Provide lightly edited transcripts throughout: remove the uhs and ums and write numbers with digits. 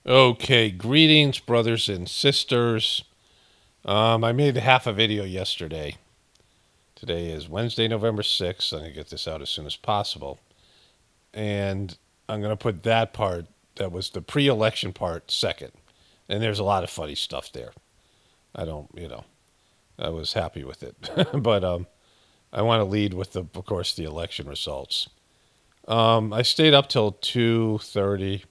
Okay, greetings, brothers and sisters. I made half a video yesterday. Today is Wednesday, November 6th. I'm going to get this out as soon as possible. And I'm going to put that part, that was the pre election part, second. And there's a lot of funny stuff there. I don't, I was happy with it. But I want to lead with, of course, the election results. I stayed up till 2:30,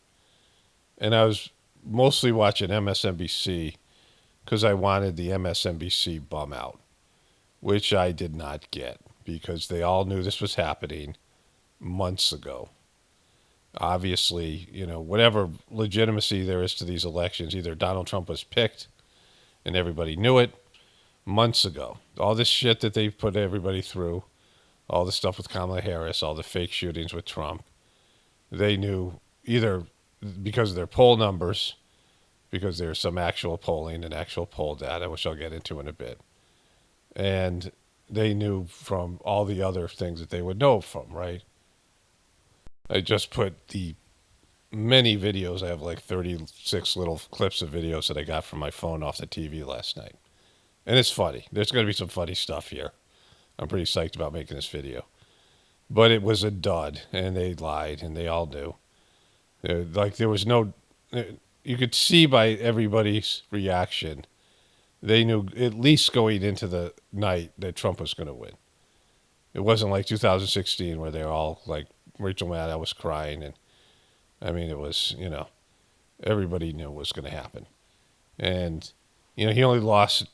and I was mostly watching MSNBC because I wanted the MSNBC bum out, which I did not get because they all knew this was happening months ago. Obviously, whatever legitimacy there is to these elections, either Donald Trump was picked and everybody knew it months ago. All this shit that they put everybody through, all the stuff with Kamala Harris, all the fake shootings with Trump, they knew either because of their poll numbers, because there's some actual polling and actual poll data, which I'll get into in a bit, and they knew from all the other things that they would know from, right? I just put the many videos. I have like 36 little clips of videos that I got from my phone off the TV last night. And it's funny. There's going to be some funny stuff here. I'm pretty psyched about making this video. But it was a dud, and they lied, and they all knew. Like, there was no. You could see by everybody's reaction, they knew at least going into the night that Trump was going to win. It wasn't like 2016 where they were all like Rachel Maddow was crying, and I mean it was everybody knew what was going to happen, and he only lost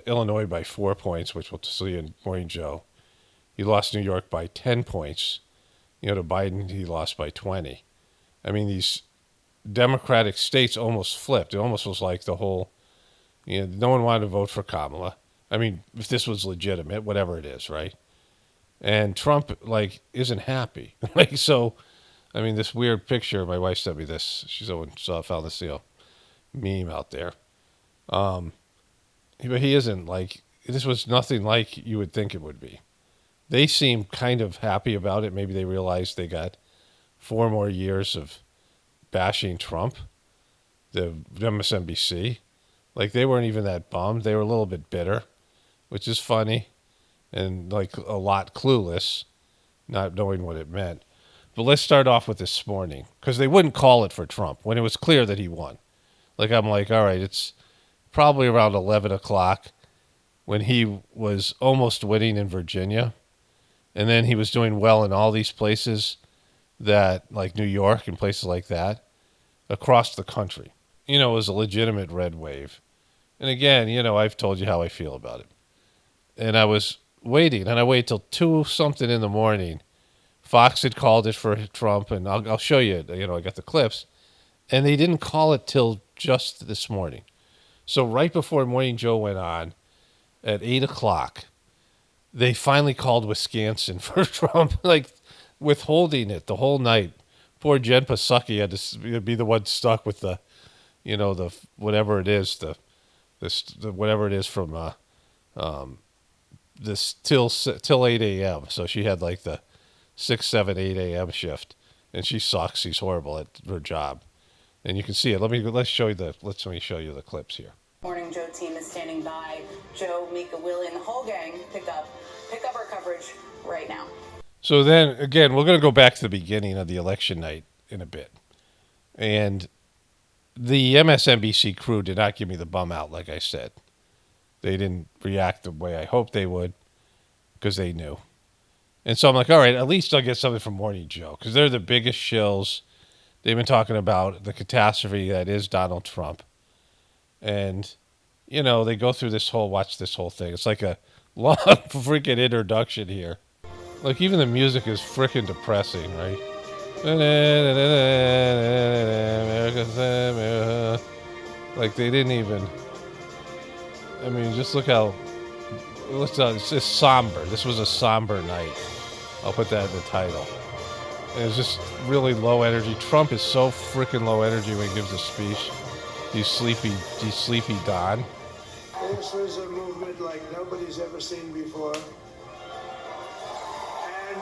Illinois by 4 points, which we'll see in Morning Joe. He lost New York by 10 points. To Biden he lost by 20. I mean these Democratic states almost flipped. It almost was like the whole no one wanted to vote for Kamala. I mean if this was legitimate, whatever it is, right? And Trump like isn't happy. Like so, I mean, this weird picture. My wife sent me this. She's always found this meme out there. Um, but he isn't like this was nothing like you would think it would be. They seem kind of happy about it. Maybe they realized they got 4 more years of bashing Trump. The MSNBC, like they weren't even that bummed. They were a little bit bitter, which is funny, and like a lot clueless, not knowing what it meant. But let's start off with this morning because they wouldn't call it for Trump when it was clear that he won. Like I'm like, all right, it's probably around 11 o'clock when he was almost winning in Virginia, and then he was doing well in all these places that like New York and places like that across the country. It was a legitimate red wave. And again, I've told you how I feel about it. And I was waiting, and I waited till 2 something in the morning. Fox had called it for Trump, and I'll show you. I got the clips, and they didn't call it till just this morning. So right before Morning Joe went on at 8 o'clock, they finally called Wisconsin for Trump, like withholding it the whole night. Poor Jen Psaki had to be the one stuck with the whatever it is, the whatever it is from this till 8 a.m. So she had like the 6, 7, 8 a.m. shift, and she sucks. She's horrible at her job, and you can see it. Let me show you the clips here. Morning Joe team is standing by. Joe, Mika, Willie, and the whole gang pick up our coverage right now. So then again, we're going to go back to the beginning of the election night in a bit, and the MSNBC crew did not give me the bum out, like I said. They didn't react the way I hoped they would because they knew. And so I'm like, all right, at least I'll get something from Morning Joe because they're the biggest shills. They've been talking about the catastrophe that is Donald Trump. And, they go through watch this whole thing. It's like a long freaking introduction here. Like, even the music is freaking depressing, right? Like, they didn't even. I mean, just look how. It's just somber. This was a somber night. I'll put that in the title. And it's just really low energy. Trump is so freaking low energy when he gives a speech. He's sleepy Don. This was a movement like nobody's ever seen before. And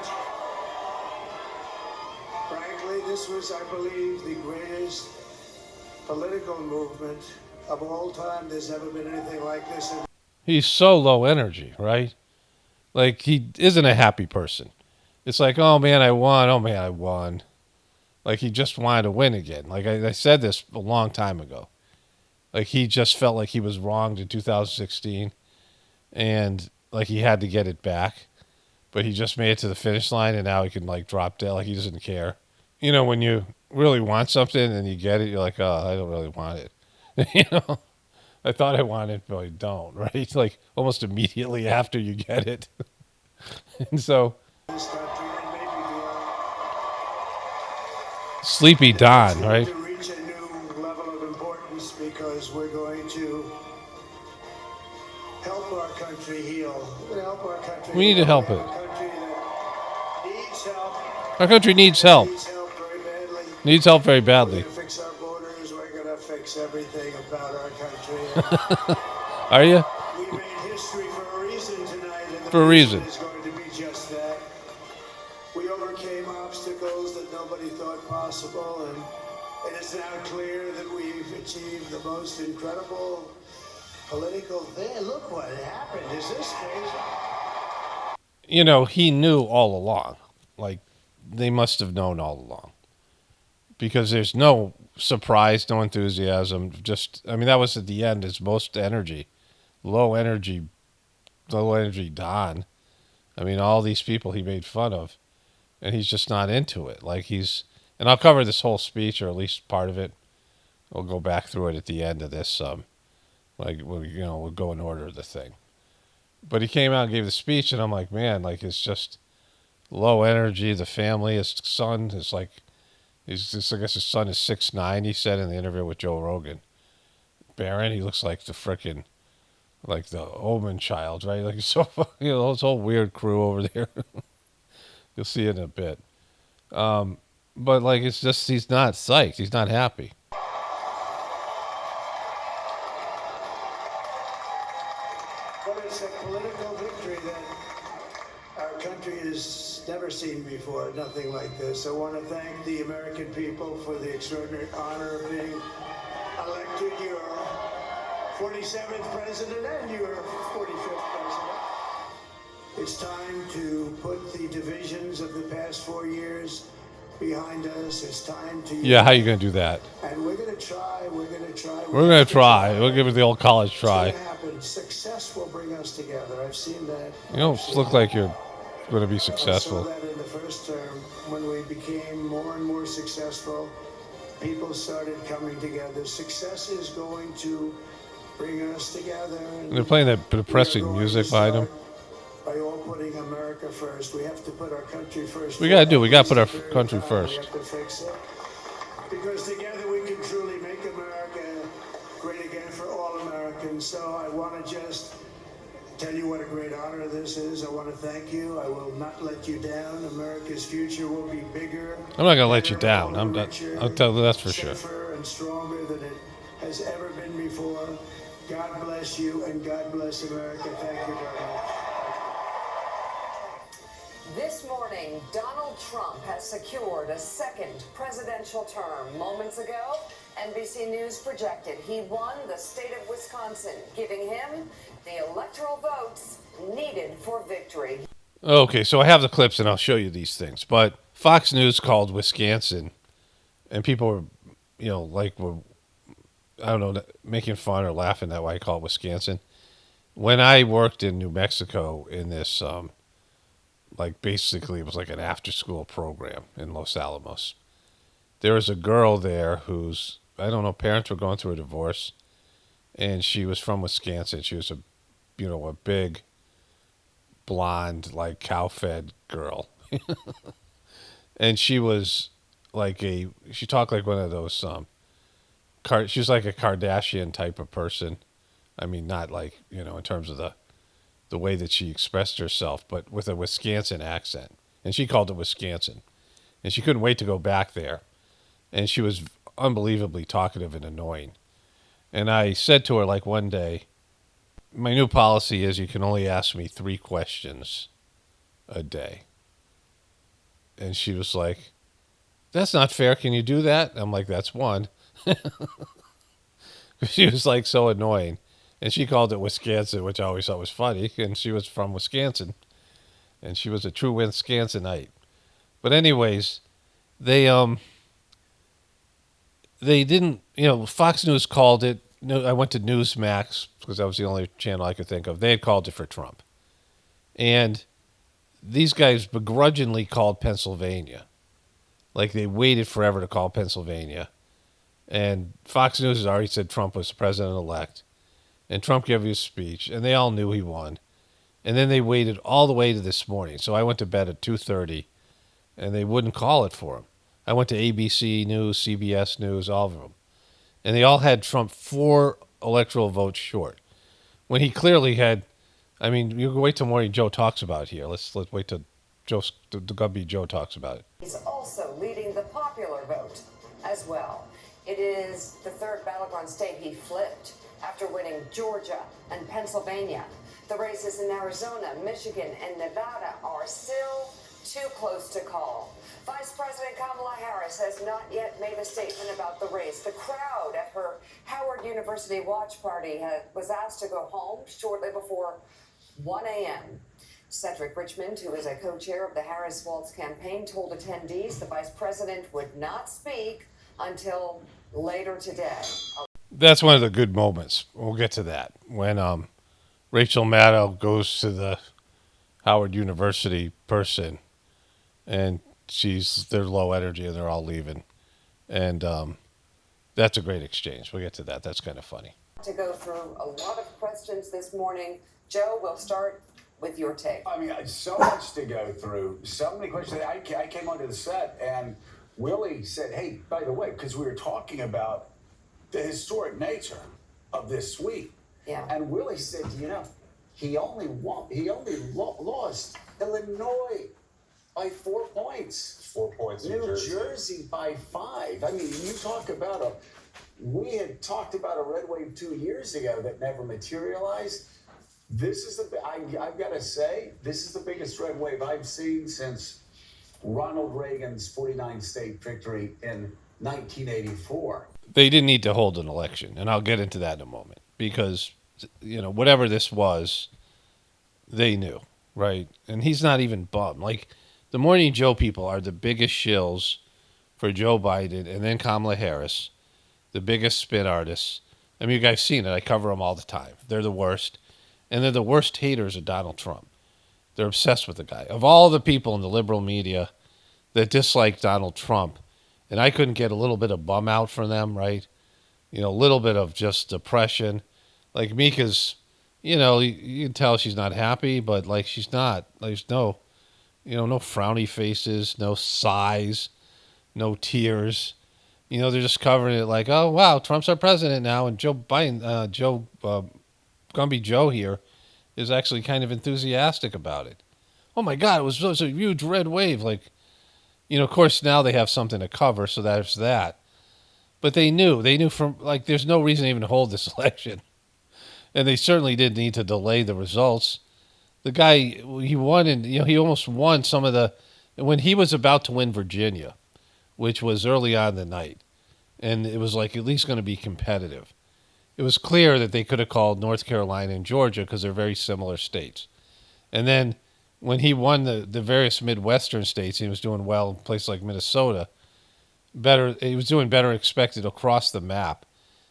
frankly, this was, I believe, the greatest political movement of all time. There's never been anything like this. He's so low energy, right? Like, he isn't a happy person. It's like, oh man, I won. Oh man, I won. Like, he just wanted to win again. Like, I said this a long time ago. Like, he just felt like he was wronged in 2016 and like he had to get it back. But he just made it to the finish line and now he can like drop dead. Like, he doesn't care. You know, when you really want something and you get it, you're like, oh, I don't really want it. You know, I thought I wanted it, but I don't, right? Like, almost immediately after you get it. And so, This country and maybe beyond. Sleepy Don, It's right? going to reach a new level of importance because we're going to help our country heal. We're going to help our country. We need to help We it. have a country that needs help. Our country needs help. Needs help very badly. Needs help very We're badly. going to fix our borders. We're going to fix everything about our country. Are you? We made history for a reason tonight, and the For a reason. is going to be just that. We overcame obstacles that nobody thought possible, and it is now clear that we've achieved the most incredible political thing. Look what happened. Is this crazy? You know, he knew all along. Like, they must have known all along. Because there's no surprise, no enthusiasm. Just, I mean, that was at the end, his most energy. Low energy Don. I mean, all these people he made fun of. And he's just not into it. Like, and I'll cover this whole speech, or at least part of it. We'll go back through it at the end of this. We'll go in order of the thing. But he came out and gave the speech, and I'm like, man, like, it's just low energy. The family, his son is like, I guess his son is 6'9", he said in the interview with Joe Rogan. Barron, he looks like the frickin', like the Omen child, right? Like, he's so, this whole weird crew over there. You'll see it in a bit. But, like, it's just, he's not psyched. He's not happy. But it's a political victory that our country has never seen before. Nothing like this. I want to thank the American people for the extraordinary honor of being elected your 47th president and your 45th president. It's time to put the divisions of the past 4 years behind us. It's time to... Yeah, how you going to do that? And we're going to try. We're going to try. We'll give it the old college try. It's going to happen. Success will bring us together. I've seen that. You don't look like you're going to be successful. I saw that in the first term. When we became more and more successful, people started coming together. Success is going to bring us together. And they're playing that depressing music behind them. By all putting America first. We have to put our country first. We got to put our country first. We have to fix it. Because together we can truly make America great again for all Americans. So I want to just tell you what a great honor this is. I want to thank you. I will not let you down. America's future will be bigger. I'm not going to let you down. I'll tell you that's for sure. Safer and stronger than it has ever been before. God bless you and God bless America. Thank you very much. This morning, Donald Trump has secured a second presidential term. Moments ago, NBC News projected he won the state of Wisconsin, giving him the electoral votes needed for victory. Okay, so I have the clips and I'll show you these things. But Fox News called Wisconsin, and people were, I don't know, making fun or laughing that way I call it Wisconsin. When I worked in New Mexico in this, basically it was like an after-school program in Los Alamos. There was a girl there whose, I don't know, parents were going through a divorce, and she was from Wisconsin. She was a big, blonde, like cow-fed girl. And she was she talked like one of those, she was like a Kardashian type of person. I mean, not like, in terms of the way that she expressed herself, but with a Wisconsin accent. And she called it Wisconsin. And she couldn't wait to go back there. And she was unbelievably talkative and annoying. And I said to her, one day, my new policy is you can only ask me 3 questions a day. And she was like, that's not fair. Can you do that? I'm like, that's one. She was like so annoying. And she called it Wisconsin, which I always thought was funny. And she was from Wisconsin. And she was a true Wisconsinite. But anyways, they they didn't, Fox News called it. No, I went to Newsmax because that was the only channel I could think of. They had called it for Trump. And these guys begrudgingly called Pennsylvania. Like they waited forever to call Pennsylvania. And Fox News has already said Trump was the president-elect. And Trump gave his speech, and they all knew he won. And then they waited all the way to this morning. So I went to bed at 2:30, and they wouldn't call it for him. I went to ABC News, CBS News, all of them. And they all had Trump 4 electoral votes short. When he clearly had, I mean, you can wait till morning Joe talks about it here. Let's wait till Gumby Joe talks about it. He's also leading the popular vote as well. It is the third battleground state he flipped after winning Georgia and Pennsylvania. The races in Arizona, Michigan, and Nevada are still too close to call. Vice President Kamala Harris has not yet made a statement about the race. The crowd at her Howard University watch party was asked to go home shortly before 1 a.m. Cedric Richmond, who is a co-chair of the Harris-Walz campaign, told attendees the vice president would not speak until later today. That's one of the good moments. We'll get to that. When Rachel Maddow goes to the Howard University person, and they're low energy and they're all leaving. And that's a great exchange. We'll get to that. That's kind of funny. To go through a lot of questions this morning. Joe, we'll start with your take. I mean, so much to go through. So many questions. I came onto the set and Willie said, hey, by the way, because we were talking about the historic nature of this sweep. Yeah. And Willie said, he only lost Illinois by 4 points. 4 points. New Jersey by 5. I mean, you talk about we had talked about a red wave 2 years ago that never materialized. This is I've got to say, this is the biggest red wave I've seen since Ronald Reagan's 49 state victory in 1984. They didn't need to hold an election, and I'll get into that in a moment, because, whatever this was, they knew, right? And he's not even bummed. Like, the Morning Joe people are the biggest shills for Joe Biden, and then Kamala Harris, the biggest spin artists. I mean, you guys seen it. I cover them all the time. They're the worst. And they're the worst haters of Donald Trump. They're obsessed with the guy. Of all the people in the liberal media that dislike Donald Trump, and I couldn't get a little bit of bum out from them, right? A little bit of just depression. Like Mika's, you can tell she's not happy, but like she's not. There's no frowny faces, no sighs, no tears. They're just covering it like, oh, wow, Trump's our president now. And Joe Biden, Gumby Joe here is actually kind of enthusiastic about it. Oh, my God, it was a huge red wave. Like, of course, now they have something to cover, so there's that. But they knew from, like, there's no reason to even hold this election. And they certainly didn't need to delay the results. The guy, he won, and, he almost won some of the, when he was about to win Virginia, which was early on in the night, and it was like at least going to be competitive. It was clear that they could have called North Carolina and Georgia because they're very similar states. And then when he won the various Midwestern states, he was doing well in places like Minnesota. He was doing better expected across the map.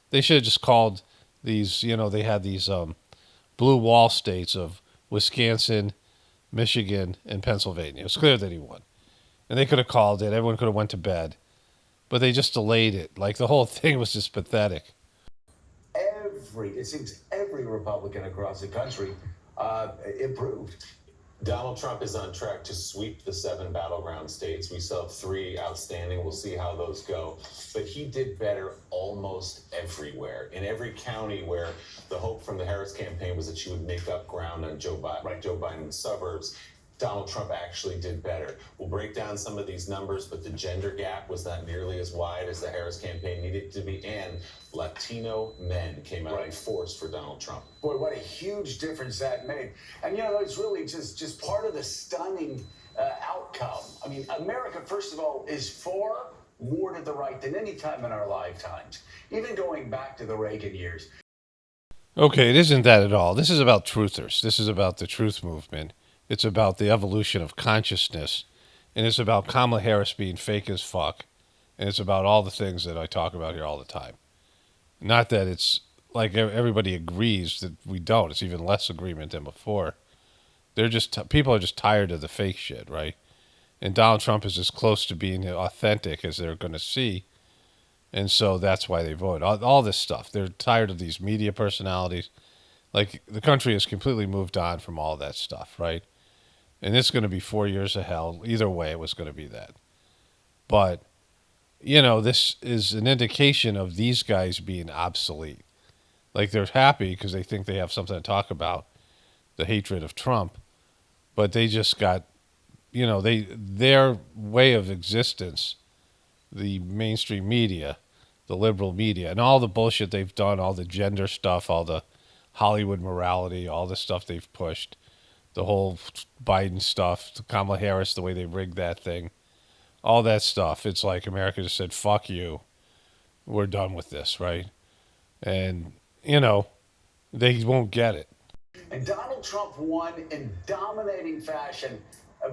They should have just called these, they had these blue wall states of Wisconsin, Michigan, and Pennsylvania. It was clear that he won. And they could have called it. Everyone could have went to bed. But they just delayed it. Like, the whole thing was just pathetic. It seems every Republican across the country improved. Donald Trump is on track to sweep the 7 battleground states. We still have 3 outstanding. We'll see how those go. But he did better almost everywhere. In every county where the hope from the Harris campaign was that she would make up ground on Joe Biden's suburbs, Donald Trump actually did better. We'll break down some of these numbers, but the gender gap was not nearly as wide as the Harris campaign needed to be, and Latino men came out in force for Donald Trump. Boy, what a huge difference that made. And, it's really just part of the stunning outcome. I mean, America, first of all, is for more to the right than any time in our lifetimes, even going back to the Reagan years. Okay, it isn't that at all. This is about truthers. This is about the truth movement. It's about the evolution of consciousness. And it's about Kamala Harris being fake as fuck. And it's about all the things that I talk about here all the time. Not that it's like everybody agrees that we don't. It's even less agreement than before. They're just people are just tired of the fake shit, right? And Donald Trump is as close to being authentic as they're going to see. And so that's why they vote. All this stuff. They're tired of these media personalities. Like, the country has completely moved on from all that stuff, right? And it's going to be 4 years of hell. Either way, it was going to be that. But, this is an indication of these guys being obsolete. Like, they're happy because they think they have something to talk about, the hatred of Trump. But they just got, their way of existence, the mainstream media, the liberal media, and all the bullshit they've done, all the gender stuff, all the Hollywood morality, all the stuff they've pushed, the whole Biden stuff, Kamala Harris, the way they rigged that thing, all that stuff. It's like America just said, fuck you. We're done with this, right? And, they won't get it. And Donald Trump won in dominating fashion,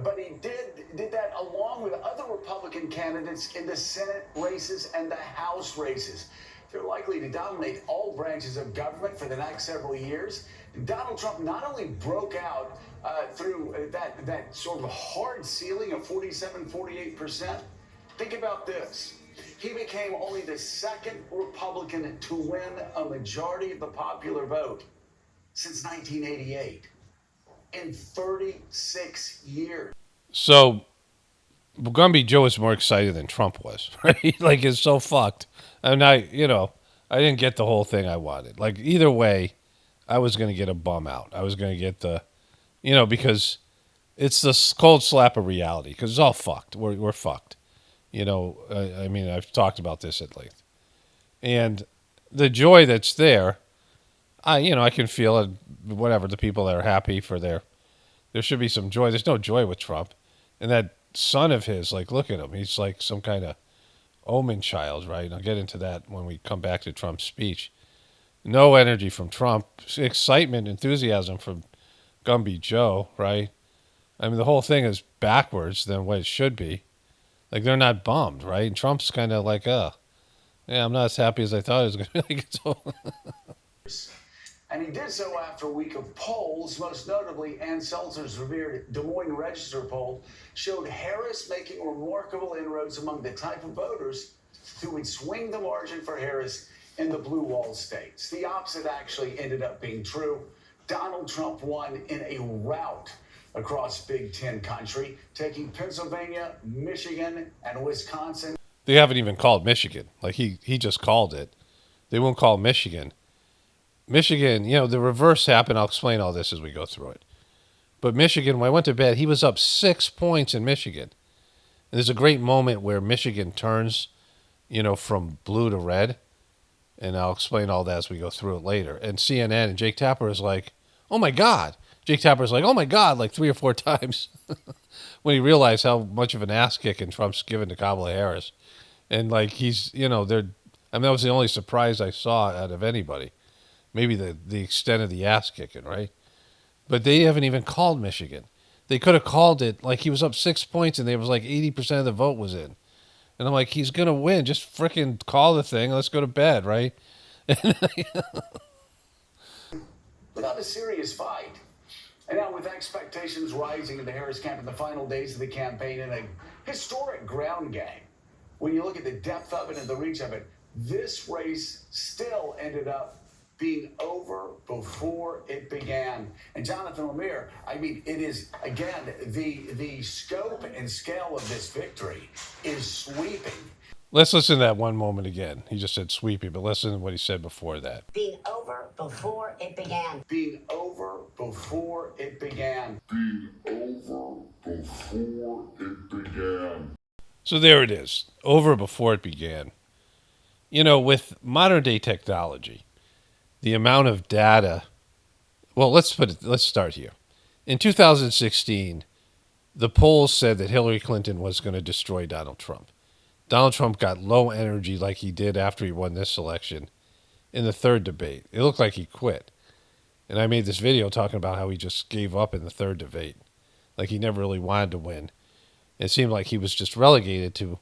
but he did that along with other Republican candidates in the Senate races and the House races. They're likely to dominate all branches of government for the next several years. Donald Trump not only broke out through that sort of hard ceiling of 47-48%. Think about this. He became only the second Republican to win a majority of the popular vote since 1988. In 36 years. So, Gumby Joe is more excited than Trump was, right? Like, it's so fucked. And I didn't get the whole thing I wanted. Like, either way, I was going to get a bum out. I was going to get the, because it's the cold slap of reality, because it's all fucked. We're fucked. I've talked about this at length. And the joy that's there, I can feel it, whatever, the people that are happy for there should be some joy. There's no joy with Trump. And that son of his, like, look at him. He's like some kind of omen child, right? I'll get into that when we come back to Trump's speech. No energy from Trump. Excitement, enthusiasm from Gumby Joe, right? I mean, the whole thing is backwards than what it should be. Like, they're not bummed, right? And Trump's kind of like, yeah, I'm not as happy as I thought it was going to be. And he did so after a week of polls, most notably Ann Seltzer's revered Des Moines Register poll showed Harris making remarkable inroads among the type of voters who would swing the margin for Harris in the blue wall states. The opposite actually ended up being true. Donald Trump won in a rout across Big Ten country, taking Pennsylvania, Michigan, and Wisconsin. They haven't even called Michigan. Like, he just called it. They won't call Michigan. Michigan, the reverse happened. I'll explain all this as we go through it. But Michigan, when I went to bed, he was up 6 points in Michigan. And there's a great moment where Michigan turns, from blue to red. And I'll explain all that as we go through it later. And CNN and Jake Tapper is like, oh, my God. Jake Tapper's like, oh, my God, like 3 or 4 times when he realized how much of an ass kicking Trump's given to Kamala Harris. And, like, he's, that was the only surprise I saw out of anybody. Maybe the extent of the ass kicking, right? But they haven't even called Michigan. They could have called it, like, he was up 6 points and there was like 80% of the vote was in. And I'm like, he's going to win. Just freaking call the thing. Let's go to bed, right? Without a serious fight. And now with expectations rising in the Harris camp in the final days of the campaign in a historic ground game, when you look at the depth of it and the reach of it, this race still ended up being over before it began. And Jonathan Lemire, it is, again, the scope and scale of this victory is sweeping. Let's listen to that one moment again. He just said sweeping, but listen to what he said before that. Being over before it began. Being over before it began. Being over before it began. So there it is. Over before it began. With modern day technology, the amount of data, well, let's start here. In 2016, the polls said that Hillary Clinton was going to destroy Donald Trump. Donald Trump got low energy like he did after he won this election in the third debate. It looked like he quit. And I made this video talking about how he just gave up in the third debate. Like he never really wanted to win. It seemed like he was just relegated to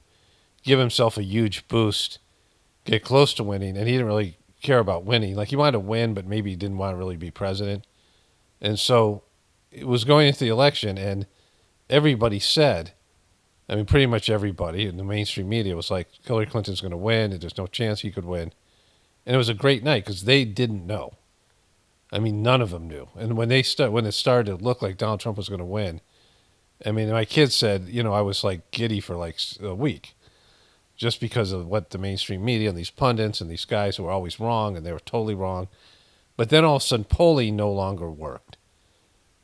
give himself a huge boost, get close to winning, and he didn't really care about winning. Like he wanted to win, but maybe he didn't want to really be president. And so it was going into the election, and everybody said, I mean, pretty much everybody in the mainstream media was like, Hillary Clinton's going to win, and there's no chance he could win. And it was a great night because they didn't know. I mean, none of them knew. And when it started to look like Donald Trump was going to win, I mean, my kids said, I was like giddy for like a week just because of what the mainstream media and these pundits and these guys who were always wrong, and they were totally wrong. But then all of a sudden, polling no longer worked.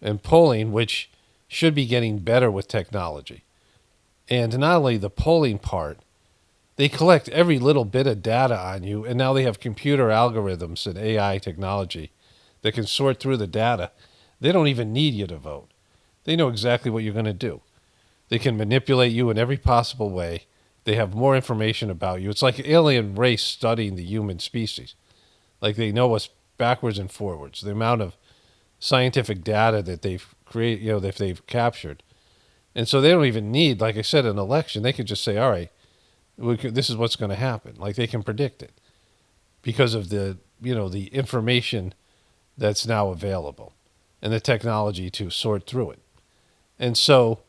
And polling, which should be getting better with technology. And not only the polling part, they collect every little bit of data on you, and now they have computer algorithms and AI technology that can sort through the data. They don't even need you to vote. They know exactly what you're going to do. They can manipulate you in every possible way. They have more information about you. It's like an alien race studying the human species. Like they know us backwards and forwards. The amount of scientific data that they've created, that they've captured. And so they don't even need, like I said, an election. They could just say, all right, this is what's going to happen. Like they can predict it because of the information that's now available and the technology to sort through it. And so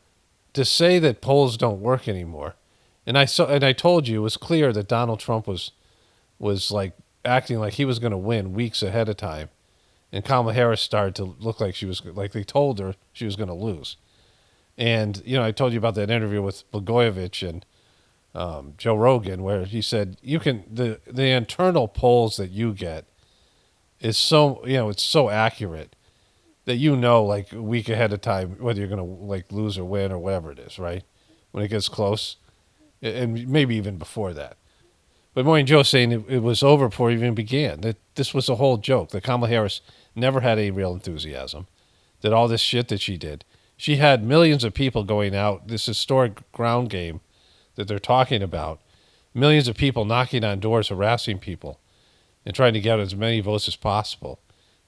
to say that polls don't work anymore, and I told you it was clear that Donald Trump was like acting like he was going to win weeks ahead of time, and Kamala Harris started to look like they told her she was going to lose. And I told you about that interview with Blagojevich and Joe Rogan, where he said the internal polls that you get is so it's so accurate that like a week ahead of time whether you're going to like lose or win or whatever it is, right? When it gets close, and maybe even before that. But Morning Joe saying it was over before it even began. That this was a whole joke. That Kamala Harris never had any real enthusiasm. That all this shit that she did, she had millions of people going out. This historic ground game that they're talking about, millions of people knocking on doors, harassing people, and trying to get as many votes as possible.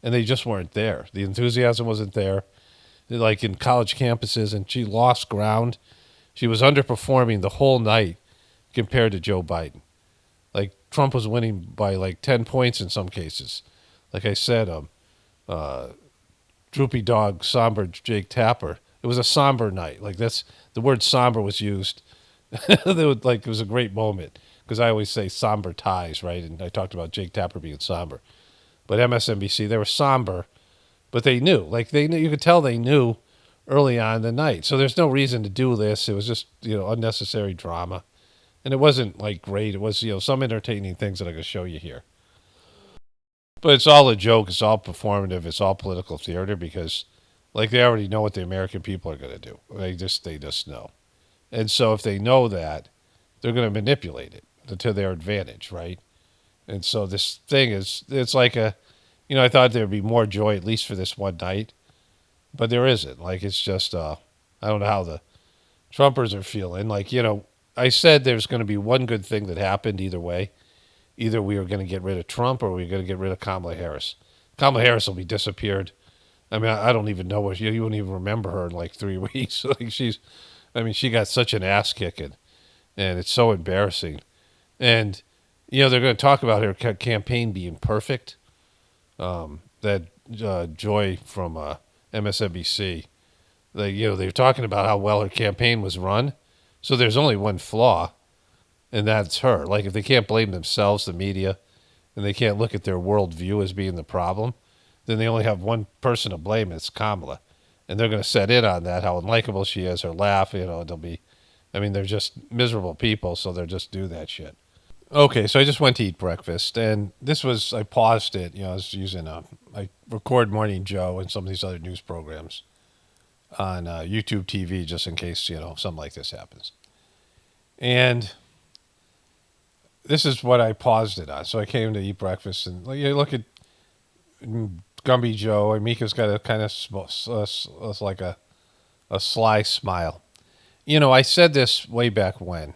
And they just weren't there. The enthusiasm wasn't there, like in college campuses, and she lost ground. She was underperforming the whole night compared to Joe Biden. Like Trump was winning by like 10 points in some cases. Like I said, droopy dog, somber Jake Tapper. It was a somber night. Like that's the word somber was used. It was a great moment because I always say somber ties, right? And I talked about Jake Tapper being somber. But MSNBC, they were somber, but they knew. Like they knew, you could tell they knew early on in the night. So there's no reason to do this. It was just, unnecessary drama. And it wasn't like great. It was, some entertaining things that I'm going to show you here. But it's all a joke. It's all performative. It's all political theater because like they already know what the American people are going to do. They just know. And so if they know that, they're going to manipulate it to their advantage, right? And so this thing it's like I thought there'd be more joy, at least for this one night, but there isn't. Like, it's just, I don't know how the Trumpers are feeling. Like, I said there's going to be one good thing that happened either way. Either we were going to get rid of Trump or we were going to get rid of Kamala Harris. Kamala Harris will be disappeared. I mean, I don't even know what you wouldn't even remember her in like 3 weeks. Like she got such an ass kicking, and it's so embarrassing. And they're going to talk about her campaign being perfect. That Joy from MSNBC, they're talking about how well her campaign was run. So there's only one flaw, and that's her. Like if they can't blame themselves, the media, and they can't look at their worldview as being the problem, then they only have one person to blame. It's Kamala. And they're going to set in on that, how unlikable she is, her laugh, they're just miserable people, so they'll just do that shit. Okay, so I just went to eat breakfast, and I paused it, I was I record Morning Joe and some of these other news programs on YouTube TV just in case, something like this happens. And this is what I paused it on. So I came to eat breakfast, and look at Gumby Joe. Mika's got a kind of like a sly smile. I said this way back when.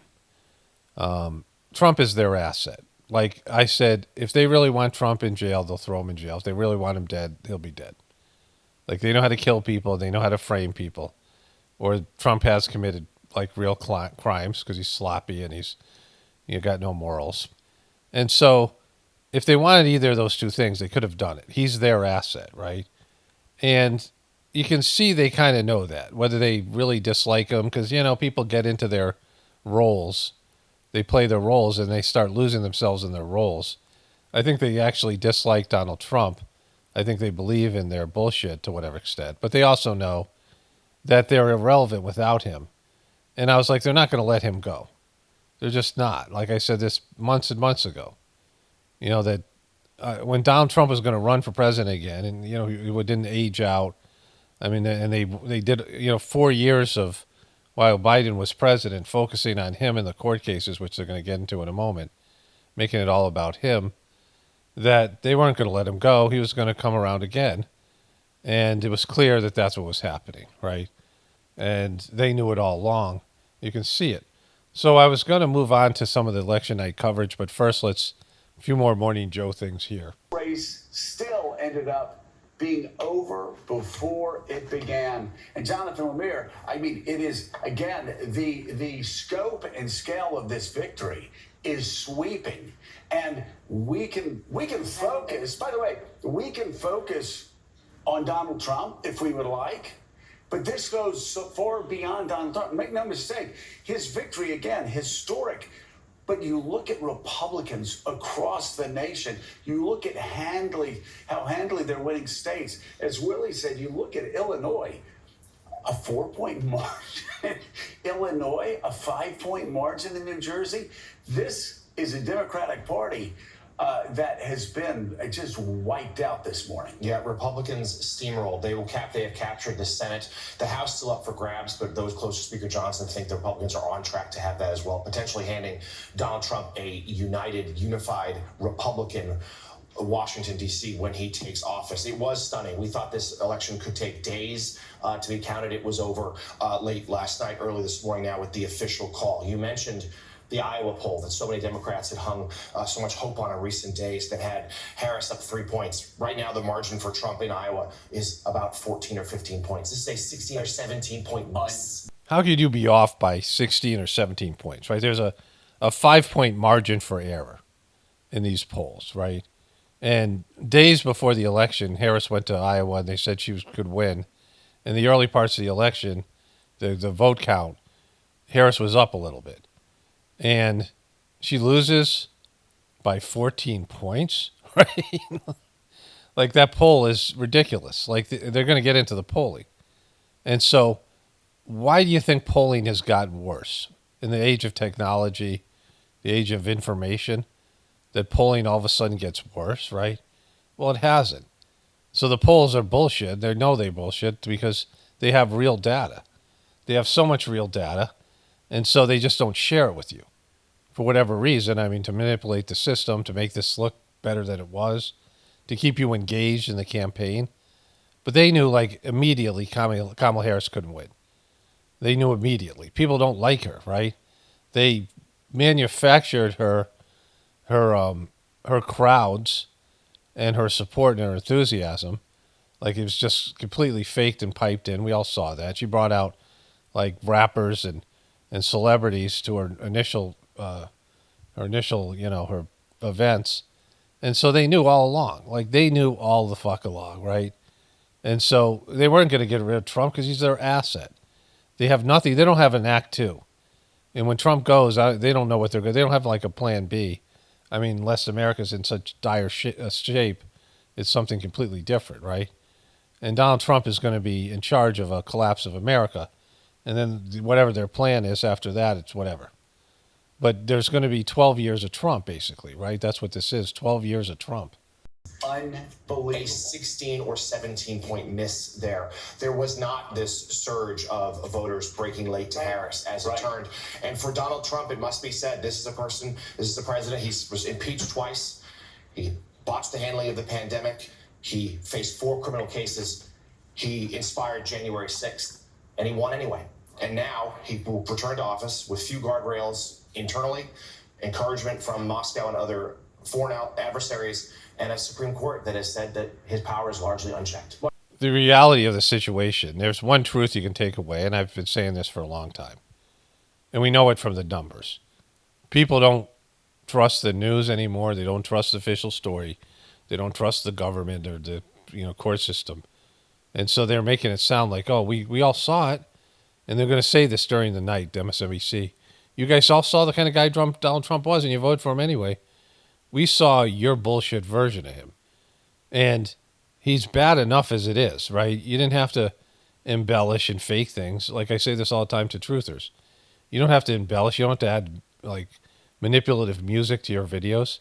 Trump is their asset. Like I said, if they really want Trump in jail, they'll throw him in jail. If they really want him dead, he'll be dead. Like they know how to kill people, they know how to frame people. Or Trump has committed like real crimes because he's sloppy and he's got no morals. And so, if they wanted either of those two things, they could have done it. He's their asset, right? And you can see they kind of know that, whether they really dislike him, because people get into their roles, they play their roles, and they start losing themselves in their roles. I think they actually dislike Donald Trump. I think they believe in their bullshit to whatever extent, but they also know that they're irrelevant without him. And I was like, they're not going to let him go. They're just not. Like I said this months and months ago, that when Donald Trump was going to run for president again, and he didn't age out. I mean, and they did 4 years of while Biden was president, focusing on him and the court cases, which they're going to get into in a moment, making it all about him. That they weren't going to let him go. He was going to come around again, and it was clear that that's what was happening, right? And they knew it all along. You can see it. So I was going to move on to some of the election night coverage, but first let's a few more Morning Joe things here. Race still ended up being over before it began. And Jonathan Lemire, I mean, it is, again, the scope and scale of this victory is sweeping. And we can focus, by the way, we can focus on Donald Trump if we would like. But this goes so far beyond Donald Trump. Make no mistake, his victory, again, historic. But you look at Republicans across the nation. You look at how handily they're winning states. As Willie said, you look at Illinois, a 4-point margin. Illinois, a 5-point margin in New Jersey. This is a Democratic Party that has been just wiped out this morning. Yeah, Republicans steamrolled. They have captured the Senate. The House still up for grabs, but those close to Speaker Johnson think the Republicans are on track to have that as well, potentially handing Donald Trump a unified Republican Washington, D.C. when he takes office. It was stunning. We thought this election could take days to be counted. It was over late last night, early this morning now with the official call. You mentioned the Iowa poll that so many Democrats had hung so much hope on in recent days that had Harris up 3 points. Right now, the margin for Trump in Iowa is about 14 or 15 points. This is a 16 or 17 point miss. How could you be off by 16 or 17 points, right? There's a 5-point margin for error in these polls, right? And days before the election, Harris went to Iowa and they said she could win. In the early parts of the election, the vote count, Harris was up a little bit. And she loses by 14 points, right? Like that poll is ridiculous. Like they're going to get into the polling. And so why do you think polling has gotten worse? In the age of technology, the age of information, that polling all of a sudden gets worse, right? Well, it hasn't. So the polls are bullshit. They know they bullshit because they have real data. They have so much real data, and so they just don't share it with you. For whatever reason, I mean, to manipulate the system, to make this look better than it was, to keep you engaged in the campaign. But they knew, like, immediately Kamala Harris couldn't win. They knew immediately. People don't like her, right? They manufactured her crowds and her support and her enthusiasm. Like, it was just completely faked and piped in. We all saw that. She brought out, like, rappers and celebrities to her initial, her events. And so they knew all along. Like, they knew all the fuck along, right? And so they weren't going to get rid of Trump because he's their asset. They have nothing. They don't have an act two. And when Trump goes, they don't know what they're going to. They don't have like a plan B. I mean, unless America's in such dire shape, it's something completely different, right? And Donald Trump is going to be in charge of a collapse of America. And then whatever their plan is after that, it's whatever. But there's going to be 12 years of Trump, basically, right? That's what this is, 12 years of Trump. Unbelievable. A 16 or 17 point miss there. There was not this surge of voters breaking late to Harris as it turned. And for Donald Trump, it must be said, this is a president, he was impeached twice. He botched the handling of the pandemic. He faced 4 criminal cases. He inspired January 6th, and he won anyway. And now he will return to office with few guardrails, internally, encouragement from Moscow and other foreign adversaries, and a Supreme Court that has said that his power is largely unchecked. The reality of the situation, there's one truth you can take away, and I've been saying this for a long time, and we know it from the numbers. People don't trust the news anymore. They don't trust the official story. They don't trust the government or the court system. And so they're making it sound like, oh, we all saw it. And they're going to say this during the night, MSNBC. You guys all saw the kind of guy Donald Trump was, and you voted for him anyway. We saw your bullshit version of him. And he's bad enough as it is, right? You didn't have to embellish and fake things. Like I say this all the time to truthers. You don't have to embellish. You don't have to add, like, manipulative music to your videos.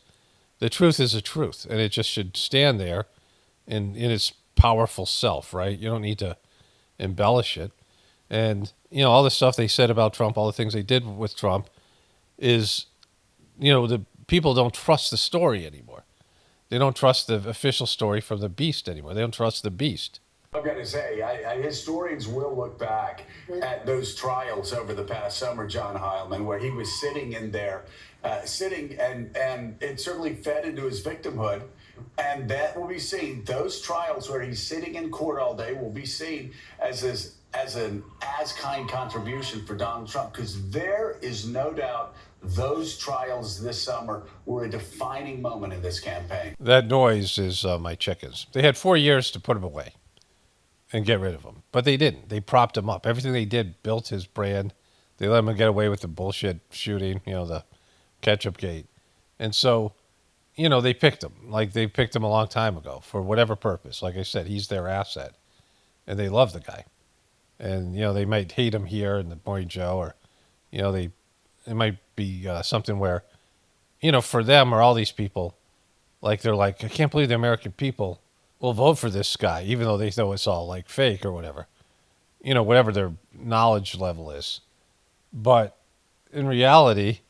The truth is the truth, and it just should stand there in its powerful self, right? You don't need to embellish it. And, all the stuff they said about Trump, all the things they did with Trump is, the people don't trust the story anymore. They don't trust the official story from the beast anymore. They don't trust the beast. I've got to say, historians will look back at those trials over the past summer, John Heilman, where he was sitting in there, and it certainly fed into his victimhood. And that will be seen. Those trials where he's sitting in court all day will be seen as an as-kind contribution for Donald Trump, because there is no doubt those trials this summer were a defining moment in this campaign. That noise is my chickens. They had 4 years to put him away and get rid of him, but they didn't. They propped him up. Everything they did built his brand. They let him get away with the bullshit shooting, the ketchup gate. And so, they picked him. Like, they picked him a long time ago for whatever purpose. Like I said, he's their asset, and they love the guy. And, they might hate him here in the Morning Joe, or, it might be something where, for them or all these people, like, they're like, I can't believe the American people will vote for this guy, even though they know it's all, like, fake or whatever. Whatever their knowledge level is. But in reality,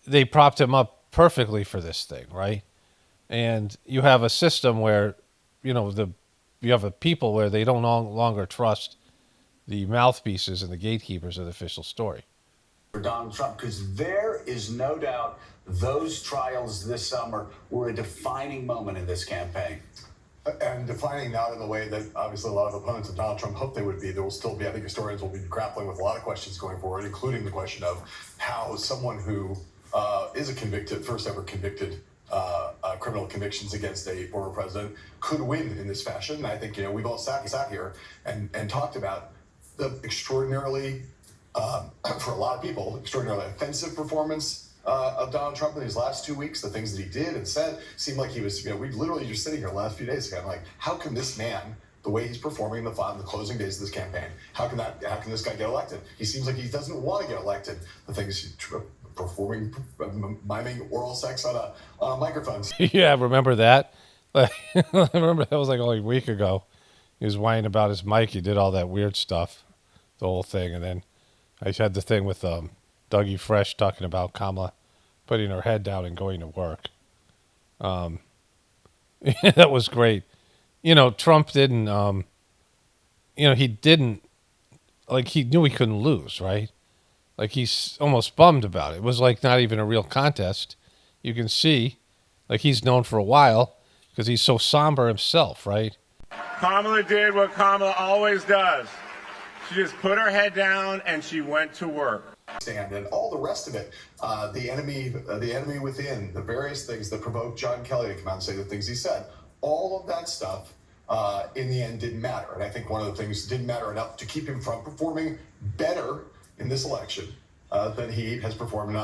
they propped him up perfectly for this thing, right? And you have a system where, you have a people where they don't no longer trust the mouthpieces and the gatekeepers of the official story. For Donald Trump, because there is no doubt those trials this summer were a defining moment in this campaign. And defining not in the way that obviously a lot of opponents of Donald Trump hope they would be. There will still be, I think historians will be grappling with a lot of questions going forward, including the question of how someone who is a first ever convicted criminal convictions against a former president could win in this fashion. And I think, we've all sat here and talked about the extraordinarily, for a lot of people, extraordinarily offensive performance of Donald Trump in these last 2 weeks. The things that he did and said seemed like he was, we literally just sitting here the last few days ago, I'm like, how can this man, the way he's performing in the closing days of this campaign, how can this guy get elected? He seems like he doesn't want to get elected. The things he's performing, miming oral sex on a microphone. Yeah, remember that? I remember that was like only a week ago. He was whining about his mic. He did all that weird stuff, the whole thing. And then I had the thing with Dougie Fresh talking about Kamala putting her head down and going to work. That was great. Trump didn't, he didn't, like, he knew he couldn't lose, right? Like, he's almost bummed about it. It was like not even a real contest. You can see, like, he's known for a while because he's so somber himself, right? Kamala did what Kamala always does. She just put her head down and she went to work. And all the rest of it, the enemy within, the various things that provoked John Kelly to come out and say the things he said, all of that stuff in the end didn't matter. And I think one of the things didn't matter enough to keep him from performing better in this election than he has performed in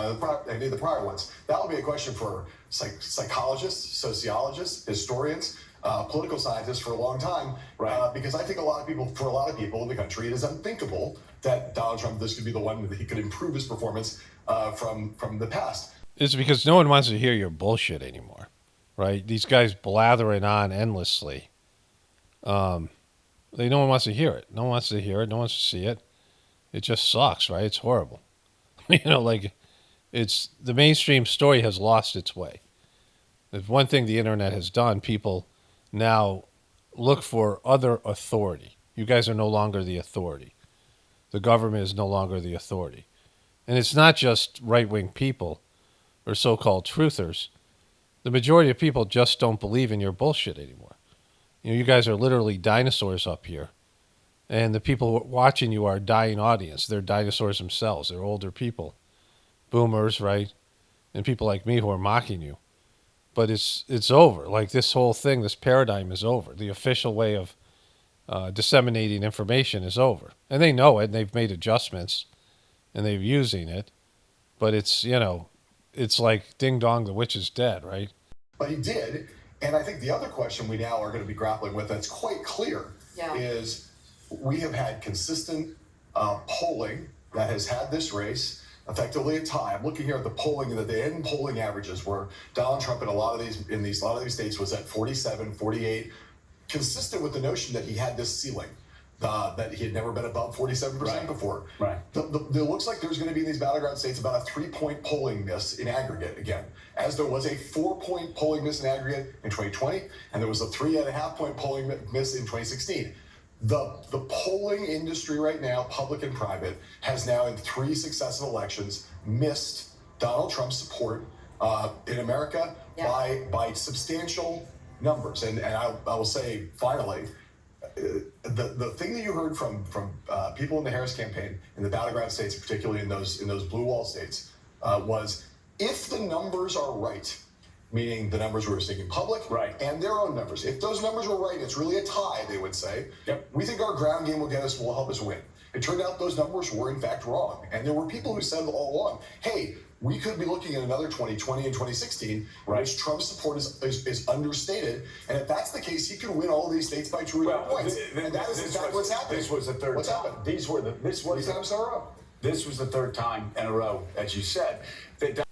any of the prior ones. That will be a question for psychologists, sociologists, historians, political scientists for a long time, right? Because I think for a lot of people in the country, it is unthinkable that Donald Trump, this could be the one that he could improve his performance from the past. It's because no one wants to hear your bullshit anymore, right? These guys blathering on endlessly. No one wants to hear it. No one wants to hear it. No one wants to see it. It just sucks, right? It's horrible. It's the mainstream story has lost its way. If one thing the internet has done, people now look for other authority. You guys are no longer the authority. The government is no longer the authority. And it's not just right-wing people or so-called truthers. The majority of people just don't believe in your bullshit anymore. You guys are literally dinosaurs up here. And the people watching you are a dying audience. They're dinosaurs themselves. They're older people. Boomers, right? And people like me who are mocking you. But it's over. Like this whole thing, this paradigm is over. The official way of disseminating information is over. And they know it, and they've made adjustments, and they're using it. But it's, it's like ding dong, the witch is dead, right? But he did. And I think the other question we now are going to be grappling with that's quite clear is we have had consistent polling that has had this race effectively a tie. I'm looking here at the polling, that the end polling averages where Donald Trump in a lot of these states was at 47, 48, consistent with the notion that he had this ceiling. That he had never been above 47% before. Right. It looks like there's going to be in these battleground states about a 3-point polling miss in aggregate again, as there was a 4-point polling miss in aggregate in 2020, and there was a 3.5-point polling miss in 2016. The polling industry right now, public and private, has now in 3 successive elections missed Donald Trump's support in America by substantial numbers. And I will say finally, the thing that you heard from people in the Harris campaign in the battleground states, particularly in those blue wall states, was if the numbers are right, meaning the numbers we were seeing in public and their own numbers, if those numbers were right, it's really a tie, they would say. We think our ground game will help us win. It turned out those numbers were in fact wrong, and there were people who said all along, hey, we could be looking at another 2020 and 2016 in which Trump's support is understated. And if that's the case, he could win all of these states by 2 or 3 points. And that is exactly what's happening. This was the third time. This was the third time in a row, as you said.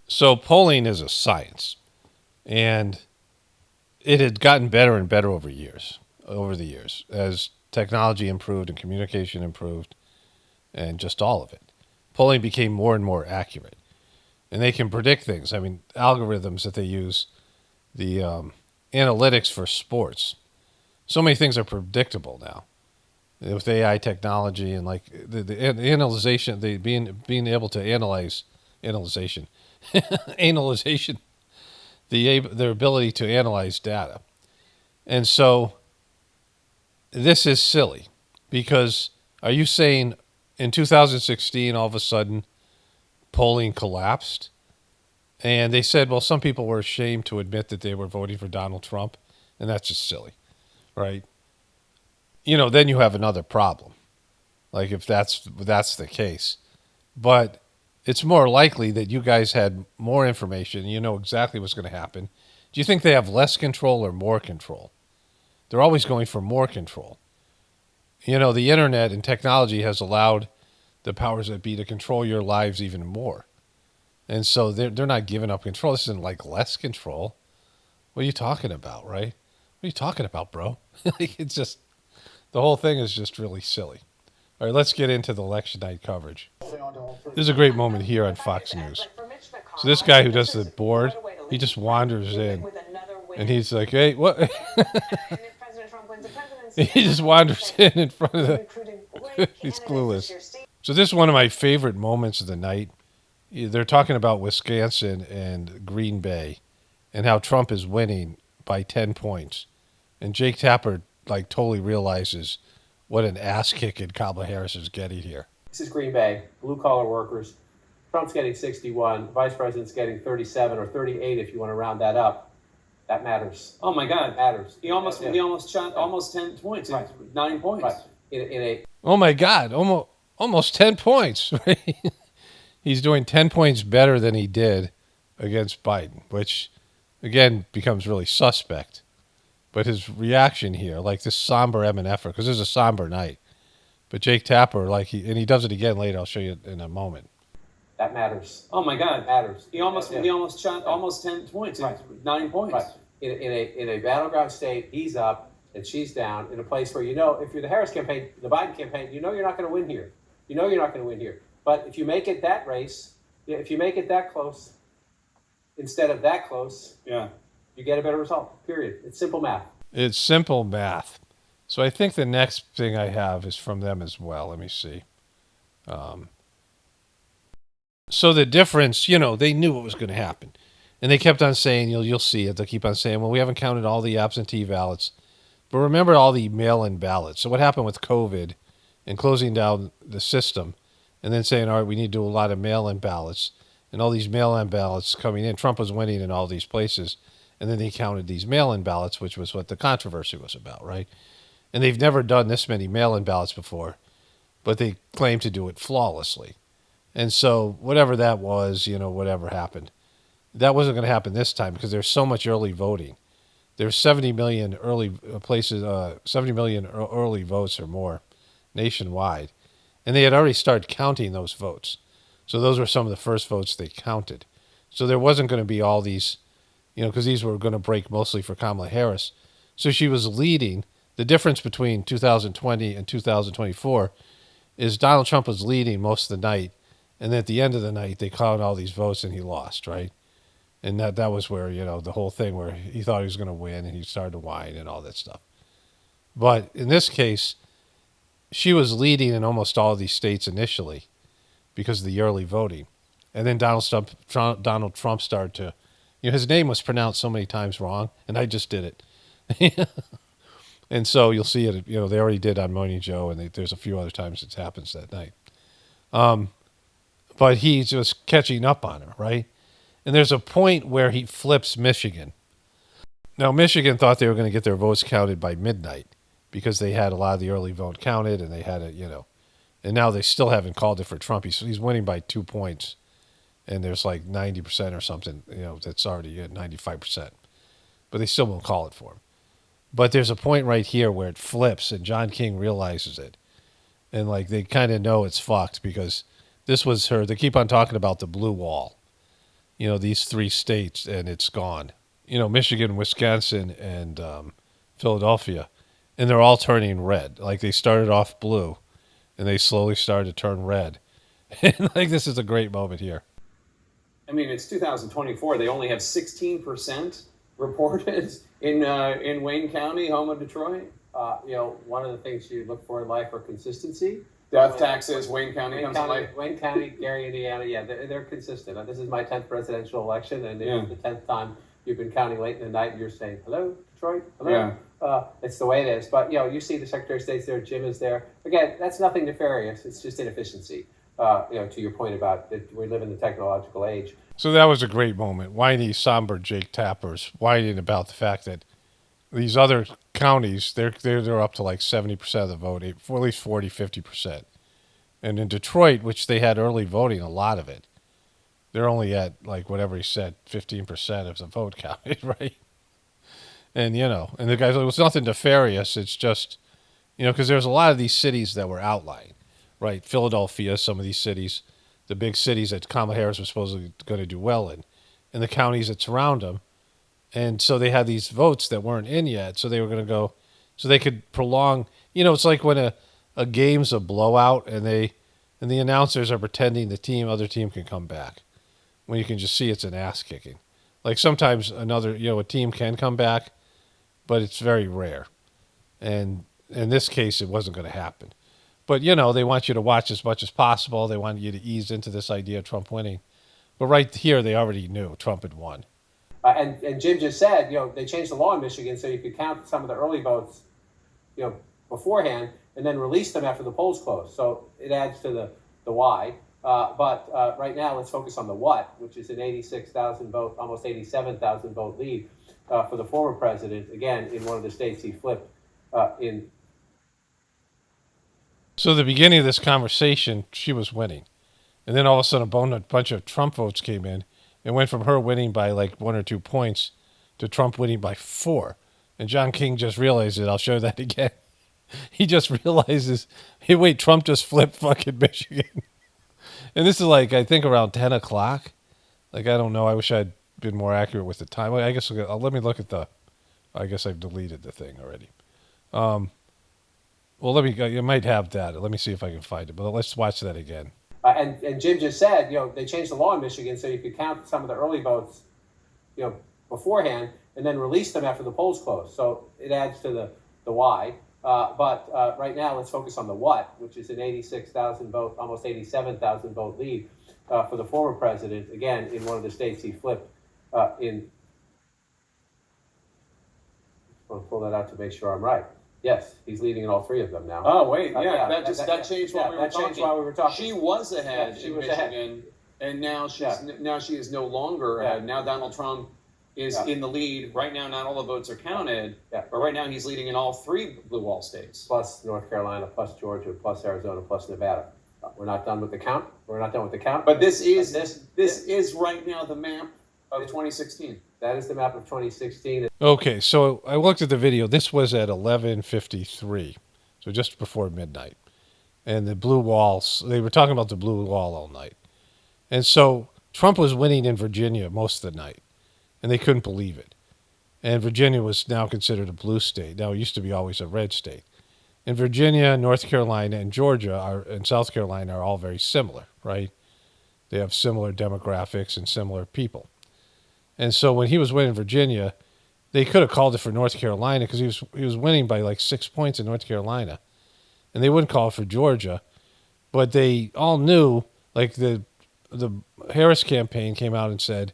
So polling is a science. And it had gotten better and better over the years, as technology improved and communication improved and just all of it. Polling became more and more accurate. And they can predict things. I mean, algorithms that they use, the analytics for sports. So many things are predictable now with AI technology and like the analyzation, being able to analyze their ability to analyze data. And so this is silly because are you saying in 2016 all of a sudden polling collapsed? And they said, well, some people were ashamed to admit that they were voting for Donald Trump, and that's just silly, right? Then you have another problem, like if that's the case. But it's more likely that you guys had more information, you know exactly what's going to happen. Do you think they have less control or more control? They're always going for more control. The internet and technology has allowed the powers that be to control your lives even more. And so they're not giving up control. This isn't like less control. What are you talking about, right? What are you talking about, bro? It's just, the whole thing is just really silly. All right, let's get into the election night coverage. This is a great moment here on Fox News. So this guy who does the board, he just wanders in. And he's like, hey, what? He just wanders in front of the... He's clueless. So this is one of my favorite moments of the night. They're talking about Wisconsin and Green Bay and how Trump is winning by 10 points. And Jake Tapper totally realizes what an ass-kicking Kamala Harris is getting here. This is Green Bay, blue-collar workers. Trump's getting 61. Vice President's getting 37 or 38 if you want to round that up. That matters. Oh, my God. That matters. He almost shot almost 10 points. Right. 9 points. Right. Oh, my God. Almost 10 points. He's doing 10 points better than he did against Biden, which, again, becomes really suspect. But his reaction here, like this somber MNF, because this is a somber night. But Jake Tapper, and he does it again later. I'll show you in a moment. That matters. Oh my God, that matters. He almost shot almost 10 points. Right. 9 points. Right. In a battleground state, he's up and she's down. In a place where if you're the Harris campaign, the Biden campaign, you're not going to win here. You're not going to win here. But if you make it that race, if you make it that close, instead of that close, you get a better result. Period. It's simple math. It's simple math. So I think the next thing I have is from them as well. Let me see. So the difference, they knew what was going to happen. And they kept on saying, you'll see it. They'll keep on saying, well, we haven't counted all the absentee ballots. But remember all the mail-in ballots. So what happened with COVID and closing down the system and then saying, all right, we need to do a lot of mail-in ballots. And all these mail-in ballots coming in. Trump was winning in all these places. And then they counted these mail-in ballots, which was what the controversy was about, right? And they've never done this many mail-in ballots before. But they claim to do it flawlessly. And so whatever that was, whatever happened, that wasn't going to happen this time because there's so much early voting. There's 70 million early places, 70 million early votes or more nationwide. And they had already started counting those votes. So those were some of the first votes they counted. So there wasn't going to be all these, because these were going to break mostly for Kamala Harris. So she was leading. The difference between 2020 and 2024 is Donald Trump was leading most of the night. And at the end of the night, they counted all these votes and he lost, right? And that was where, the whole thing where he thought he was going to win and he started to whine and all that stuff. But in this case, she was leading in almost all of these states initially because of the early voting. And then Donald Trump started to, his name was pronounced so many times wrong, and I just did it. And so you'll see it, they already did on Morning Joe, and there's a few other times it happens that night. But he's just catching up on her, right? And there's a point where he flips Michigan. Now, Michigan thought they were going to get their votes counted by midnight because they had a lot of the early vote counted and they had it, and now they still haven't called it for Trump. He's winning by 2 points and there's like 90% or something, that's already at 95%, but they still won't call it for him. But there's a point right here where it flips and John King realizes it. And like, they kind of know it's fucked because this was they keep on talking about the blue wall, these 3 states, and it's gone. Michigan, Wisconsin, and Philadelphia, and they're all turning red. Like they started off blue, and they slowly started to turn red. And like this is a great moment here. I mean, it's 2024. They only have 16% reported in Wayne County, home of Detroit. One of the things you look for in life are consistency. Death taxes, Wayne County comes to life. Wayne County, Gary, Indiana, yeah, they're consistent. This is my 10th presidential election, and it's the 10th time you've been counting late in the night, and you're saying, hello, Detroit, hello. Yeah. It's the way it is. But, you see the Secretary of State's there, Jim is there. Again, that's nothing nefarious. It's just inefficiency, to your point about that we live in the technological age. So that was a great moment. Whiny, somber Jake Tapper's whining about the fact that these other counties, they're up to like 70% of the vote, for at least 40, 50%. And in Detroit, which they had early voting, a lot of it, they're only at like whatever he said, 15% of the vote counted, right? And, and the guys, it was nothing nefarious. It's just, because there's a lot of these cities that were outlying, right? Philadelphia, some of these cities, the big cities that Kamala Harris was supposedly going to do well in, and the counties that surround them. And so they had these votes that weren't in yet. So they were going to go, so they could prolong, it's like when a game's a blowout and the announcers are pretending the other team can come back when you can just see it's an ass kicking. Like sometimes a team can come back, but it's very rare. And in this case, it wasn't going to happen. But, they want you to watch as much as possible. They want you to ease into this idea of Trump winning. But right here, they already knew Trump had won. And Jim just said, they changed the law in Michigan so you could count some of the early votes, beforehand and then release them after the polls close. So it adds to the why. But right now, let's focus on the what, which is an 86,000 vote, almost 87,000 vote lead for the former president, again, in one of the states he flipped in. So the beginning of this conversation, she was winning. And then all of a sudden, a bunch of Trump votes came in. It went from her winning by like 1 or 2 points to Trump winning by 4. And John King just realized it. I'll show that again. He just realizes, hey, wait, Trump just flipped fucking Michigan. And this is like, I think around 10 o'clock. Like, I don't know. I wish I'd been more accurate with the time. I guess, let me look at I guess I've deleted the thing already. Well, you might have that. Let me see if I can find it. But let's watch that again. And Jim just said, they changed the law in Michigan so you could count some of the early votes, beforehand and then release them after the polls close. So it adds to the why. But right now, let's focus on the what, which is an 86,000 vote, almost 87,000 vote lead for the former president, again, in one of the states he flipped in. I'll pull that out to make sure I'm right. Yes, he's leading in all three of them now. Oh wait, that changed while we were talking. Changed while we were talking. She was ahead she in was Michigan, and now she is no longer ahead. Now Donald Trump is in the lead. Right now, not all the votes are counted, but right now he's leading in all three blue wall states. Plus North Carolina, plus Georgia, plus Arizona, plus Nevada. We're not done with the count. We're not done with the count. But this is right now the map of 2016. That is the map of 2016. Okay, so I looked at the video. This was at 11:53, so just before midnight. And the blue walls, they were talking about the blue wall all night. And so Trump was winning in Virginia most of the night, and they couldn't believe it. And Virginia was now considered a blue state. Now, it used to be always a red state. And Virginia, North Carolina, and Georgia and South Carolina are all very similar, right? They have similar demographics and similar people. And so when he was winning Virginia, they could have called it for North Carolina because he was winning by like 6 points in North Carolina. And they wouldn't call it for Georgia. But they all knew, like the Harris campaign came out and said,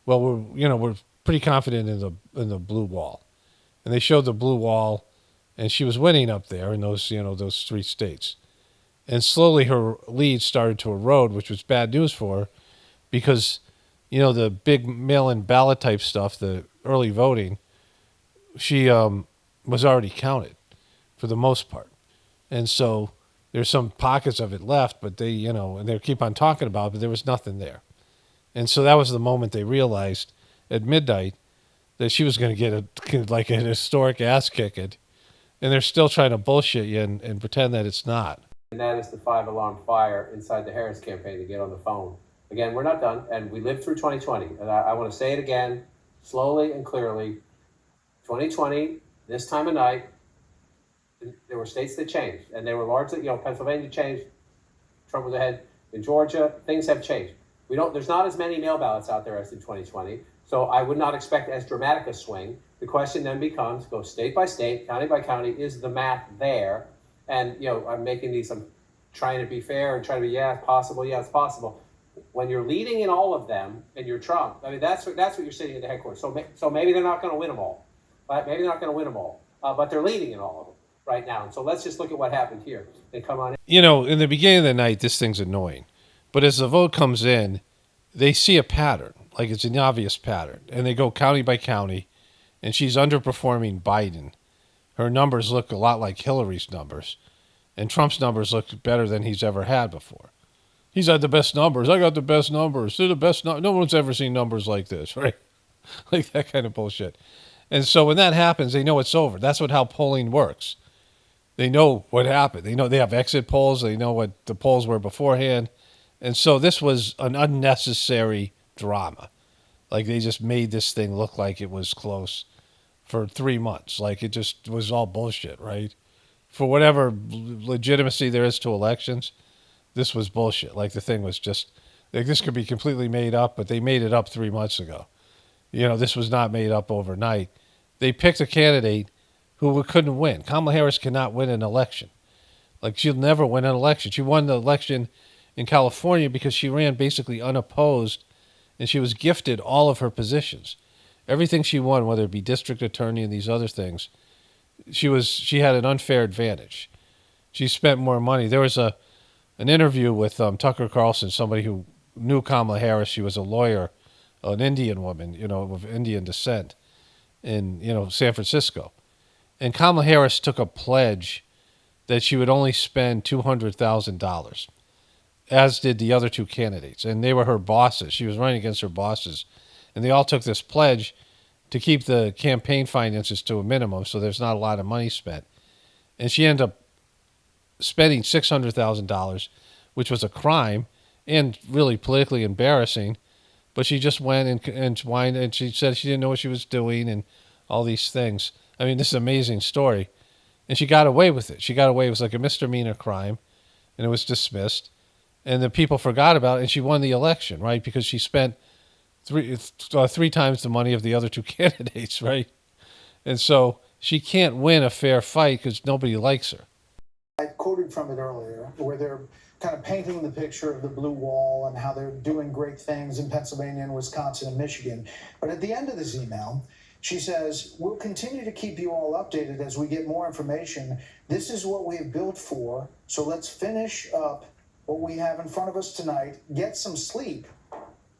well, we're pretty confident in the blue wall. And they showed the blue wall, and she was winning up there in those three states. And slowly her lead started to erode, which was bad news for her because the big mail-in ballot type stuff, the early voting, she was already counted for the most part. And so there's some pockets of it left, but they, and they keep on talking about it, but there was nothing there. And so that was the moment they realized at midnight that she was going to get an historic ass kicking. And they're still trying to bullshit you and pretend that it's not. And that is the 5-alarm fire inside the Harris campaign to get on the phone. Again, we're not done, and we lived through 2020. And I want to say it again, slowly and clearly. 2020, this time of night, there were states that changed, and they were largely, Pennsylvania changed, Trump was ahead. In Georgia, things have changed. There's not as many mail ballots out there as in 2020, so I would not expect as dramatic a swing. The question then becomes, go state by state, county by county, is the math there? And, I'm making these, I'm trying to be fair and trying to be, it's possible. When you're leading in all of them and you're Trump, I mean, that's what you're sitting in the headquarters. So maybe they're not going to win them all. Right? Maybe they're not going to win them all, but they're leading in all of them right now. And so let's just look at what happened here. They come on in. In the beginning of the night, this thing's annoying. But as the vote comes in, they see a pattern, like it's an obvious pattern. And they go county by county, and she's underperforming Biden. Her numbers look a lot like Hillary's numbers. And Trump's numbers look better than he's ever had before. He's had the best numbers. I got the best numbers. They're the best. No one's ever seen numbers like this, right? Like that kind of bullshit. And so when that happens, they know it's over. That's how polling works. They know what happened. They know they have exit polls. They know what the polls were beforehand. And so this was an unnecessary drama. Like they just made this thing look like it was close for 3 months. Like it just was all bullshit, right? For whatever legitimacy there is to elections, this was bullshit. Like the thing was just, like this could be completely made up, but they made it up 3 months ago. This was not made up overnight. They picked a candidate who couldn't win. Kamala Harris cannot win an election. Like she'll never win an election. She won the election in California because she ran basically unopposed, and she was gifted all of her positions. Everything she won, whether it be district attorney and these other things, she had an unfair advantage. She spent more money. There was an interview with Tucker Carlson, somebody who knew Kamala Harris. She was a lawyer, an Indian woman, of Indian descent in, San Francisco. And Kamala Harris took a pledge that she would only spend $200,000, as did the other two candidates. And they were her bosses. She was running against her bosses. And they all took this pledge to keep the campaign finances to a minimum, so there's not a lot of money spent. And she ended up spending $600,000, which was a crime and really politically embarrassing. But she just went and whined, and she said she didn't know what she was doing and all these things. I mean, this is an amazing story. And she got away with it. She got away. It was like a misdemeanor crime, and it was dismissed. And the people forgot about it, and she won the election, right? Because she spent three times the money of the other two candidates, right? And so she can't win a fair fight because nobody likes her. I quoted from it earlier, where kind of painting the picture of the blue wall and how they're doing great things in Pennsylvania and Wisconsin and Michigan. But at the end of this email, she says, we'll continue to keep you all updated as we get more information. This is what we have built for, so let's finish up what we have in front of us tonight, get some sleep,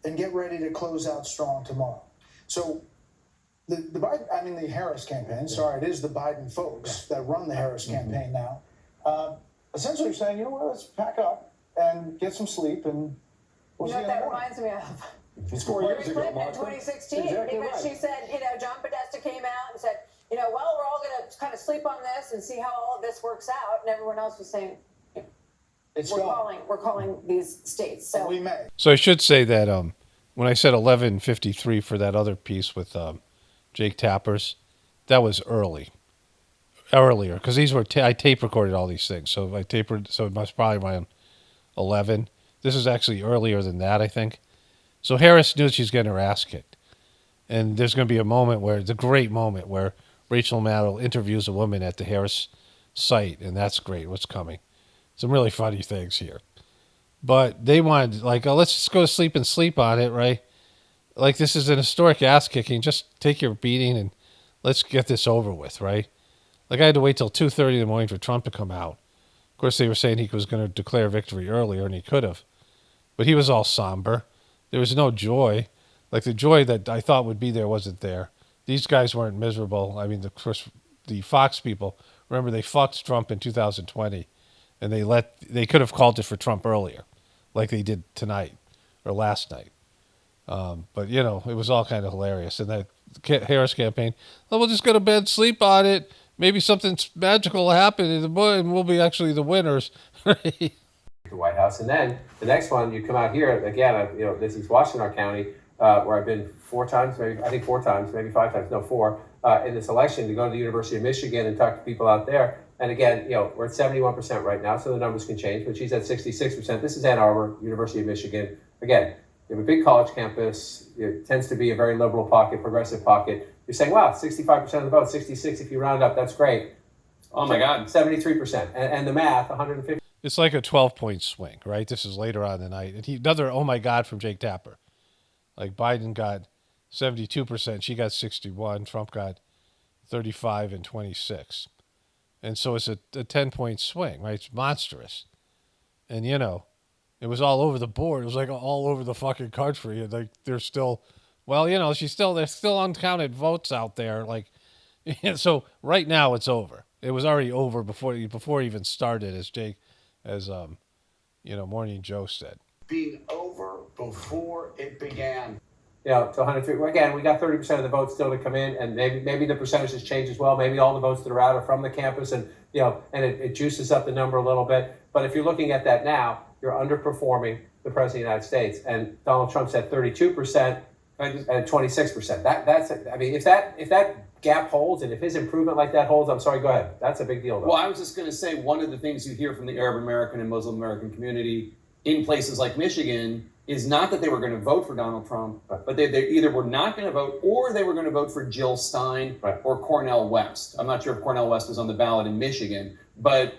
and get ready to close out strong tomorrow. So the Harris campaign, sorry, it is the Biden folks that run the Harris campaign now, essentially saying, you know what, let's pack up and get some sleep and we'll see you in the that morning. reminds me of? It's 4 years ago, Clinton in Martha. 2016, Exactly because right. she said, John Podesta came out and said, well, we're all going to kind of sleep on this and see how all of this works out. And everyone else was saying, we're calling these states. So we may. So I should say that when I said 11:53 for that other piece with Jake Tappers, that was earlier, because these were I tape recorded all these things, so it must probably around 11. This is actually earlier than that, I think. So Harris knew she's getting her ass kicked, and there's going to be a moment where it's a great moment where Rachel Maddow interviews a woman at the Harris site, and that's great. What's coming? Some really funny things here. But they wanted, let's just go to sleep and sleep on it, right? Like, this is an historic ass kicking. Just take your beating and let's get this over with, right? Like, I had to wait till 2:30 in the morning for Trump to come out. Of course, they were saying he was going to declare victory earlier, and he could have. But he was all somber. There was no joy. Like, the joy that I thought would be there wasn't there. These guys weren't miserable. I mean, the Fox people, remember, they fucked Trump in 2020. And they could have called it for Trump earlier, like they did tonight or last night. But, it was all kind of hilarious. And that Harris campaign, we'll just go to bed, sleep on it. Maybe something magical will happen and we'll be actually the winners. The White House. And then the next one, you come out here, again, this is Washington County, where I've been 4 times, maybe 5 times, no, 4, in this election to go to the University of Michigan and talk to people out there. And again, we're at 71% right now, so the numbers can change, but she's at 66%. This is Ann Arbor, University of Michigan. Again, you have a big college campus. It tends to be a very liberal pocket, progressive pocket. You're saying, wow, 65% of the vote, 66 if you round up, that's great. Oh my God. 73%. And the math, 150. It's like a 12-point swing, right? This is later on in the night. And another, oh my God, from Jake Tapper. Like, Biden got 72%, she got 61, Trump got 35 and 26. And so it's a 10-point swing, right? It's monstrous. And, it was all over the board. It was like all over the fucking country. And, there's still, there's still uncounted votes out there. So right now it's over. It was already over before it even started, as Morning Joe said. Being over before it began. To 150. Again, we got 30% of the votes still to come in, and maybe the percentages change as well. Maybe all the votes that are out are from the campus, and it juices up the number a little bit. But if you're looking at that now, you're underperforming the President of the United States, and Donald Trump's at 32% and 26%. If that gap holds, and if his improvement like that holds, I'm sorry, go ahead. That's a big deal, though. Well, I was just going to say, one of the things you hear from the Arab American and Muslim American community in places like Michigan is not that they were going to vote for Donald Trump, but they either were not going to vote or they were going to vote for Jill Stein or Cornel West. I'm not sure if Cornel West was on the ballot in Michigan, but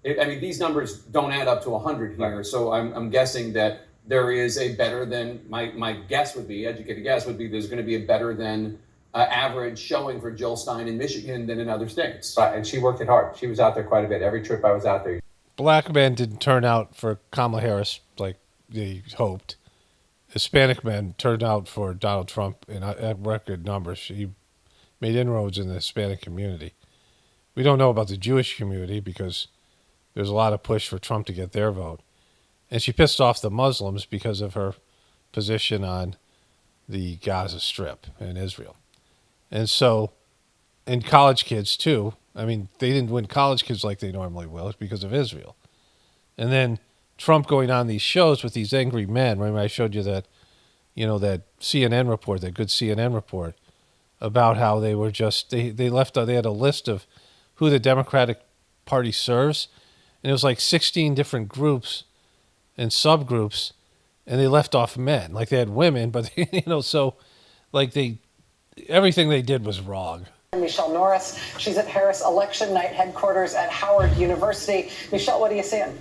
these numbers don't add up to 100 here. Right. So I'm guessing that there is a better than, my guess would be, educated guess would be, there's going to be a better than average showing for Jill Stein in Michigan than in other states. Right, and she worked it hard. She was out there quite a bit. Every trip I was out there. Black men didn't turn out for Kamala Harris like they hoped. Hispanic men turned out for Donald Trump in record numbers. He made inroads in the Hispanic community. We don't know about the Jewish community because there's a lot of push for Trump to get their vote. And she pissed off the Muslims because of her position on the Gaza Strip in Israel. And so, and college kids too. I mean, they didn't win college kids like they normally will. It's because of Israel. And then Trump going on these shows with these angry men. Remember I showed you that, that CNN report, that good CNN report about how they were just, they had a list of who the Democratic Party serves. And it was like 16 different groups and subgroups. And they left off men. Like they had women, but, so like everything they did was wrong. Michelle Norris, she's at Harris Election Night headquarters at Howard University. Michelle, what are you seeing?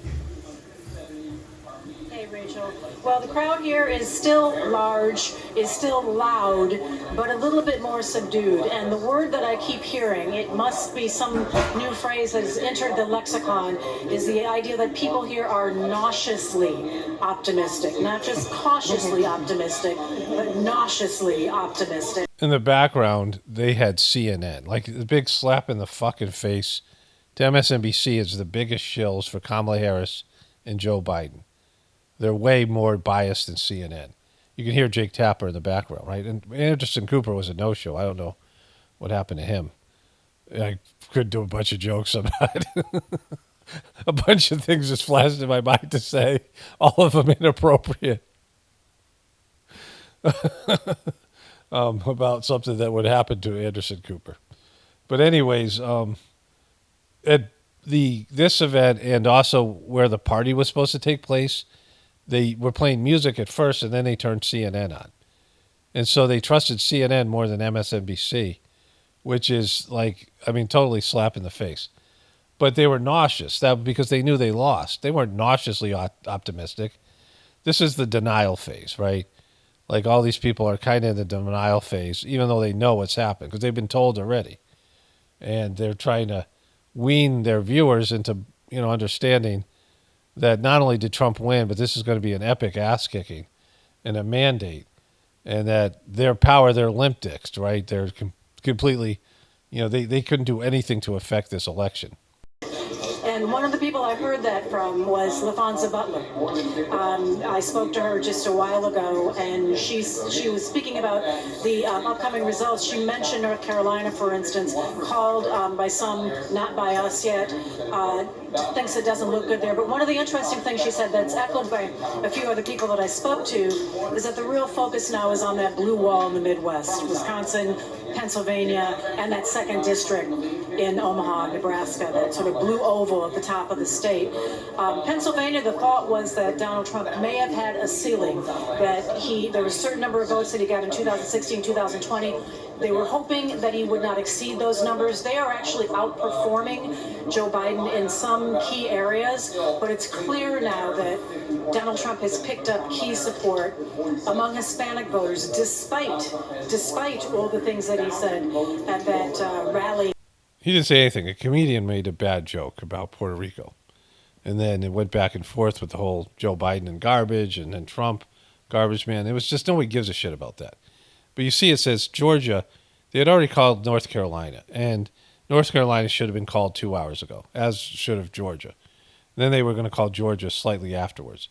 Rachel. Well, the crowd here is still large, is still loud, but a little bit more subdued. And the word that I keep hearing, it must be some new phrase that has entered the lexicon, is the idea that people here are nauseously optimistic. Not just cautiously optimistic, but nauseously optimistic. In the background, they had CNN. Like, the big slap in the fucking face to MSNBC is the biggest shills for Kamala Harris and Joe Biden. They're way more biased than CNN. You can hear Jake Tapper in the background, right? And Anderson Cooper was a no-show. I don't know what happened to him. I could do a bunch of jokes about it. A bunch of things just flashed in my mind to say, all of them inappropriate. About something that would happen to Anderson Cooper. But anyways, at this event and also where the party was supposed to take place, they were playing music at first and then they turned CNN on. And so they trusted CNN more than MSNBC, which is totally slap in the face. But they were nauseous because they knew they lost. They weren't nauseously optimistic. This is the denial phase, right? Like, all these people are kind of in the denial phase, even though they know what's happened because they've been told already. And they're trying to wean their viewers into, understanding that not only did Trump win, but this is going to be an epic ass kicking and a mandate, and that their power, they're limp dicks, right? They're completely, they couldn't do anything to affect this election. And one of the people I heard that from was LaFonza Butler. I spoke to her just a while ago, and she was speaking about the upcoming results. She mentioned North Carolina, for instance, called by some, not by us yet, thinks it doesn't look good there. But one of the interesting things she said that's echoed by a few other people that I spoke to is that the real focus now is on that blue wall in the Midwest, Wisconsin, Pennsylvania, and that second district in Omaha, Nebraska, that sort of blue oval at the top of the state. Pennsylvania, the thought was that Donald Trump may have had a ceiling, that there was a certain number of votes that he got in 2016, 2020. They were hoping that he would not exceed those numbers. They are actually outperforming Joe Biden in some key areas, but it's clear now that Donald Trump has picked up key support among Hispanic voters, despite all the things that he said at that rally. He didn't say anything. A comedian made a bad joke about Puerto Rico. And then it went back and forth with the whole Joe Biden and garbage, and then Trump, garbage man. It was just, nobody gives a shit about that. But you see, it says Georgia. They had already called North Carolina, and North Carolina should have been called 2 hours ago, as should have Georgia. And then they were going to call Georgia slightly afterwards.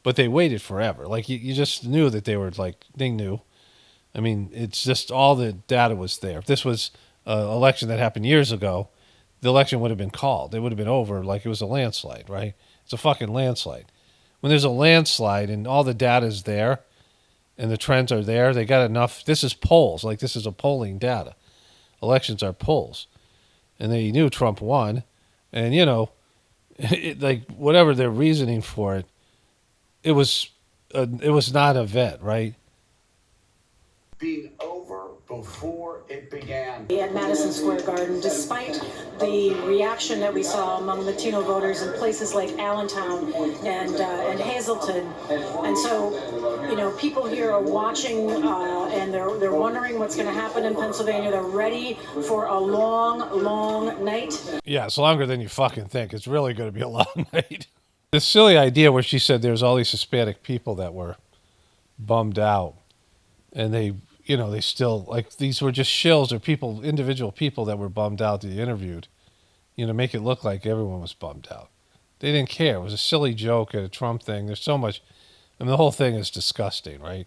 But they waited forever. Like, you just knew that they knew. I mean, it's just all the data was there. If this was an election that happened years ago, the election would have been called. It would have been over like it was a landslide, right? It's a fucking landslide. When there's a landslide and all the data is there and the trends are there, they got enough. This is polls. Like, this is a polling data. Elections are polls. And they knew Trump won. And, whatever their reasoning for it, it was not a vet, right? Being over before it began. At Madison Square Garden, despite the reaction that we saw among Latino voters in places like Allentown and Hazleton. And so, people here are watching and they're wondering what's going to happen in Pennsylvania. They're ready for a long, long night. Yeah, it's longer than you fucking think. It's really going to be a long night. This silly idea where she said there's all these Hispanic people that were bummed out, and they still, like, these were just shills or individual people that were bummed out that you interviewed, make it look like everyone was bummed out. They didn't care. It was a silly joke at a Trump thing. There's so much, the whole thing is disgusting, right?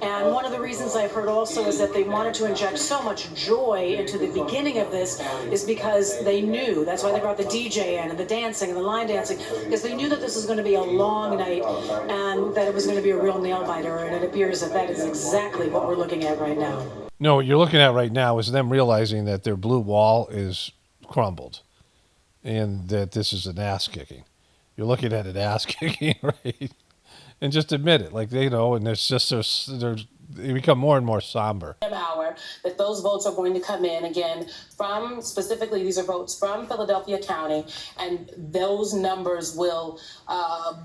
And one of the reasons I've heard also is that they wanted to inject so much joy into the beginning of this is because they knew. That's why they brought the DJ in and the dancing and the line dancing, because they knew that this was going to be a long night and that it was going to be a real nail biter. And it appears that is exactly what we're looking at right now. No, what you're looking at right now is them realizing that their blue wall is crumbled and that this is an ass kicking. You're looking at an ass kicking, right? And just admit it, like, they know, and there's just they're they become more and more somber. Hour that those votes are going to come in again from, specifically these are votes from Philadelphia County, and those numbers will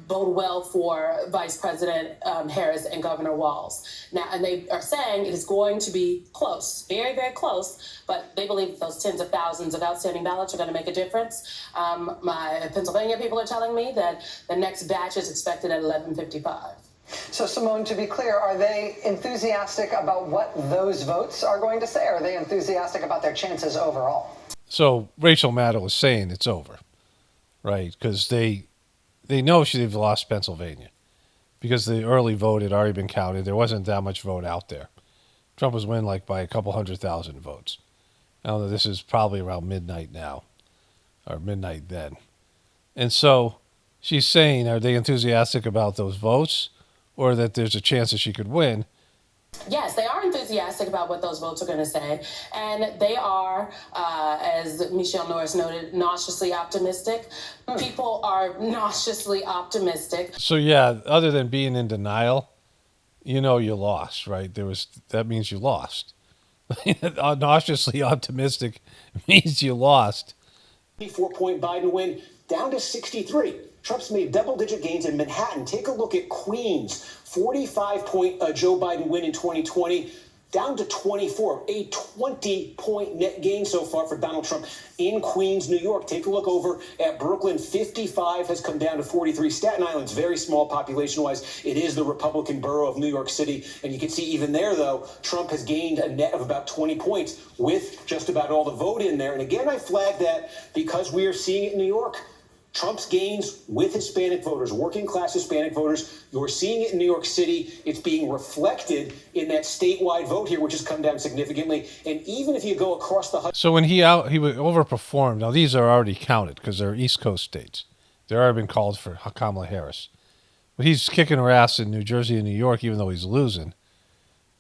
bode well for Vice President Harris and Governor Walz. Now, and they are saying it is going to be close, very, very close, but they believe that those tens of thousands of outstanding ballots are going to make a difference. My Pennsylvania people are telling me that the next batch is expected at 11:55. So, Simone, to be clear, are they enthusiastic about what those votes are going to say? Or are they enthusiastic about their chances overall? So Rachel Maddow was saying it's over, right? Because they know they've lost Pennsylvania because the early vote had already been counted. There wasn't that much vote out there. Trump was winning like by a couple 100,000 votes. I don't know, this is probably around midnight now, or midnight then. And so she's saying, are they enthusiastic about those votes, or that there's a chance that she could win? Yes, they are enthusiastic about what those votes are going to say. And they are, as Michelle Norris noted, nauseously optimistic. People are nauseously optimistic. So, yeah, other than being in denial, you know you lost, right? That means you lost. Nauseously optimistic means you lost. 54-point Biden win down to 63. Trump's made double-digit gains in Manhattan. Take a look at Queens. 45-point Joe Biden win in 2020, down to 24. A 20-point net gain so far for Donald Trump in Queens, New York. Take a look over at Brooklyn. 55 has come down to 43. Staten Island's very small population-wise. It is the Republican borough of New York City. And you can see even there, though, Trump has gained a net of about 20 points with just about all the vote in there. And again, I flag that because we are seeing it in New York. Trump's gains with Hispanic voters, working class Hispanic voters. You're seeing it in New York City. It's being reflected in that statewide vote here, which has come down significantly. And even if you go across the... So when he overperformed, now these are already counted because they're East Coast states. They've already been called for Kamala Harris. But he's kicking her ass in New Jersey and New York, even though he's losing,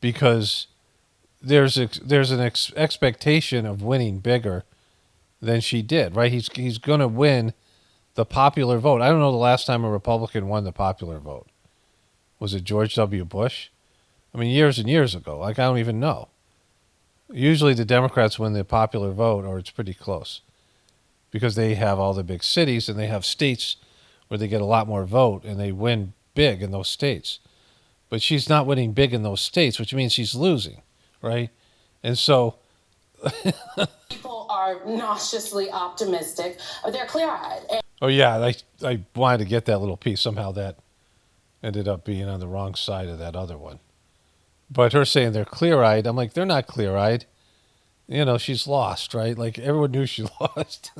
because there's an expectation of winning bigger than she did, right? He's going to win the popular vote. I don't know the last time a Republican won the popular vote. Was it George W. Bush? I mean, years and years ago. Like, I don't even know. Usually the Democrats win the popular vote, or it's pretty close, because they have all the big cities and they have states where they get a lot more vote and they win big in those states. But she's not winning big in those states, which means she's losing, right? And so... People are nauseously optimistic. They're clear-eyed. Oh, yeah, I wanted to get that little piece. Somehow that ended up being on the wrong side of that other one. But her saying they're clear-eyed, I'm like, they're not clear-eyed. You know, she's lost, right? Like, everyone knew she lost.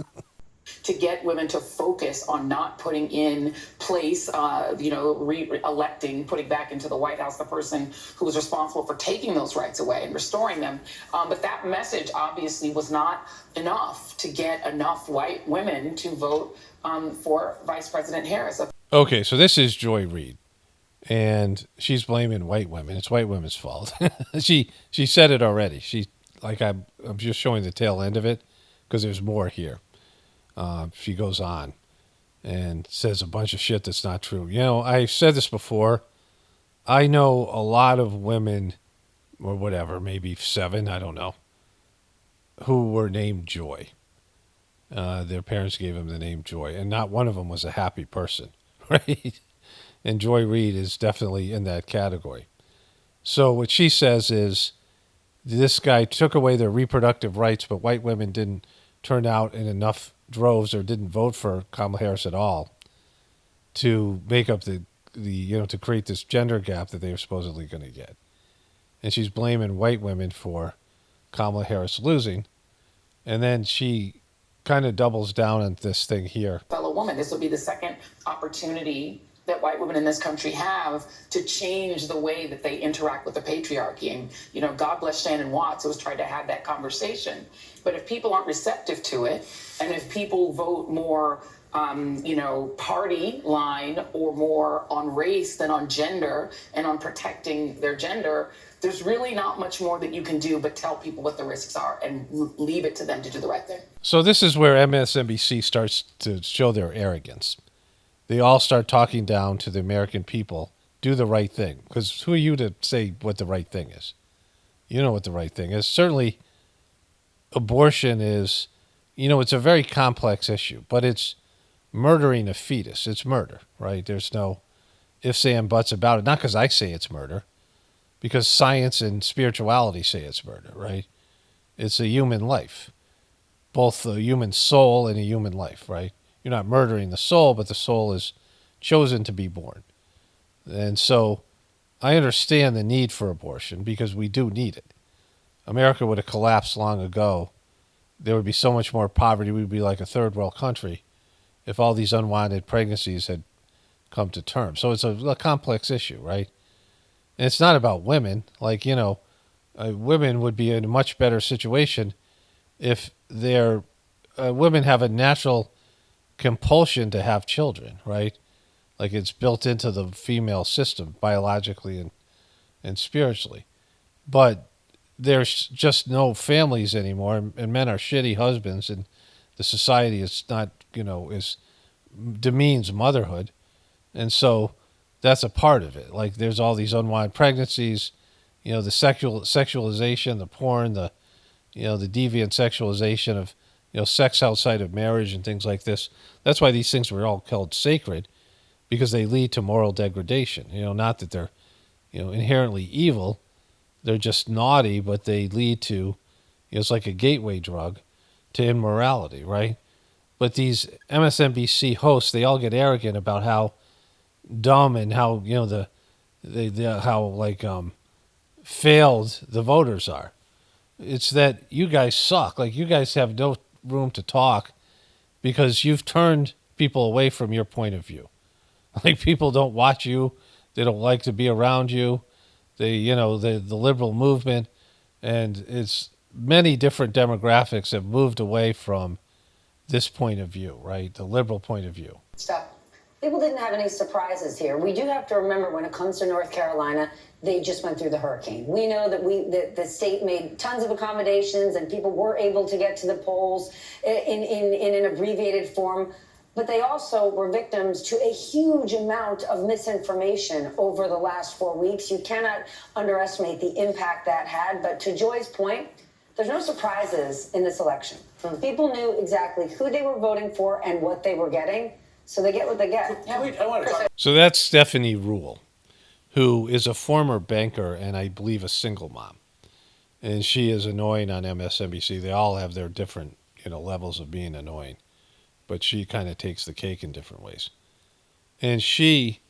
To get women to focus on not putting in place, re-electing, putting back into the White House the person who was responsible for taking those rights away and restoring them. But that message obviously was not enough to get enough white women to vote for Vice President Harris. Okay, so this is Joy Reid, and she's blaming white women. It's white women's fault. She said it already. I'm just showing the tail end of it because there's more here. She goes on and says a bunch of shit that's not true. You know, I've said this before. I know a lot of women, or whatever, maybe 7, I don't know, who were named Joy. Their parents gave them the name Joy, and not one of them was a happy person, right? And Joy Reid is definitely in that category. So what she says is this guy took away their reproductive rights, but white women didn't turn out in enough droves or didn't vote for Kamala Harris at all to make up the to create this gender gap that they were supposedly going to get. And she's blaming white women for Kamala Harris losing. And then she kind of doubles down on this thing here. Fellow woman, this will be the second opportunity that white women in this country have to change the way that they interact with the patriarchy. And, God bless Shannon Watts, who has tried to have that conversation. But if people aren't receptive to it, and if people vote more, party line or more on race than on gender and on protecting their gender, there's really not much more that you can do but tell people what the risks are and leave it to them to do the right thing. So this is where MSNBC starts to show their arrogance. They all start talking down to the American people. do the right thing. Because who are you to say what the right thing is? You know what the right thing is. Certainly, abortion is, it's a very complex issue, but it's murdering a fetus. It's murder, right? There's no ifs, and buts about it. Not because I say it's murder, because science and spirituality say it's murder, right? It's a human life, both a human soul and a human life, right? You're not murdering the soul, but the soul is chosen to be born. And so I understand the need for abortion because we do need it. America would have collapsed long ago. There would be so much more poverty. We'd be like a third world country if all these unwanted pregnancies had come to term. So it's a complex issue, right? And it's not about women. Like, women would be in a much better situation if women have a natural compulsion to have children, right? Like it's built into the female system biologically and spiritually. But there's just no families anymore, and men are shitty husbands, and the society is not, demeans motherhood. And so that's a part of it. Like there's all these unwanted pregnancies, the sexualization, the porn, the deviant sexualization of, sex outside of marriage and things like this. That's why these things were all called sacred, because they lead to moral degradation. Not that they're, inherently evil. They're just naughty, but they lead to, it's like a gateway drug to immorality, right? But these MSNBC hosts, they all get arrogant about how dumb and how, failed the voters are. It's that you guys suck. Like, you guys have no room to talk because you've turned people away from your point of view. Like, people don't watch you. They don't like to be around you. The liberal movement, and it's many different demographics have moved away from this point of view, right? The liberal point of view. Stop. People didn't have any surprises here. We do have to remember when it comes to North Carolina, they just went through the hurricane. We know that the state made tons of accommodations and people were able to get to the polls in an abbreviated form. But they also were victims to a huge amount of misinformation over the last 4 weeks. You cannot underestimate the impact that had. But to Joy's point, there's no surprises in this election. People knew exactly who they were voting for and what they were getting. So they get what they get. So that's Stephanie Ruhle, who is a former banker and I believe a single mom. And she is annoying on MSNBC. They all have their different, levels of being annoying. But she kind of takes the cake in different ways. And she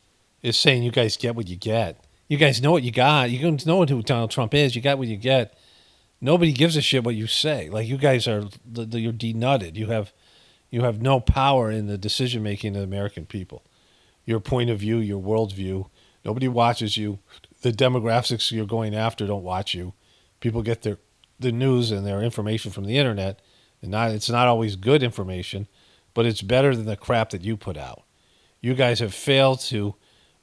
is saying, you guys get what you get. You guys know what you got. You guys know who Donald Trump is. You got what you get. Nobody gives a shit what you say. Like, you guys are, you're denutted. You have no power in the decision-making of the American people. Your point of view, your worldview, nobody watches you. The demographics you're going after don't watch you. People get the news and their information from the internet, and it's not always good information, but it's better than the crap that you put out. You guys have failed to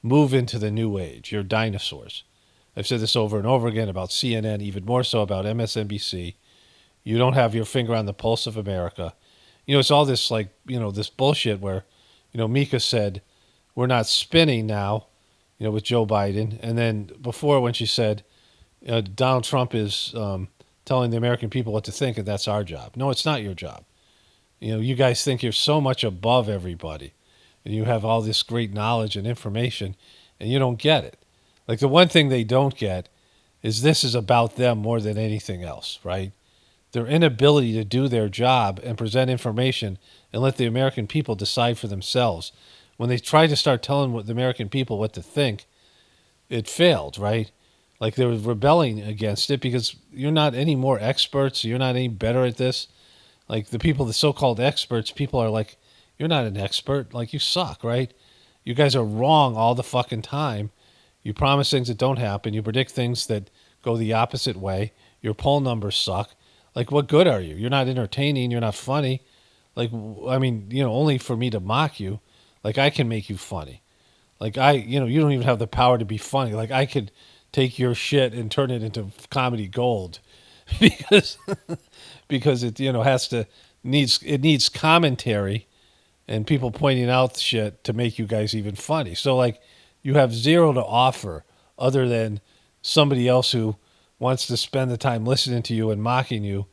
move into the new age. You're dinosaurs. I've said this over and over again about CNN, even more so about MSNBC. You don't have your finger on the pulse of America. It's all this this bullshit where, Mika said, we're not spinning now, with Joe Biden. And then before when she said, Donald Trump is telling the American people what to think and that's our job. No, it's not your job. You guys think you're so much above everybody and you have all this great knowledge and information and you don't get it. Like, the one thing they don't get is this is about them more than anything else, right? Their inability to do their job and present information and let the American people decide for themselves. When they tried to start telling the American people what to think, it failed, right? Like, they were rebelling against it because you're not any more experts. You're not any better at this. Like, the people, the so-called experts, people are like, you're not an expert. Like, you suck, right? You guys are wrong all the fucking time. You promise things that don't happen. You predict things that go the opposite way. Your poll numbers suck. Like, what good are you? You're not entertaining. You're not funny. Like, I mean, only for me to mock you. Like, I can make you funny. Like, you don't even have the power to be funny. Like, I could take your shit and turn it into comedy gold because it needs commentary and people pointing out shit to make you guys even funny. So, like, You have zero to offer other than somebody else who wants to spend the time listening to you and mocking you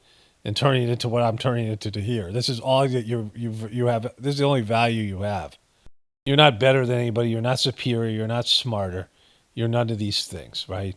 and turning it into what I'm turning it to here. This is all that you have. This is the only value you have. You're not better than anybody. You're not superior. You're not smarter. You're none of these things, right?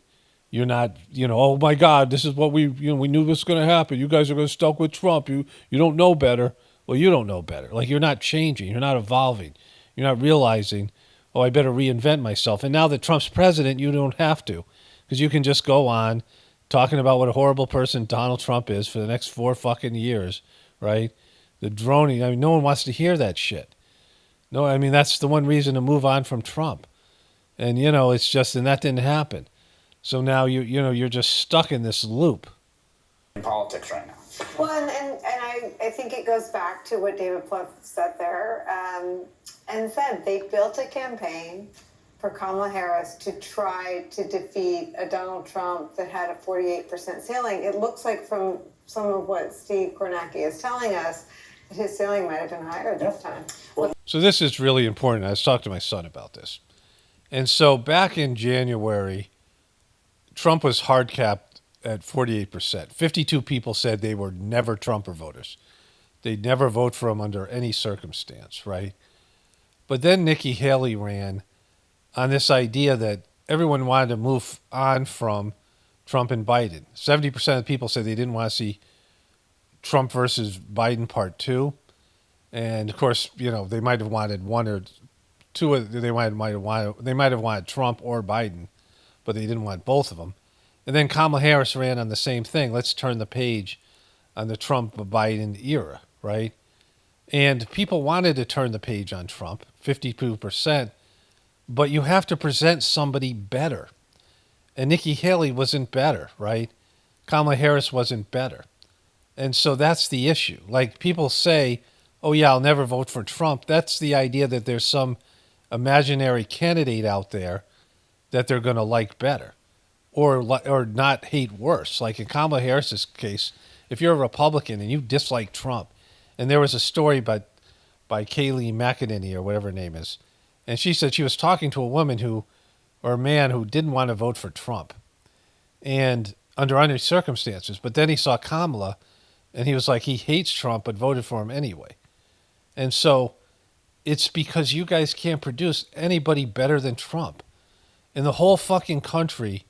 You're not, oh my God, this is what we knew was going to happen. You guys are going to stuck with Trump. You don't know better. Well, you don't know better. Like, you're not changing. You're not evolving. You're not realizing, oh, I better reinvent myself. And now that Trump's president, you don't have to, because you can just go on talking about what a horrible person Donald Trump is for the next 4 fucking years, right? The droning. I mean, no one wants to hear that shit. No, I mean, that's the one reason to move on from Trump. And, it's just, and that didn't happen. So now you're just stuck in this loop. In politics right now. Well, and I think it goes back to what David Plouffe said there, and said they built a campaign for Kamala Harris to try to defeat a Donald Trump that had a 48% ceiling. It looks like from some of what Steve Kornacki is telling us that his ceiling might have been higher this time. So this is really important. I was talking to my son about this. And so back in January, Trump was hard capped at 48%. 52 people said they were never Trumper voters. They'd never vote for him under any circumstance, right? But then Nikki Haley ran on this idea that everyone wanted to move on from Trump and Biden. 70% of people said they didn't want to see Trump versus Biden part 2. And of course, they might have wanted one or two. They might have wanted Trump or Biden, but they didn't want both of them. And then Kamala Harris ran on the same thing. Let's turn the page on the Trump-Biden era, right? And people wanted to turn the page on Trump, 52%, but you have to present somebody better. And Nikki Haley wasn't better, right? Kamala Harris wasn't better. And so that's the issue. Like, people say, oh yeah, I'll never vote for Trump. That's the idea that there's some imaginary candidate out there that they're going to like better or not hate worse. Like in Kamala Harris's case, if you're a Republican and you dislike Trump, and there was a story by Kayleigh McEnany or whatever her name is, and she said she was talking to a man who didn't want to vote for Trump and under any circumstances, but then he saw Kamala and he was like, he hates Trump but voted for him anyway. And so it's because you guys can't produce anybody better than Trump. In the whole fucking country,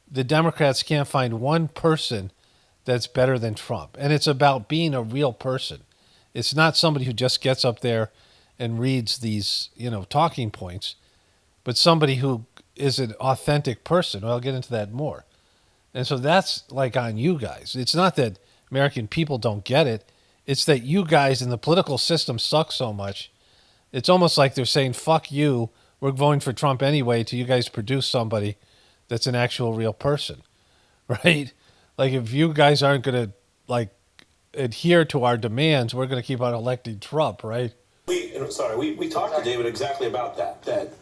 the Democrats can't find one person that's better than Trump. And it's about being a real person. It's not somebody who just gets up there and reads these, talking points, but somebody who is an authentic person. Well, I'll get into that more. And so that's like on you guys. It's not that American people don't get it. It's that you guys in the political system suck so much. It's almost like they're saying, fuck you, we're voting for Trump anyway till you guys produce somebody that's an actual real person, right? Like, if you guys aren't going to, adhere to our demands, we're going to keep on electing Trump, right? We talked to David exactly about that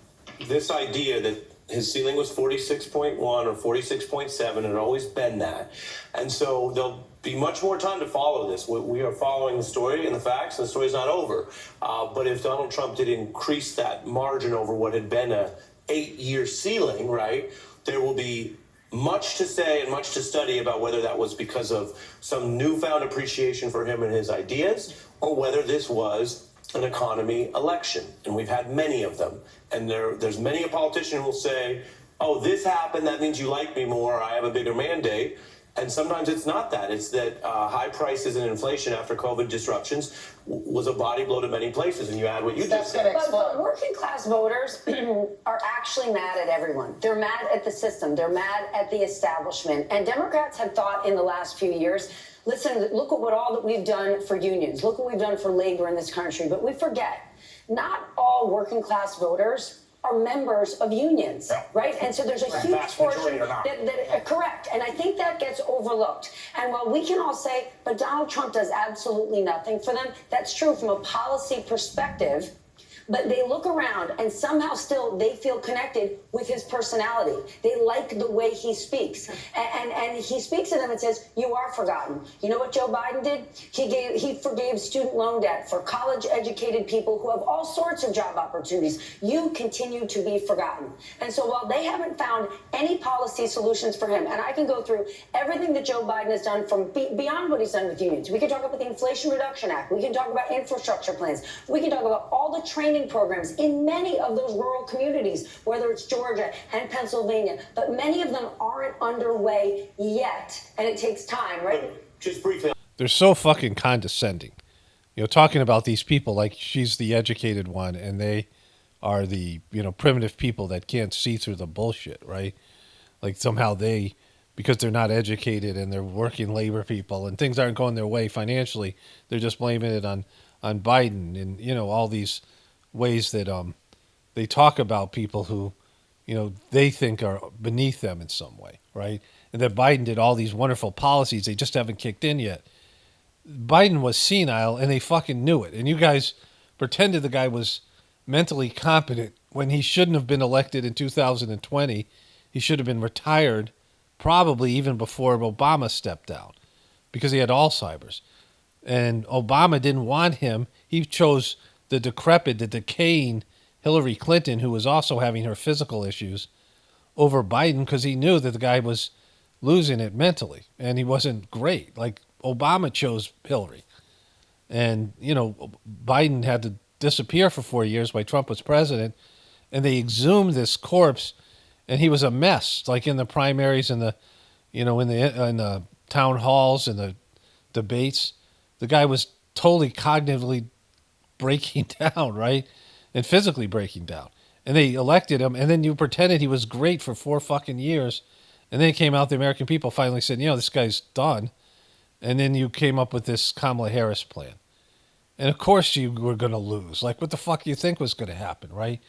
this idea that his ceiling was 46.1 or 46.7, and it had always been that. And so there'll be much more time to follow this. We are following the story and the facts, and the story's not over. But if Donald Trump did increase that margin over what had been a 8-year ceiling, right, there will be much to say and much to study about whether that was because of some newfound appreciation for him and his ideas, or whether this was an economy election. And we've had many of them. And there's many a politician who will say, oh, this happened, that means you like me more, I have a bigger mandate. And sometimes it's not that. It's that high prices and inflation after COVID disruptions was a body blow to many places. And you add what you just said. But working class voters are actually mad at everyone. They're mad at the system. They're mad at the establishment. And Democrats have thought in the last few years, listen, look at all that we've done for unions. Look what we've done for labor in this country. But we forget, not all working class voters are members of unions, right? And so there's a huge portion that correct. And I think that gets overlooked. And while we can all say, but Donald Trump does absolutely nothing for them, that's true from a policy perspective. but they look around and somehow still they feel connected with his personality. They like the way he speaks. And he speaks to them and says, you are forgotten. You know what Joe Biden did? He forgave student loan debt for college-educated people who have all sorts of job opportunities. You continue to be forgotten. And so while they haven't found any policy solutions for him, and I can go through everything that Joe Biden has done from beyond what he's done with unions. We can talk about the Inflation Reduction Act. We can talk about infrastructure plans. We can talk about all the training programs in many of those rural communities, whether it's Georgia and Pennsylvania. But many of them aren't underway yet, and it takes time, right? Just briefly. They're so fucking condescending. You know, talking about these people like she's the educated one and they are the, you know, primitive people that can't see through the bullshit, right? Like somehow they, because they're not educated and they're working labor people and things aren't going their way financially, they're just blaming it on Biden and, you know, all these ways that they talk about people who, you know, they think are beneath them in some way, right? And that Biden did all these wonderful policies, they just haven't kicked in yet. Biden was senile and they fucking knew it. And you guys pretended the guy was mentally competent when he shouldn't have been elected in 2020. He should have been retired probably even before Obama stepped down because he had Alzheimer's. And Obama didn't want him. He chose the decrepit, the decaying Hillary Clinton, who was also having her physical issues, over Biden because he knew that the guy was losing it mentally and he wasn't great. Like Obama chose Hillary. And, you know, Biden had to disappear for 4 years while Trump was president. And they exhumed this corpse and he was a mess, like in the primaries and the, you know, in the town halls and the debates. The guy was totally cognitively breaking down, right? And physically breaking down. And they elected him, and then you pretended he was great for 4 fucking years. And then it came out the American people finally said, you know, this guy's done. And then you came up with this Kamala Harris plan. And of course you were going to lose. Like, what the fuck do you think was going to happen, right?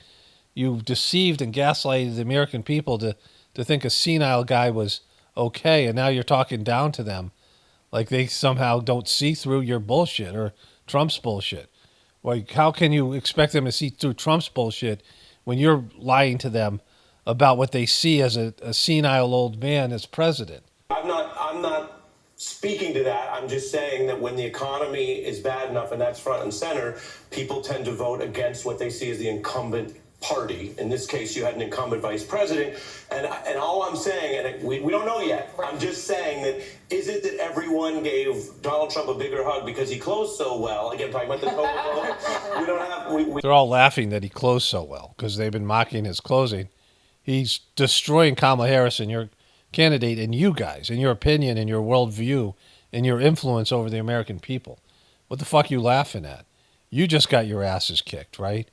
You deceived and gaslighted the American people to think a senile guy was okay, and now you're talking down to them like they somehow don't see through your bullshit or Trump's bullshit. Like, how can you expect them to see through Trump's bullshit when you're lying to them about what they see as a senile old man as president? I'm not speaking to that. I'm just saying that when the economy is bad enough and that's front and center, people tend to vote against what they see as the incumbent party. In this case, you had an incumbent vice president. And all I'm saying, and we don't know yet, I'm just saying that, is it that everyone gave Donald Trump a bigger hug because he closed so well? Again, talking about the total vote. We don't have... They're all laughing that he closed so well because they've been mocking his closing. He's destroying Kamala Harris and your candidate and you guys and your opinion and your worldview and your influence over the American people. What the fuck are you laughing at? You just got your asses kicked, right?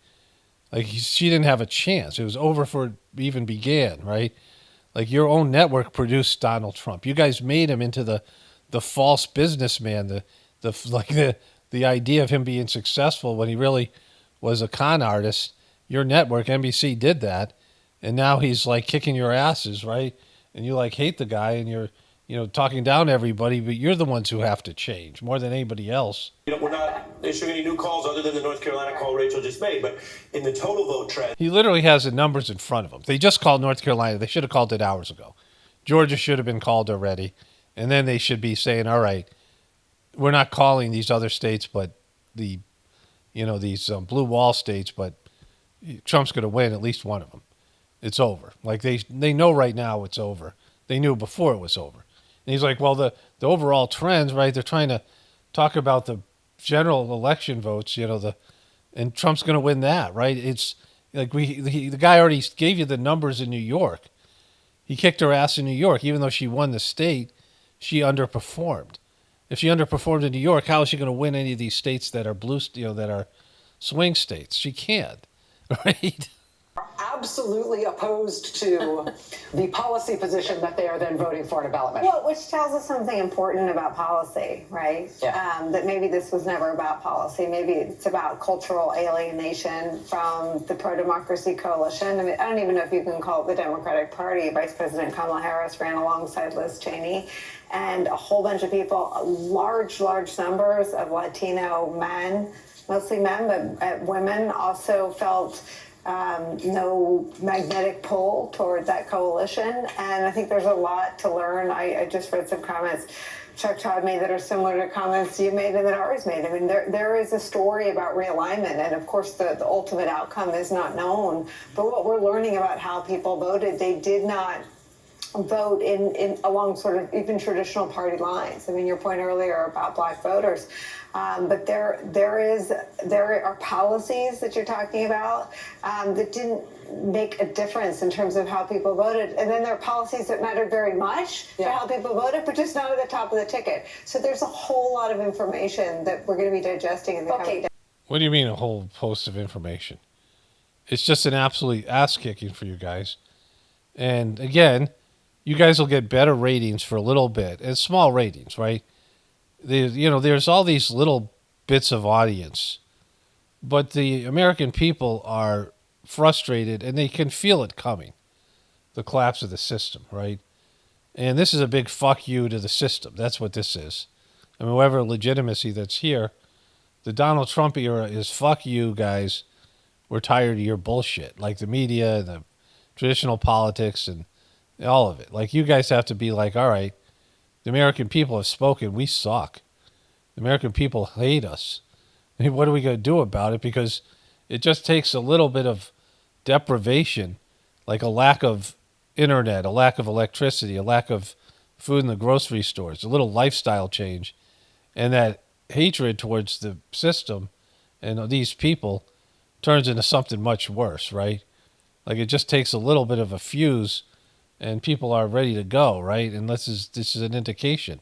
Like, she didn't have a chance. It was over before it even began, right? Like, your own network produced Donald Trump. You guys made him into the false businessman, the idea of him being successful when he really was a con artist. Your network, NBC, did that, and now he's like kicking your asses, right? And you like hate the guy, and you're, you know, talking down to everybody, but you're the ones who have to change more than anybody else. You know, we're not issuing any new calls other than the North Carolina call Rachel just made, but in the total vote trend... He literally has the numbers in front of him. They just called North Carolina. They should have called it hours ago. Georgia should have been called already. And then they should be saying, all right, we're not calling these other states, but the, you know, these blue wall states, but Trump's going to win at least one of them. It's over. Like, they know right now it's over. They knew before it was over. And he's like, well, the overall trends, right, they're trying to talk about the general election votes, you know, and Trump's going to win that, right? It's like the guy already gave you the numbers in New York. He kicked her ass in New York. Even though she won the state, she underperformed. If she underperformed in New York, how is she going to win any of these states that are blue, you know, that are swing states? She can't, right? Absolutely opposed to the policy position that they are then voting for in a ballot measure. Well, which tells us something important about policy, right? Yeah. That maybe this was never about policy. Maybe it's about cultural alienation from the pro-democracy coalition. I mean, I don't even know if you can call it the Democratic Party. Vice President Kamala Harris ran alongside Liz Cheney. and a whole bunch of people, large numbers of Latino men, mostly men, but women also felt no magnetic pull toward that coalition. And I think there's a lot to learn. I just read some comments Chuck Todd made that are similar to comments you made and that Ari's made. I mean, there is a story about realignment, and of course the ultimate outcome is not known. But what we're learning about how people voted, they did not vote in along sort of even traditional party lines. I mean, your point earlier about black voters, but there are policies that you're talking about that didn't make a difference in terms of how people voted, and then there are policies that mattered very much for how people voted, but just not at the top of the ticket. So there's a whole lot of information that we're going to be digesting in the coming days. What do you mean a whole host of information? It's just an absolute ass kicking for you guys. And again, you guys will get better ratings for a little bit. And small ratings, right? There's all these little bits of audience. But the American people are frustrated, and they can feel it coming. The collapse of the system, right? And this is a big fuck you to the system. That's what this is. I mean, whatever legitimacy that's here, the Donald Trump era is fuck you, guys. We're tired of your bullshit. Like the media, the traditional politics, and all of it. Like, you guys have to be like, all right, the American people have spoken. We suck. The American people hate us. I mean, what are we going to do about it? Because it just takes a little bit of deprivation, like a lack of internet, a lack of electricity, a lack of food in the grocery stores, a little lifestyle change, and that hatred towards the system and these people turns into something much worse, right? Like, it just takes a little bit of a fuse, and people are ready to go, right? And this is an indication.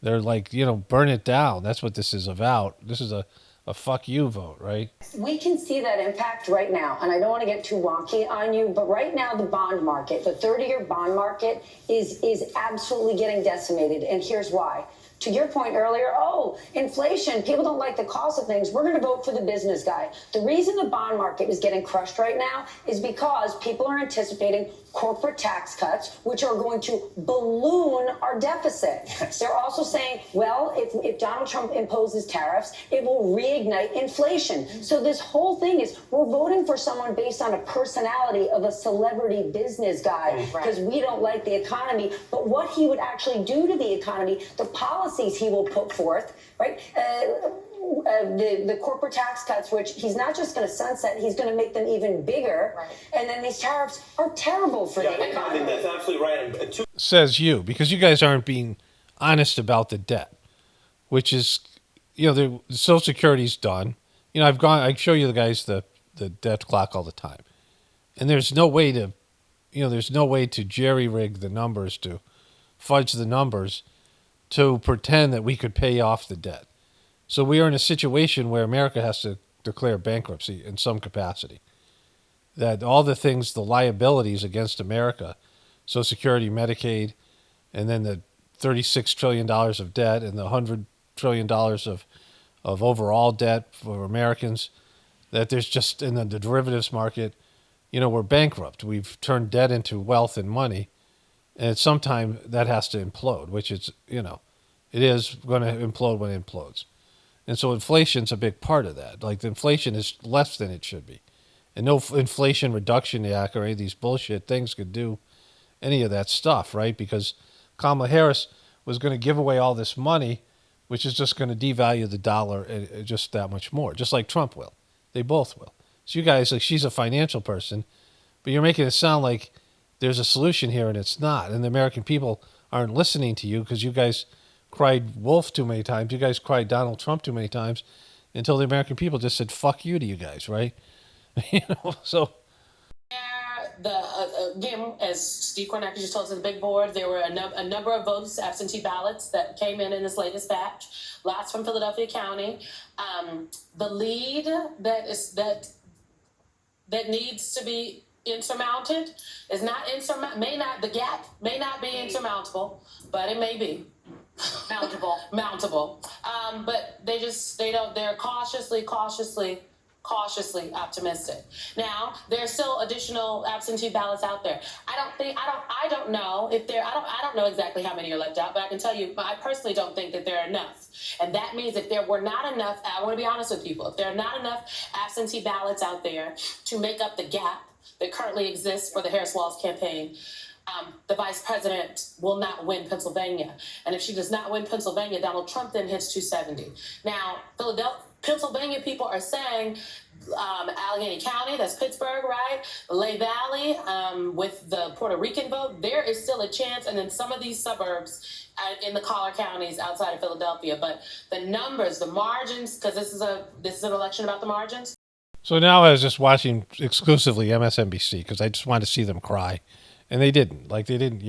They're like, burn it down. That's what this is about. This is a fuck you vote, right? We can see that impact right now, and I don't want to get too wonky on you, but right now the bond market, the 30-year bond market is absolutely getting decimated, and here's why. To your point earlier, inflation, people don't like the cost of things. We're going to vote for the business guy. The reason the bond market is getting crushed right now is because people are anticipating corporate tax cuts, which are going to balloon our deficit. Yes. They're also saying, well, if Donald Trump imposes tariffs, it will reignite inflation. So this whole thing is, we're voting for someone based on a personality of a celebrity business guy because we don't like the economy, but what he would actually do to the economy, the policies he will put forth, right? The corporate tax cuts, which he's not just going to sunset, he's going to make them even bigger. Right. And then these tariffs are terrible for the economy. I think that's absolutely right. Says you, because you guys aren't being honest about the debt, which is, the Social Security's done. I show you the guys the debt clock all the time. And there's no way to jerry-rig the numbers, to fudge the numbers, to pretend that we could pay off the debt. So we are in a situation where America has to declare bankruptcy in some capacity. That all the things, the liabilities against America, Social Security, Medicaid, and then the $36 trillion of debt and the $100 trillion of overall debt for Americans, that there's just, in the derivatives market, we're bankrupt. We've turned debt into wealth and money, and at some time that has to implode, which is, it is going to implode when it implodes. And so inflation's a big part of that. Like, the inflation is less than it should be. And no Inflation Reduction Act or any of these bullshit things could do any of that stuff, right? Because Kamala Harris was going to give away all this money, which is just going to devalue the dollar just that much more, just like Trump will. They both will. So you guys, like, she's a financial person, but you're making it sound like there's a solution here, and it's not. And the American people aren't listening to you because you guys cried wolf too many times. You guys cried Donald Trump too many times until the American people just said, fuck you to you guys, right? So. Again, as Steve Kornacki just told us at the big board, there were a number of votes, absentee ballots, that came in this latest batch, lots from Philadelphia County. The lead that needs to be insurmounted is not the gap may not be insurmountable, but it may be. Mountable. But they're cautiously cautiously optimistic. Now, there's still additional absentee ballots out there. I don't know if there, I don't know exactly how many are left out, but I can tell you, I personally don't think that there are enough. And that means if there were not enough, I want to be honest with people, if there are not enough absentee ballots out there to make up the gap that currently exists for the Harris-Walz campaign, the vice president will not win Pennsylvania. And if she does not win Pennsylvania, Donald Trump then hits 270. Now, Pennsylvania people are saying Allegheny County, that's Pittsburgh, right? Lehigh Valley, with the Puerto Rican vote, there is still a chance. And then some of these suburbs in the collar counties outside of Philadelphia. But the numbers, the margins, because this is an election about the margins. So now I was just watching exclusively MSNBC because I just wanted to see them cry. And they didn't. Like, they didn't,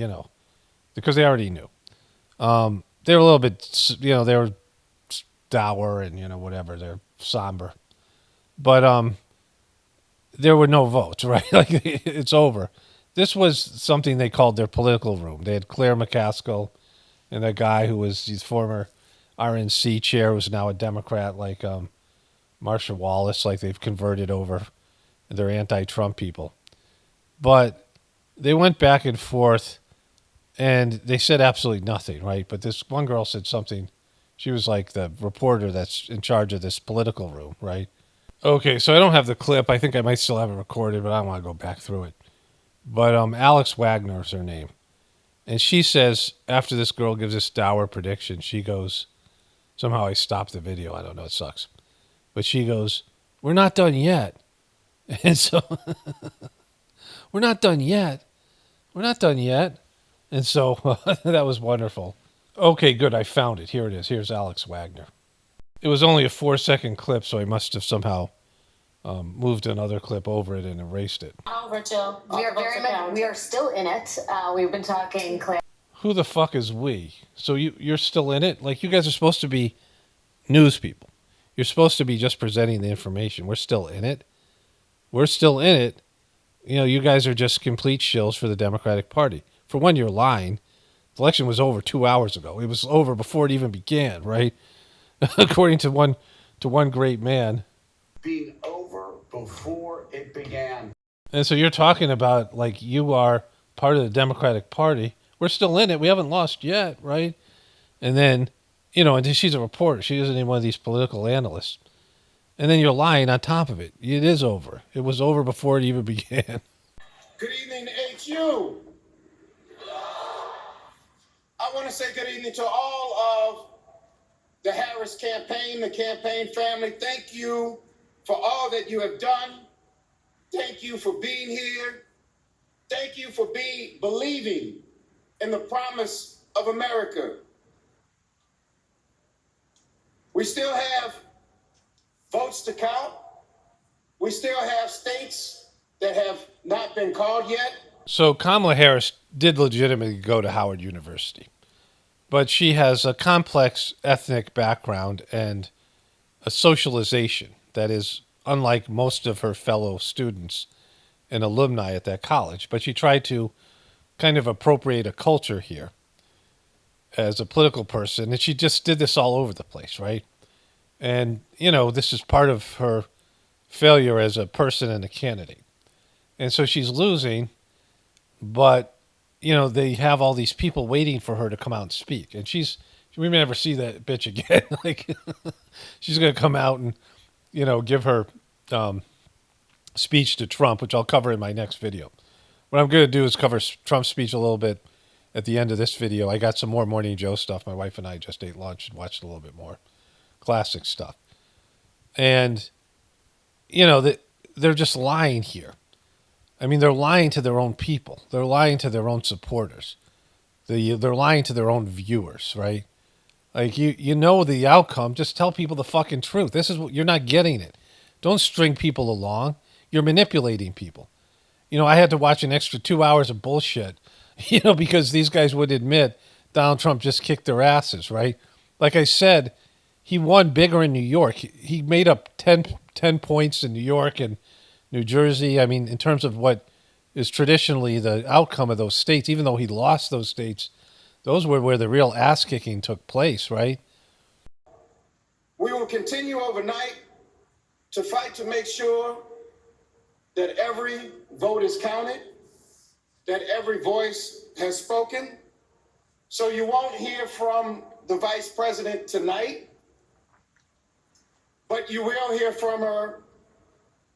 because they already knew. They were a little bit, they were dour and, whatever. They're somber. But there were no votes, right? Like, it's over. This was something they called their political room. They had Claire McCaskill and that guy who was the former RNC chair, who's now a Democrat, like Marsha Wallace, like they've converted over. They're anti-Trump people. But they went back and forth, and they said absolutely nothing, right? But this one girl said something. She was like the reporter that's in charge of this political room, right? Okay, so I don't have the clip. I think I might still have it recorded, but I don't want to go back through it. But Alex Wagner is her name. And she says, after this girl gives this dour prediction, she goes, somehow I stopped the video. I don't know, it sucks. But she goes, "We're not done yet." And so... We're not done yet. We're not done yet. And so that was wonderful. Okay, good. I found it. Here it is. Here's Alex Wagner. It was only a 4-second clip, so I must have somehow moved another clip over it and erased it. Over till we are still in it. We've been talking, Claire. Who the fuck is we? So you're still in it? Like, you guys are supposed to be news people. You're supposed to be just presenting the information. We're still in it. We're still in it. You guys are just complete shills for the Democratic Party. For one, you're lying. The election was over 2 hours ago. It was over before it even began, right? According to one great man. Being over before it began. And so you're talking about, like, you are part of the Democratic Party. We're still in it. We haven't lost yet, right? And then, and she's a reporter. She isn't even one of these political analysts. And then you're lying on top of it. It is over. It was over before it even began. Good evening, HU. I want to say good evening to all of the Harris campaign, the campaign family. Thank you for all that you have done. Thank you for being here. Thank you for believing in the promise of America. We still have votes to count. We still have states that have not been called yet. So Kamala Harris did legitimately go to Howard University, but she has a complex ethnic background and a socialization that is unlike most of her fellow students and alumni at that college. But she tried to kind of appropriate a culture here as a political person, and she just did this all over the place, right? And, this is part of her failure as a person and a candidate. And so she's losing, but, they have all these people waiting for her to come out and speak. And we may never see that bitch again. Like, she's going to come out and, give her speech to Trump, which I'll cover in my next video. What I'm going to do is cover Trump's speech a little bit at the end of this video. I got some more Morning Joe stuff. My wife and I just ate lunch and watched a little bit more. Classic stuff. And, they're just lying here. I mean, they're lying to their own people. They're lying to their own supporters. They're lying to their own viewers, right? Like, you know the outcome. Just tell people the fucking truth. This is what you're not getting it. Don't string people along. You're manipulating people. I had to watch an extra 2 hours of bullshit, because these guys would admit Donald Trump just kicked their asses, right? Like I said, he won bigger in New York. He made up 10 points in New York and New Jersey. I mean, in terms of what is traditionally the outcome of those states, even though he lost those states, those were where the real ass kicking took place, right? We will continue overnight to fight to make sure that every vote is counted, that every voice has spoken. So you won't hear from the vice president tonight, but you will hear from her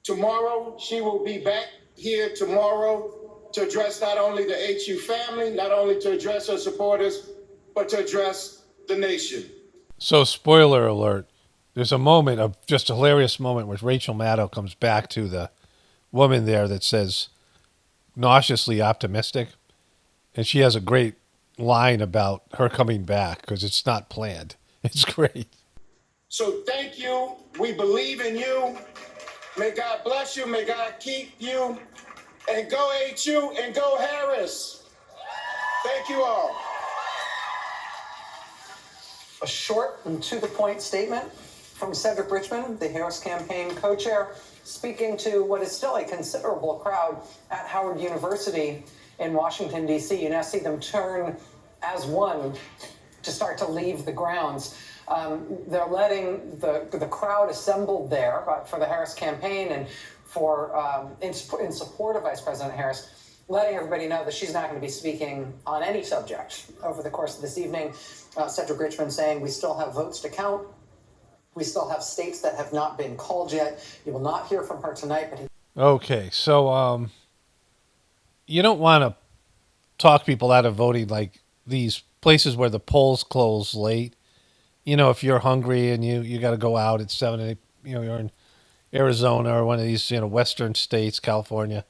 tomorrow. She will be back here tomorrow to address not only the HU family, not only to address her supporters, but to address the nation. So, spoiler alert, there's a moment, of just a hilarious moment, where Rachel Maddow comes back to the woman there that says, nauseously optimistic. And she has a great line about her coming back because it's not planned. It's great. So thank you. We believe in you. May God bless you. May God keep you. And go HU and go Harris. Thank you all. A short and to-the-point statement from Cedric Richmond, the Harris campaign co-chair, speaking to what is still a considerable crowd at Howard University in Washington, D.C. You now see them turn as one to start to leave the grounds. They're letting the crowd assembled there for the Harris campaign and for in support of Vice President Harris, letting everybody know that she's not going to be speaking on any subject over the course of this evening. Cedric Richmond saying we still have votes to count. We still have states that have not been called yet. You will not hear from her tonight. But Okay, so you don't want to talk people out of voting like these places where the polls close late. You know, if you're hungry and you got to go out at 7, 8, you're in Arizona or one of these, western states, California,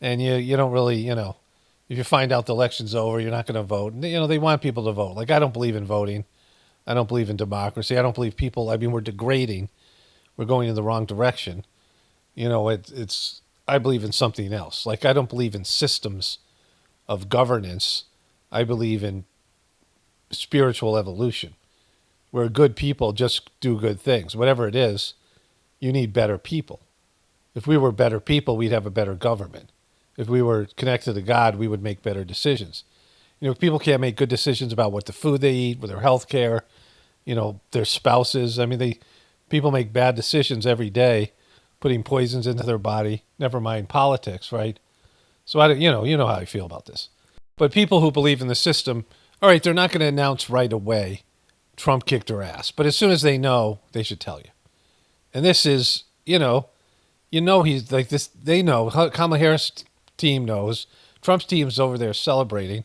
and you don't really, if you find out the election's over, you're not going to vote. They want people to vote. Like, I don't believe in voting. I don't believe in democracy. I don't believe people, we're degrading. We're going in the wrong direction. I believe in something else. Like, I don't believe in systems of governance. I believe in spiritual evolution, where good people just do good things. Whatever it is, you need better people. If we were better people, we'd have a better government. If we were connected to God, we would make better decisions. People can't make good decisions about what the food they eat, with their health care, their spouses. People make bad decisions every day, putting poisons into their body, never mind politics, right? So, you know how I feel about this. But people who believe in the system, all right, they're not going to announce right away Trump kicked her ass. But as soon as they know, they should tell you. And this is, he's like this. They know. Kamala Harris' team knows. Trump's team's over there celebrating.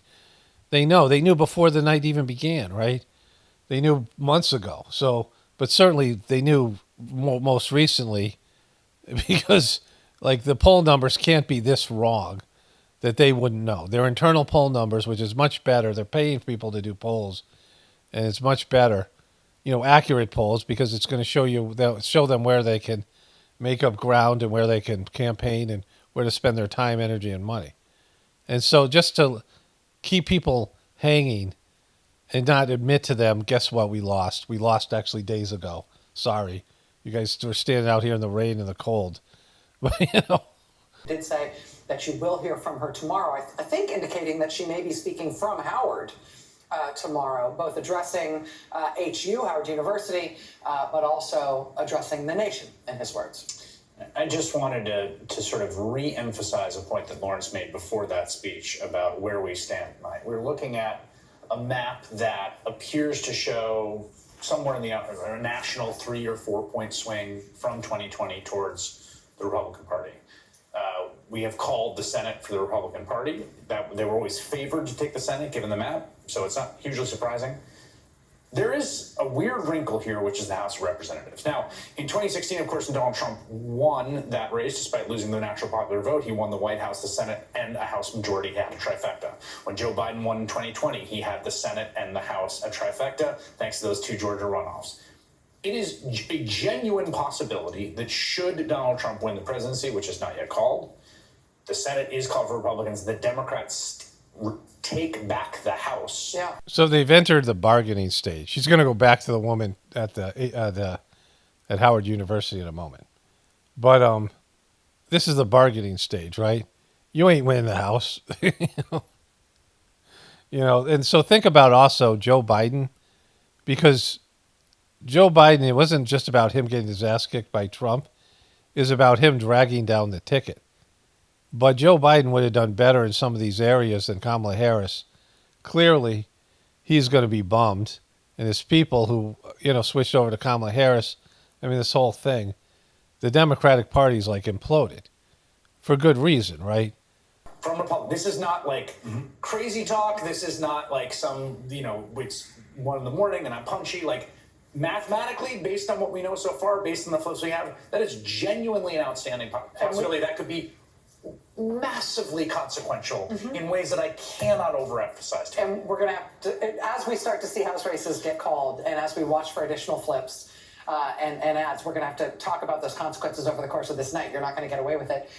They know. They knew before the night even began, right? They knew months ago. So, but certainly they knew most recently, because the poll numbers can't be this wrong that they wouldn't know. Their internal poll numbers, which is much better. They're paying people to do polls, and it's much better, accurate polls, because it's going to show them where they can make up ground and where they can campaign and where to spend their time, energy, and money. And so just to keep people hanging and not admit to them, guess what, we lost. We lost actually days ago. Sorry. You guys were standing out here in the rain and the cold. But, did say that you will hear from her tomorrow, I think indicating that she may be speaking from Howard tomorrow, both addressing HU, Howard University, but also addressing the nation, in his words. I just wanted to sort of re-emphasize a point that Lawrence made before that speech about where we stand tonight. We're looking at a map that appears to show somewhere in the national 3 or 4 point swing from 2020 towards the Republican Party. We have called the Senate for the Republican Party. That they were always favored to take the Senate, given the map, so it's not hugely surprising. There is a weird wrinkle here, which is the House of Representatives. Now, in 2016, of course, Donald Trump won that race despite losing the natural popular vote. He won the White House, the Senate, and a House majority. He had a trifecta. When Joe Biden won in 2020, he had the Senate and the House, a trifecta, thanks to those 2 Georgia runoffs. It is a genuine possibility that should Donald Trump win the presidency, which is not yet called, the Senate is called for Republicans, the Democrats take back the House. Yeah. So they've entered the bargaining stage. She's going to go back to the woman at at Howard University in a moment. But this is the bargaining stage, right? You ain't winning the House. And so think about also Joe Biden, because Joe Biden, it wasn't just about him getting his ass kicked by Trump. is about him dragging down the ticket. But Joe Biden would have done better in some of these areas than Kamala Harris. Clearly, he's going to be bummed. And his people who, switched over to Kamala Harris, I mean, this whole thing, the Democratic Party's like imploded. For good reason, right? From Republic. This is not like crazy talk. This is not like some, it's 1 a.m. and I'm punchy. Like mathematically, based on what we know so far, based on the flips we have, that is genuinely an outstanding possibility. That could be massively consequential in ways that I cannot overemphasize. And we're going to have to, as we start to see House races get called and as we watch for additional flips and ads, we're going to have to talk about those consequences over the course of this night. You're not going to get away with it,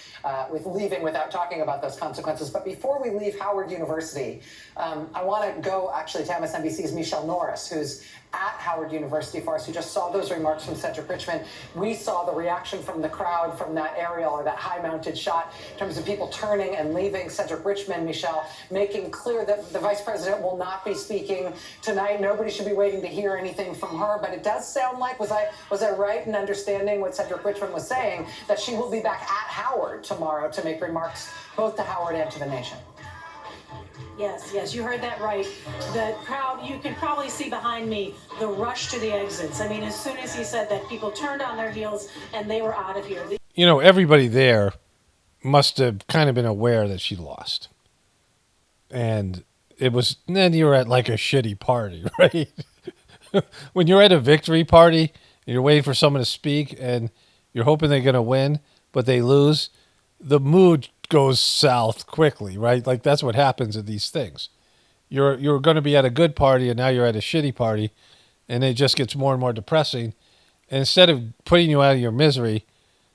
with leaving without talking about those consequences. But before we leave Howard University, I want to go actually to MSNBC's Michelle Norris, who's at Howard University for us, who just saw those remarks from Cedric Richmond. We saw the reaction from the crowd from that aerial or that high-mounted shot in terms of people turning and leaving Cedric Richmond, Michelle, making clear that the vice president will not be speaking tonight. Nobody should be waiting to hear anything from her. But it does sound like, was I right in understanding what Cedric Richmond was saying, that she will be back at Howard tomorrow to make remarks both to Howard and to the nation? Yes, you heard that right. The crowd, you can probably see behind me the rush to the exits. I mean, as soon as he said that, people turned on their heels and they were out of here. Everybody there must have kind of been aware that she lost. And then you're at like a shitty party, right? When you're at a victory party, and you're waiting for someone to speak and you're hoping they're going to win, but they lose, the mood goes south quickly, right? Like that's what happens at these things. You're going to be at a good party and now you're at a shitty party, and it just gets more and more depressing. And instead of putting you out of your misery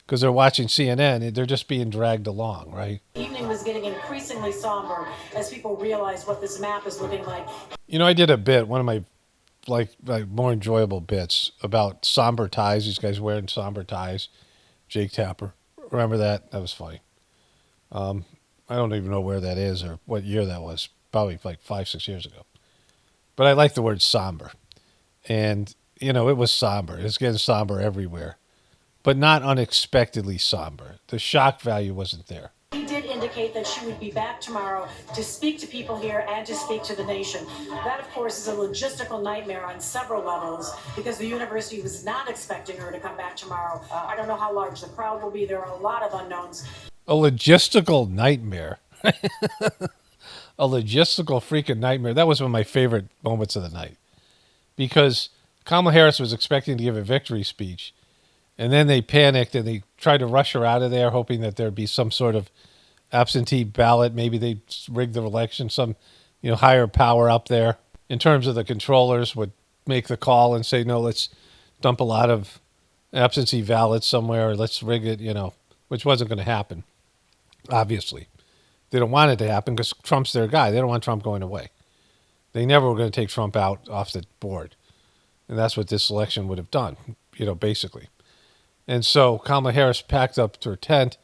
because they're watching CNN, they're just being dragged along, right? The evening was getting increasingly somber as people realized what this map is looking like. I did a bit, one of my like more enjoyable bits about somber ties. These guys wearing somber ties. Jake Tapper. Remember that? That was funny. I don't even know where that is or what year that was. Probably like 5-6 years ago. But I like the word somber. And, it was somber. It's getting somber everywhere. But not unexpectedly somber. The shock value wasn't there. He did indicate that she would be back tomorrow to speak to people here and to speak to the nation. That, of course, is a logistical nightmare on several levels because the university was not expecting her to come back tomorrow. I don't know how large the crowd will be. There are a lot of unknowns. A logistical nightmare. A logistical freaking nightmare. That was one of my favorite moments of the night. Because Kamala Harris was expecting to give a victory speech. And then they panicked and they tried to rush her out of there, hoping that there'd be some sort of absentee ballot. Maybe they'd rig the election. Some, higher power up there in terms of the controllers would make the call and say, no, let's dump a lot of absentee ballots somewhere. Or let's rig it, which wasn't going to happen. Obviously. They don't want it to happen because Trump's their guy. They don't want Trump going away. They never were going to take Trump out off the board. And that's what this election would have done, basically. And so Kamala Harris packed up her tent,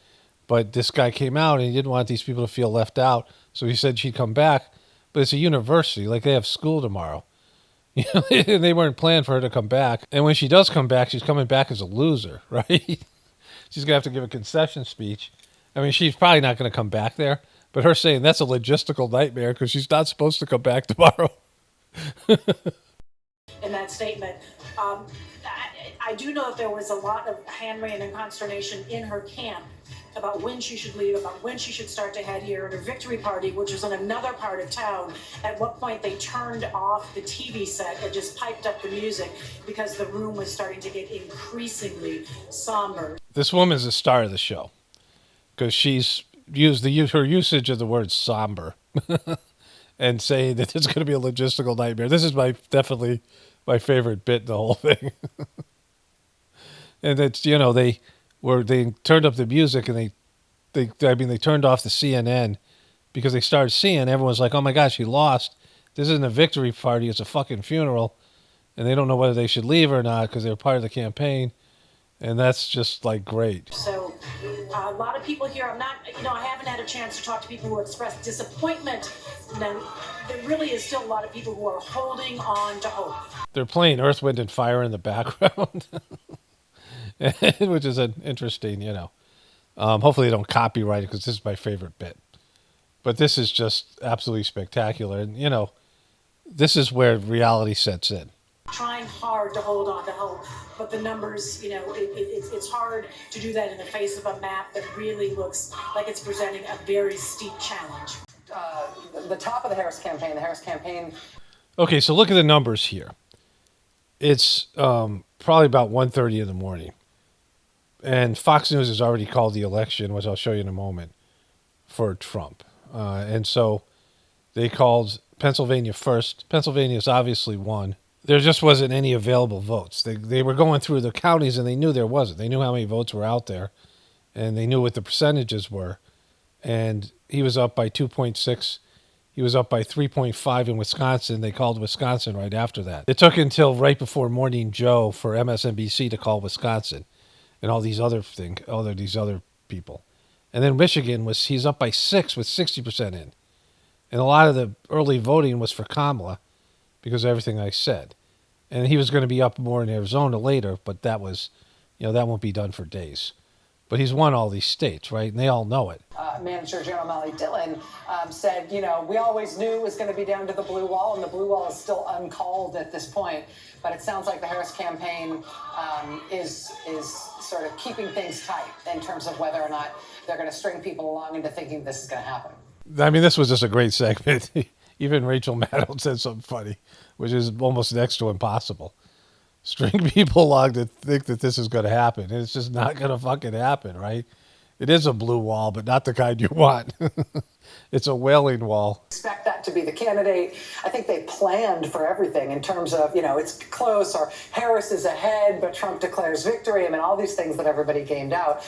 but this guy came out and he didn't want these people to feel left out. So he said she'd come back, but it's a university, like they have school tomorrow. They weren't planned for her to come back. And when she does come back, she's coming back as a loser, right? She's going to have to give a concession speech. I mean, she's probably not going to come back there, but her saying that's a logistical nightmare because she's not supposed to come back tomorrow. In that statement, I do know that there was a lot of hand-wringing and consternation in her camp about when she should leave, about when she should start to head here at her victory party, which was in another part of town. At what point they turned off the TV set and just piped up the music because the room was starting to get increasingly somber. This woman's the star of the show because she's used her usage of the word somber and saying that it's going to be a logistical nightmare. This is definitely my favorite bit in the whole thing. And it's, they turned up the music and they turned off the CNN because they started seeing, everyone's like, oh my gosh, he lost. This isn't a victory party, it's a fucking funeral. And they don't know whether they should leave or not because they're part of the campaign. And that's just like great. So a lot of people here, I haven't had a chance to talk to people who expressed disappointment. Then there really is still a lot of people who are holding on to hope. They're playing Earth, Wind, and Fire in the background. which is an interesting, hopefully they don't copyright it because this is my favorite bit. But this is just absolutely spectacular. And, this is where reality sets in. Trying hard to hold on to hope, but the numbers, it's hard to do that in the face of a map that really looks like it's presenting a very steep challenge. The top of the Harris campaign. Okay, so look at the numbers here. It's probably about 1:30 in the morning. And Fox News has already called the election, which I'll show you in a moment, for Trump. And so they called Pennsylvania first. Pennsylvania's obviously won. There just wasn't any available votes. They were going through the counties, and they knew there wasn't. They knew how many votes were out there, and they knew what the percentages were. And he was up by 2.6. He was up by 3.5 in Wisconsin. They called Wisconsin right after that. It took until right before Morning Joe for MSNBC to call Wisconsin and all these other people. And then Michigan he's up by 6 with 60% in. And a lot of the early voting was for Kamala because of everything I said. And he was going to be up more in Arizona later, but that was, that won't be done for days. But he's won all these states, right? And they all know it. Manager General Molly Dillon said, we always knew it was going to be down to the blue wall, and the blue wall is still uncalled at this point. But it sounds like the Harris campaign is sort of keeping things tight in terms of whether or not they're going to string people along into thinking this is going to happen. I mean, this was just a great segment. Even Rachel Maddow said something funny, which is almost next to impossible. String people along to think that this is going to happen. And it's just not going to fucking happen, right? It is a blue wall, but not the kind you want. It's a wailing wall. Expect that to be the candidate. I think they planned for everything in terms of, it's close or Harris is ahead, but Trump declares victory. I mean, all these things that everybody gamed out.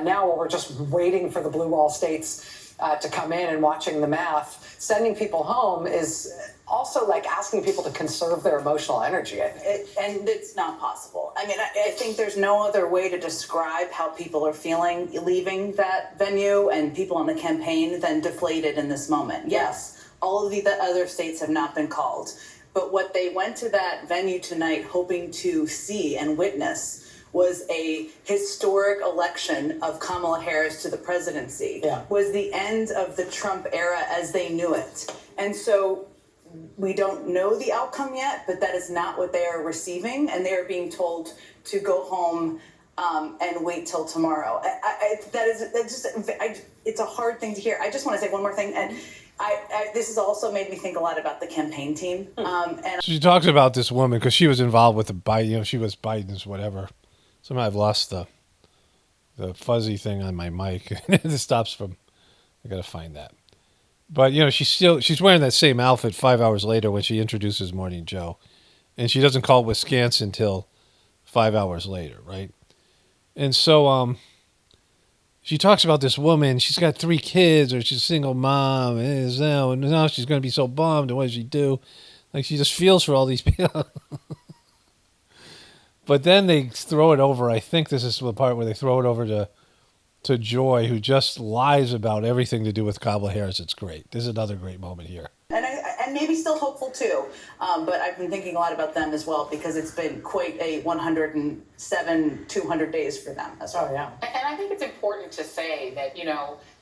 Now we're just waiting for the blue wall states to come in and watching the math. Sending people home is also like asking people to conserve their emotional energy. And it's not possible. I mean, I think there's no other way to describe how people are feeling leaving that venue and people on the campaign than deflated in this moment. Yes, all of the other states have not been called. But what they went to that venue tonight hoping to see and witness was a historic election of Kamala Harris to the presidency, was the end of the Trump era as they knew it. And so we don't know the outcome yet, but that is not what they are receiving. And they are being told to go home and wait till tomorrow. It's a hard thing to hear. I just want to say one more thing. And this has also made me think a lot about the campaign team. And She talks about this woman because she was involved with the Biden, she was Biden's whatever. Somehow I've lost the fuzzy thing on my mic. It stops from, I got to find that. But, she's wearing that same outfit 5 hours later when she introduces Morning Joe. And she doesn't call Wisconsin until 5 hours later, right? And so she talks about this woman. She's got 3 kids, or she's a single mom. And now she's going to be so bummed. And what does she do? Like, she just feels for all these people. But then they throw it over. I think this is the part where they throw it over to Joy, who just lies about everything to do with Kamala Harris. It's great. This is another great moment here. And maybe still hopeful too, but I've been thinking a lot about them as well because it's been quite a 200 days for them as well. Oh, yeah. And I think it's important to say that,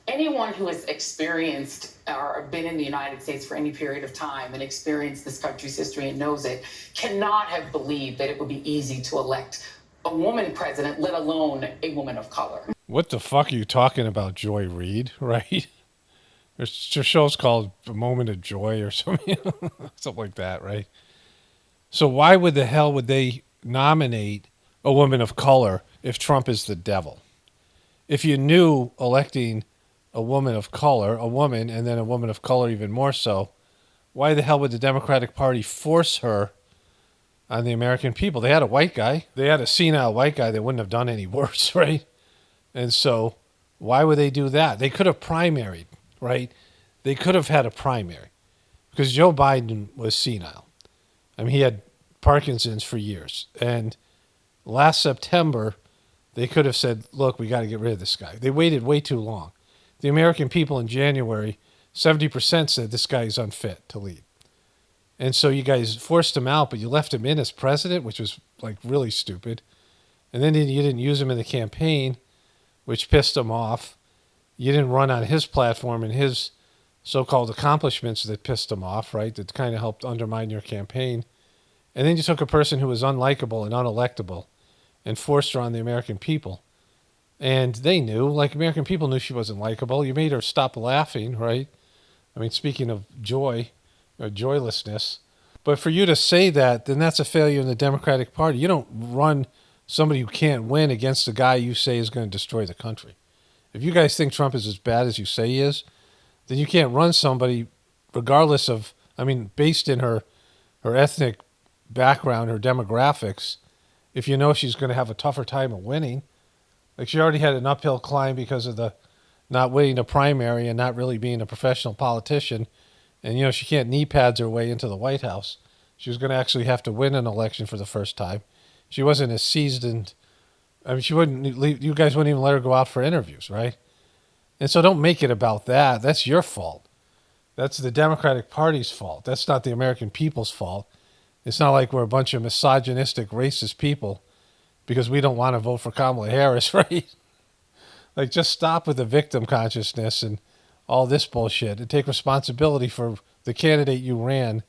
anyone who has experienced or been in the United States for any period of time and experienced this country's history and knows it cannot have believed that it would be easy to elect a woman president, let alone a woman of color. What the fuck are you talking about, Joy Reid, right? Her show's called A Moment of Joy or something, something like that, right? So why would the hell would they nominate a woman of color if Trump is the devil? If you knew electing a woman of color, a woman, and then a woman of color even more so, why the hell would the Democratic Party force her on the American people? They had a white guy. They had a senile white guy that wouldn't have done any worse, right? And so why would they do that? They could have primaried, right? They could have had a primary because Joe Biden was senile. I mean, he had Parkinson's for years. And last September, they could have said, look, we got to get rid of this guy. They waited way too long. The American people in January, 70% said this guy is unfit to lead. And so you guys forced him out, but you left him in as president, which was like really stupid. And then you didn't use him in the campaign, which pissed him off. You didn't run on his platform and his so-called accomplishments that pissed him off, right? That kind of helped undermine your campaign. And then you took a person who was unlikable and unelectable and forced her on the American people. And they knew, like American people knew she wasn't likable. You made her stop laughing, right? I mean, speaking of joy, or joylessness. But for you to say that, then that's a failure in the Democratic Party. You don't run somebody who can't win against a guy you say is going to destroy the country. If you guys think Trump is as bad as you say he is, then you can't run somebody regardless of, based in her ethnic background, her demographics, if you know she's going to have a tougher time of winning. Like, she already had an uphill climb because of the not winning a primary and not really being a professional politician. And, she can't knee pads her way into the White House. She was going to actually have to win an election for the first time. She wasn't as seasoned. You guys wouldn't even let her go out for interviews, right? And so don't make it about that. That's your fault. That's the Democratic Party's fault. That's not the American people's fault. It's not like we're a bunch of misogynistic, racist people because we don't want to vote for Kamala Harris, right? Like, just stop with the victim consciousness and all this bullshit and take responsibility for the candidate you ran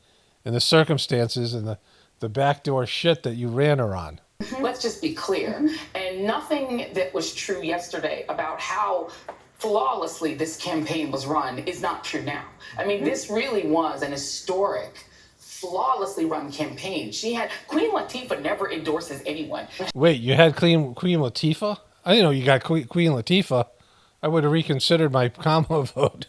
and the circumstances and the backdoor shit that you ran her on. Let's just be clear. And nothing that was true yesterday about how flawlessly this campaign was run is not true now. This really was an historic, flawlessly run campaign. Queen Latifah never endorses anyone. Wait, you had Queen Latifah? I didn't know you got Queen Latifah. I would have reconsidered my Kamala vote.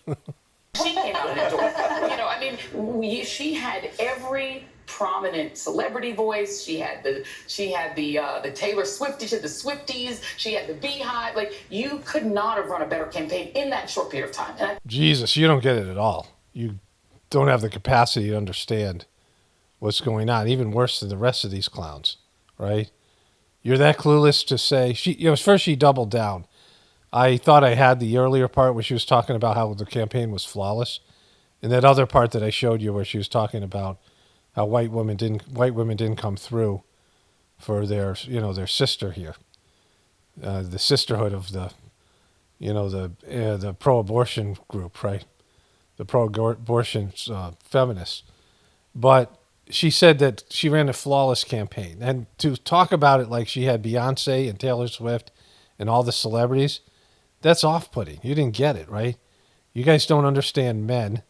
She came out and endorsed. She had every prominent celebrity voice. She had the Taylor Swift. She had the Swifties. She had the Beehive. Like, you could not have run a better campaign in that short period of time. Jesus, you don't get it at all. You don't have the capacity to understand what's going on. Even worse than the rest of these clowns, right? You're that clueless to say first she doubled down. I thought I had the earlier part where she was talking about how the campaign was flawless, and that other part that I showed you where she was talking about how white women didn't come through for their sister here, the sisterhood of the pro-abortion group, right? The pro-abortion feminists. But she said that she ran a flawless campaign, and to talk about it like she had Beyonce and Taylor Swift and all the celebrities, that's off-putting. You didn't get it, right? You guys don't understand men.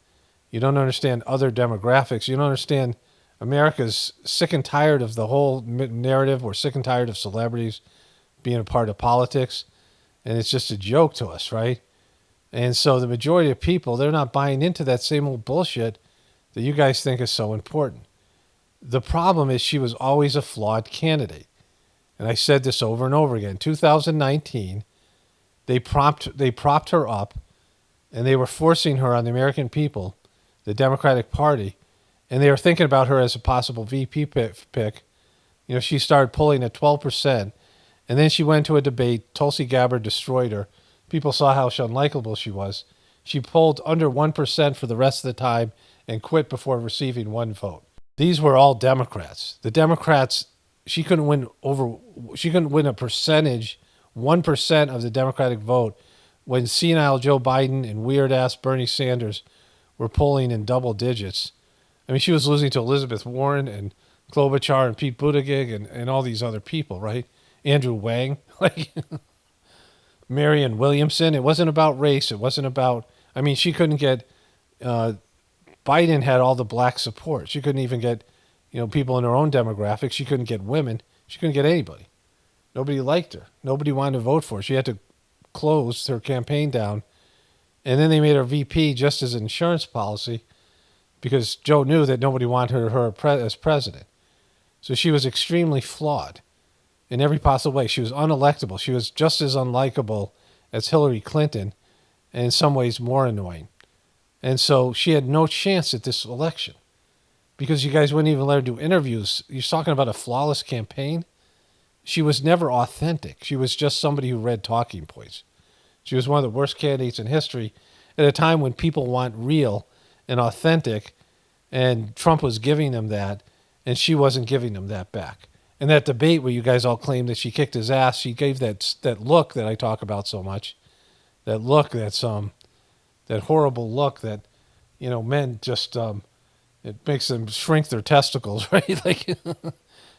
You don't understand other demographics. You don't understand America's sick and tired of the whole narrative. We're sick and tired of celebrities being a part of politics. And it's just a joke to us, right? And so the majority of people, they're not buying into that same old bullshit that you guys think is so important. The problem is she was always a flawed candidate. And I said this over and over again. 2019, they propped her up, and they were forcing her on the American people, the Democratic Party, and they were thinking about her as a possible VP pick. She started pulling at 12%, and then she went to a debate. Tulsi Gabbard destroyed her. People saw how unlikable she was. She polled under 1% for the rest of the time and quit before receiving one vote. These were all Democrats. The Democrats, she couldn't win a percentage, 1% of the Democratic vote when senile Joe Biden and weird-ass Bernie Sanders were polling in double digits. She was losing to Elizabeth Warren and Klobuchar and Pete Buttigieg and all these other people, right? Andrew Wang, Marianne Williamson. It wasn't about race. It wasn't about, she couldn't get, Biden had all the black support. She couldn't even get, people in her own demographic. She couldn't get women. She couldn't get anybody. Nobody liked her. Nobody wanted to vote for her. She had to close her campaign down. And then they made her VP just as an insurance policy because Joe knew that nobody wanted her as president. So she was extremely flawed in every possible way. She was unelectable. She was just as unlikable as Hillary Clinton and in some ways more annoying. And so she had no chance at this election because you guys wouldn't even let her do interviews. You're talking about a flawless campaign. She was never authentic. She was just somebody who read talking points. She was one of the worst candidates in history at a time when people want real and authentic, and Trump was giving them that, and she wasn't giving them that back. in that debate where you guys all claimed that she kicked his ass, she gave that look that I talk about so much. That look that's that horrible look that, men just it makes them shrink their testicles, right? Like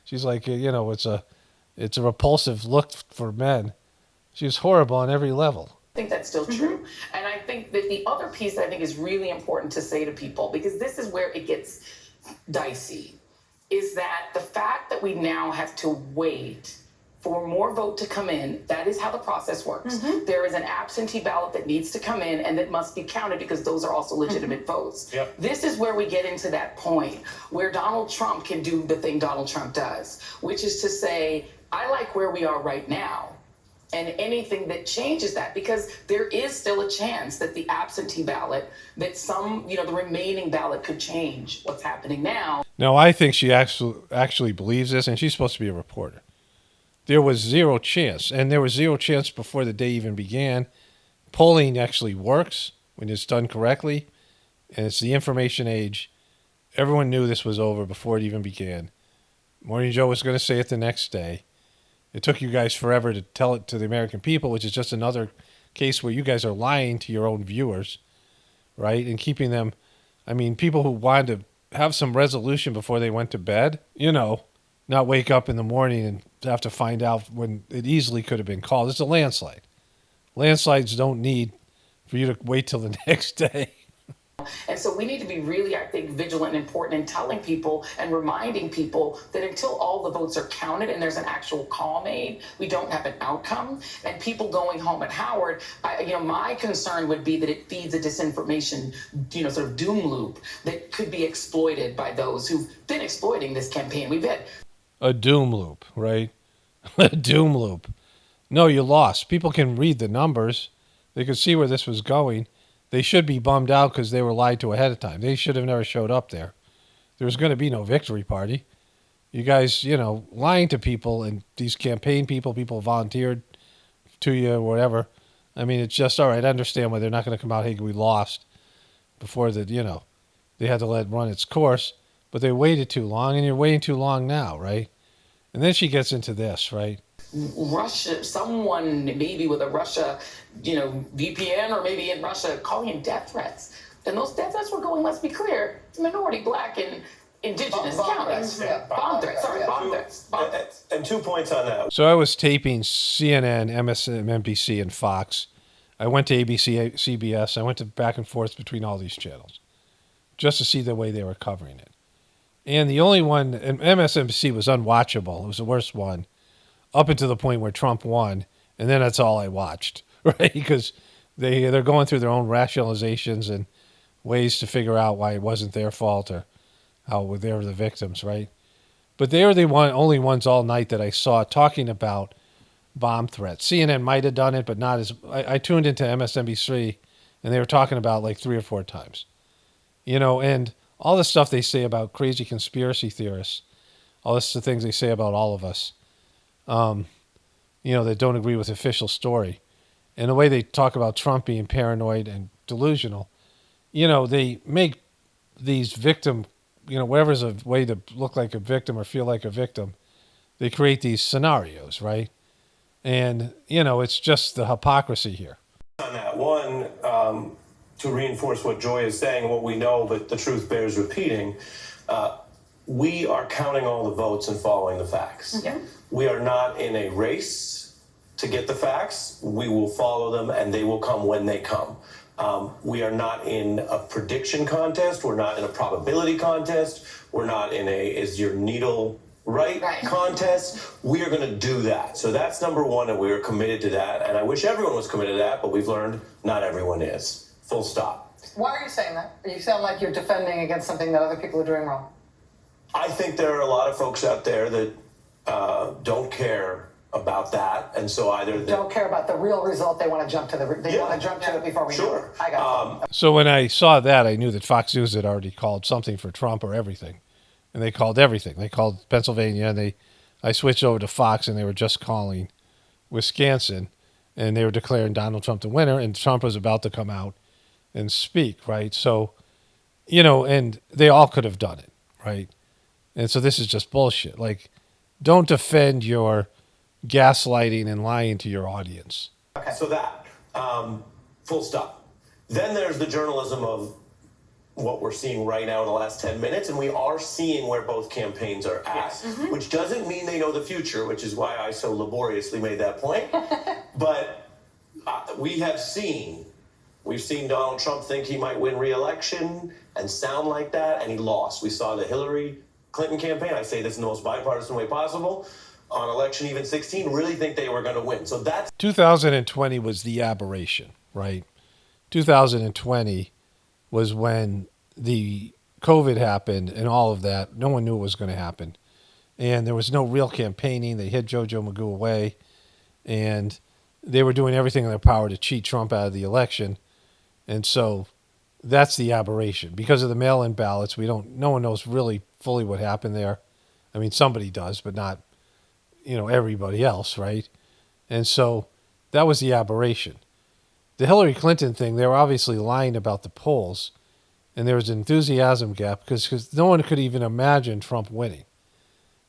she's like, it's a repulsive look for men. She's horrible on every level. I think that's still true. And I think that the other piece that I think is really important to say to people, because this is where it gets dicey, is that the fact that we now have to wait for more vote to come in, that is how the process works. There is an absentee ballot that needs to come in and that must be counted because those are also legitimate votes. Yep. This is where we get into that point where Donald Trump can do the thing Donald Trump does, which is to say, I like where we are right now. And anything that changes that, because there is still a chance that the absentee ballot, that the remaining ballot could change what's happening now. No, I think she actually believes this, and she's supposed to be a reporter. There was zero chance, and there was zero chance before the day even began. Polling actually works when it's done correctly, and it's the information age. Everyone knew this was over before it even began. Morning Joe was going to say it the next day. It took you guys forever to tell it to the American people, which is just another case where you guys are lying to your own viewers, right? And keeping them, people who wanted to have some resolution before they went to bed, not wake up in the morning and have to find out when it easily could have been called. It's a landslide. Landslides don't need for you to wait till the next day. And so we need to be really, I think, vigilant and important in telling people and reminding people that until all the votes are counted and there's an actual call made, we don't have an outcome. And people going home at Howard, my concern would be that it feeds a disinformation, sort of doom loop that could be exploited by those who've been exploiting this campaign. We've had a doom loop, right? A doom loop. No, you lost. People can read the numbers. They could see where this was going. They should be bummed out because they were lied to ahead of time. They should have never showed up there. There was going to be no victory party. You guys, lying to people and these campaign people volunteered to you or whatever. It's just, all right, I understand why they're not going to come out, hey, we lost before they had to let it run its course. But they waited too long, and you're waiting too long now, right? And then she gets into this, right? Russia, someone maybe with a Russia, VPN or maybe in Russia calling in death threats. And those death threats were going, let's be clear, to minority, black, and indigenous counties. Bomb threats. And 2 points on that. So I was taping CNN, MSNBC, and Fox. I went to ABC, CBS. I went to back and forth between all these channels just to see the way they were covering it. And the only one, and MSNBC was unwatchable. It was the worst one up until the point where Trump won. And then that's all I watched, right? Because they're going through their own rationalizations and ways to figure out why it wasn't their fault or how they were the victims, right? But they were the only ones all night that I saw talking about bomb threats. CNN might have done it, but not as... I tuned into MSNBC, and they were talking about like 3 or 4 times. And all the stuff they say about crazy conspiracy theorists, all this the things they say about all of us, that don't agree with the official story. And the way they talk about Trump being paranoid and delusional, they make these victim, whatever's a way to look like a victim or feel like a victim, they create these scenarios, right? And, it's just the hypocrisy here. On that one, to reinforce what Joy is saying and what we know, but the truth bears repeating, we are counting all the votes and following the facts. Yeah. We are not in a race to get the facts. We will follow them, and they will come when they come. We are not in a prediction contest. We're not in a probability contest. We're not in a is your needle right contest. We are going to do that. So that's number one, and we are committed to that. And I wish everyone was committed to that, but we've learned not everyone is. Full stop. Why are you saying that? You sound like you're defending against something that other people are doing wrong. I think there are a lot of folks out there that don't care about that, and so either they don't care about the real result. They want to jump to want to jump to it before we know it. I got it. So when I saw that, I knew that Fox News had already called something for Trump or everything, and they called everything. They called Pennsylvania, and I switched over to Fox, and they were just calling Wisconsin, and they were declaring Donald Trump the winner, and Trump was about to come out and speak, right? So, and they all could have done it, right? And so this is just bullshit. Like, don't defend your gaslighting and lying to your audience. Okay. So that, full stop. Then there's the journalism of what we're seeing right now in the last 10 minutes, and we are seeing where both campaigns are at, which doesn't mean they know the future, which is why I so laboriously made that point. But we've seen Donald Trump think he might win re-election and sound like that, and he lost. We saw the Hillary Clinton campaign, I say this in the most bipartisan way possible, on election even 16, really think they were going to win. So that's 2020 was the aberration, right? 2020 was when the COVID happened and all of that. No one knew what was going to happen. And there was no real campaigning. They hid Jojo Magoo away. And they were doing everything in their power to cheat Trump out of the election. And so that's the aberration. Because of the mail-in ballots, no one knows really fully what happened there. I mean, somebody does, but not, everybody else, right? And so that was the aberration. The Hillary Clinton thing, they were obviously lying about the polls, and there was an enthusiasm gap because no one could even imagine Trump winning.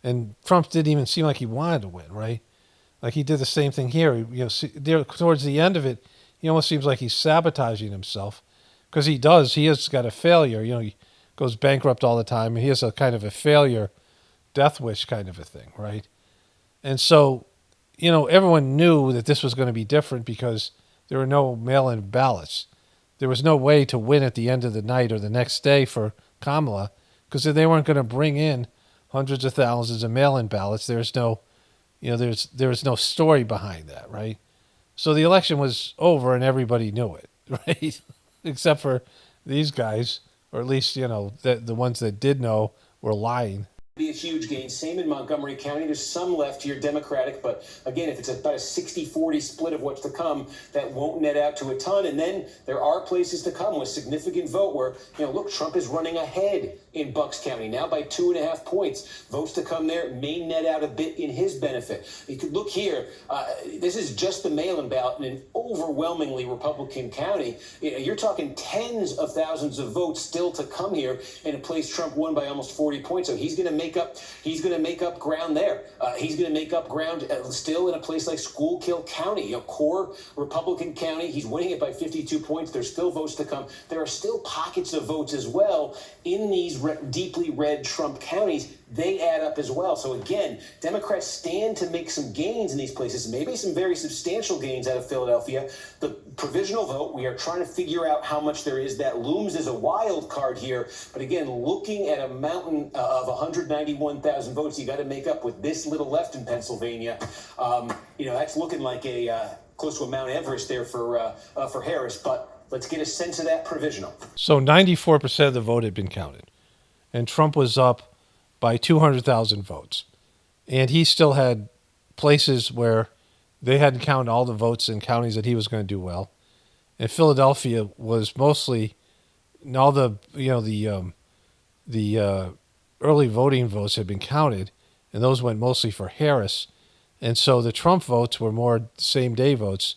And Trump didn't even seem like he wanted to win, right? Like he did the same thing here. Towards the end of it, he almost seems like he's sabotaging himself because he does. He has got a failure. He goes bankrupt all the time. He has a kind of a failure, death wish kind of a thing, right? And so, everyone knew that this was going to be different because there were no mail-in ballots. There was no way to win at the end of the night or the next day for Kamala because they weren't going to bring in hundreds of thousands of mail-in ballots. There's no, there's no story behind that, right? So the election was over and everybody knew it, right? Except for these guys, or at least, the ones that did know were lying. Be a huge gain. Same in Montgomery County. There's some left here Democratic, but again, if it's about a 60-40 split of what's to come, that won't net out to a ton. And then there are places to come with significant vote where, look, Trump is running ahead in Bucks County now by 2.5 points. Votes to come there may net out a bit in his benefit. You could look here. This is just the mail-in ballot in an overwhelmingly Republican county. You're talking tens of thousands of votes still to come here in a place Trump won by almost 40 points. So he's going to make up ground there. He's going to make up ground still in a place like Schuylkill County, a core Republican county. He's winning it by 52 points. There's still votes to come. There are still pockets of votes as well in these deeply red Trump counties. They add up as well. So again, Democrats stand to make some gains in these places, maybe some very substantial gains out of Philadelphia. The provisional vote, we are trying to figure out how much there is. That looms as a wild card here. But again, looking at a mountain of 191,000 votes you got to make up with this little left in Pennsylvania, that's looking like a close to a Mount Everest there for Harris. But let's get a sense of that provisional. So 94% of the vote had been counted. And Trump was up by 200,000 votes. And he still had places where they hadn't counted all the votes in counties that he was going to do well. And Philadelphia was mostly all the early voting votes had been counted, and those went mostly for Harris. And so the Trump votes were more same-day votes.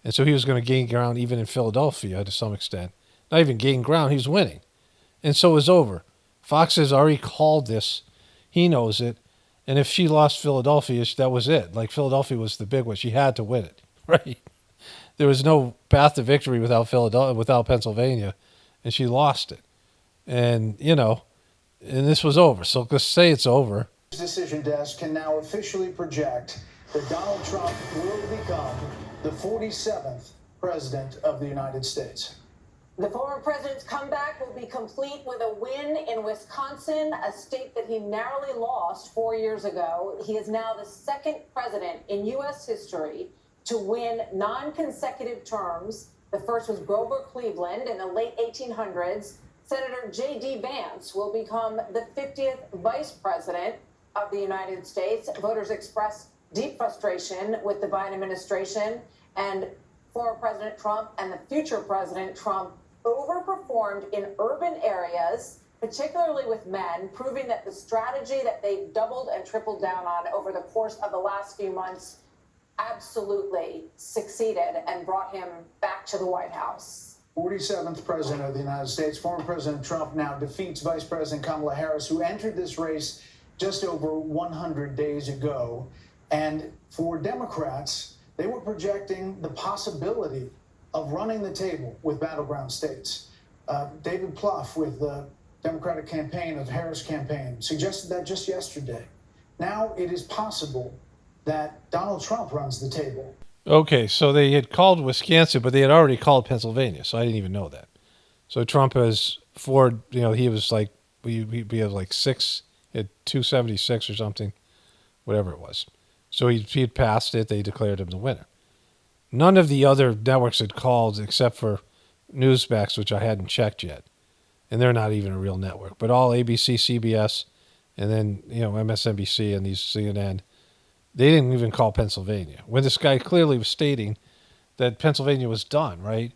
And so he was going to gain ground even in Philadelphia to some extent. Not even gain ground, he was winning. And so it was over. Fox has already called this. He knows it. And if she lost Philadelphia, that was it. Like, Philadelphia was the big one. She had to win it, right? There was no path to victory without Pennsylvania, and she lost it. And, and this was over. So let's say it's over. Decision desk can now officially project that Donald Trump will become the 47th president of the United States. The former president's comeback will be complete with a win in Wisconsin, a state that he narrowly lost 4 years ago. He is now the second president in U.S. history to win non-consecutive terms. The first was Grover Cleveland in the late 1800s. Senator J.D. Vance will become the 50th vice president of the United States. Voters expressed deep frustration with the Biden administration, and former President Trump and the future President Trump overperformed in urban areas, particularly with men, proving that the strategy that they doubled and tripled down on over the course of the last few months absolutely succeeded and brought him back to the White House. 47th president of the United States, former President Trump now defeats Vice President Kamala Harris, who entered this race just over 100 days ago. And for Democrats, they were projecting the possibility of running the table with battleground states. David Plouffe with the Democratic campaign of Harris campaign suggested that just yesterday. Now it is possible that Donald Trump runs the table. Okay, so they had called Wisconsin, but they had already called Pennsylvania, so I didn't even know that. So Trump has four, he was like, we had like six, at 276 or something, whatever it was. So he had passed it, they declared him the winner. None of the other networks had called except for Newsmax, which I hadn't checked yet. And they're not even a real network. But all ABC, CBS, and then, MSNBC and these CNN, they didn't even call Pennsylvania. When this guy clearly was stating that Pennsylvania was done, right?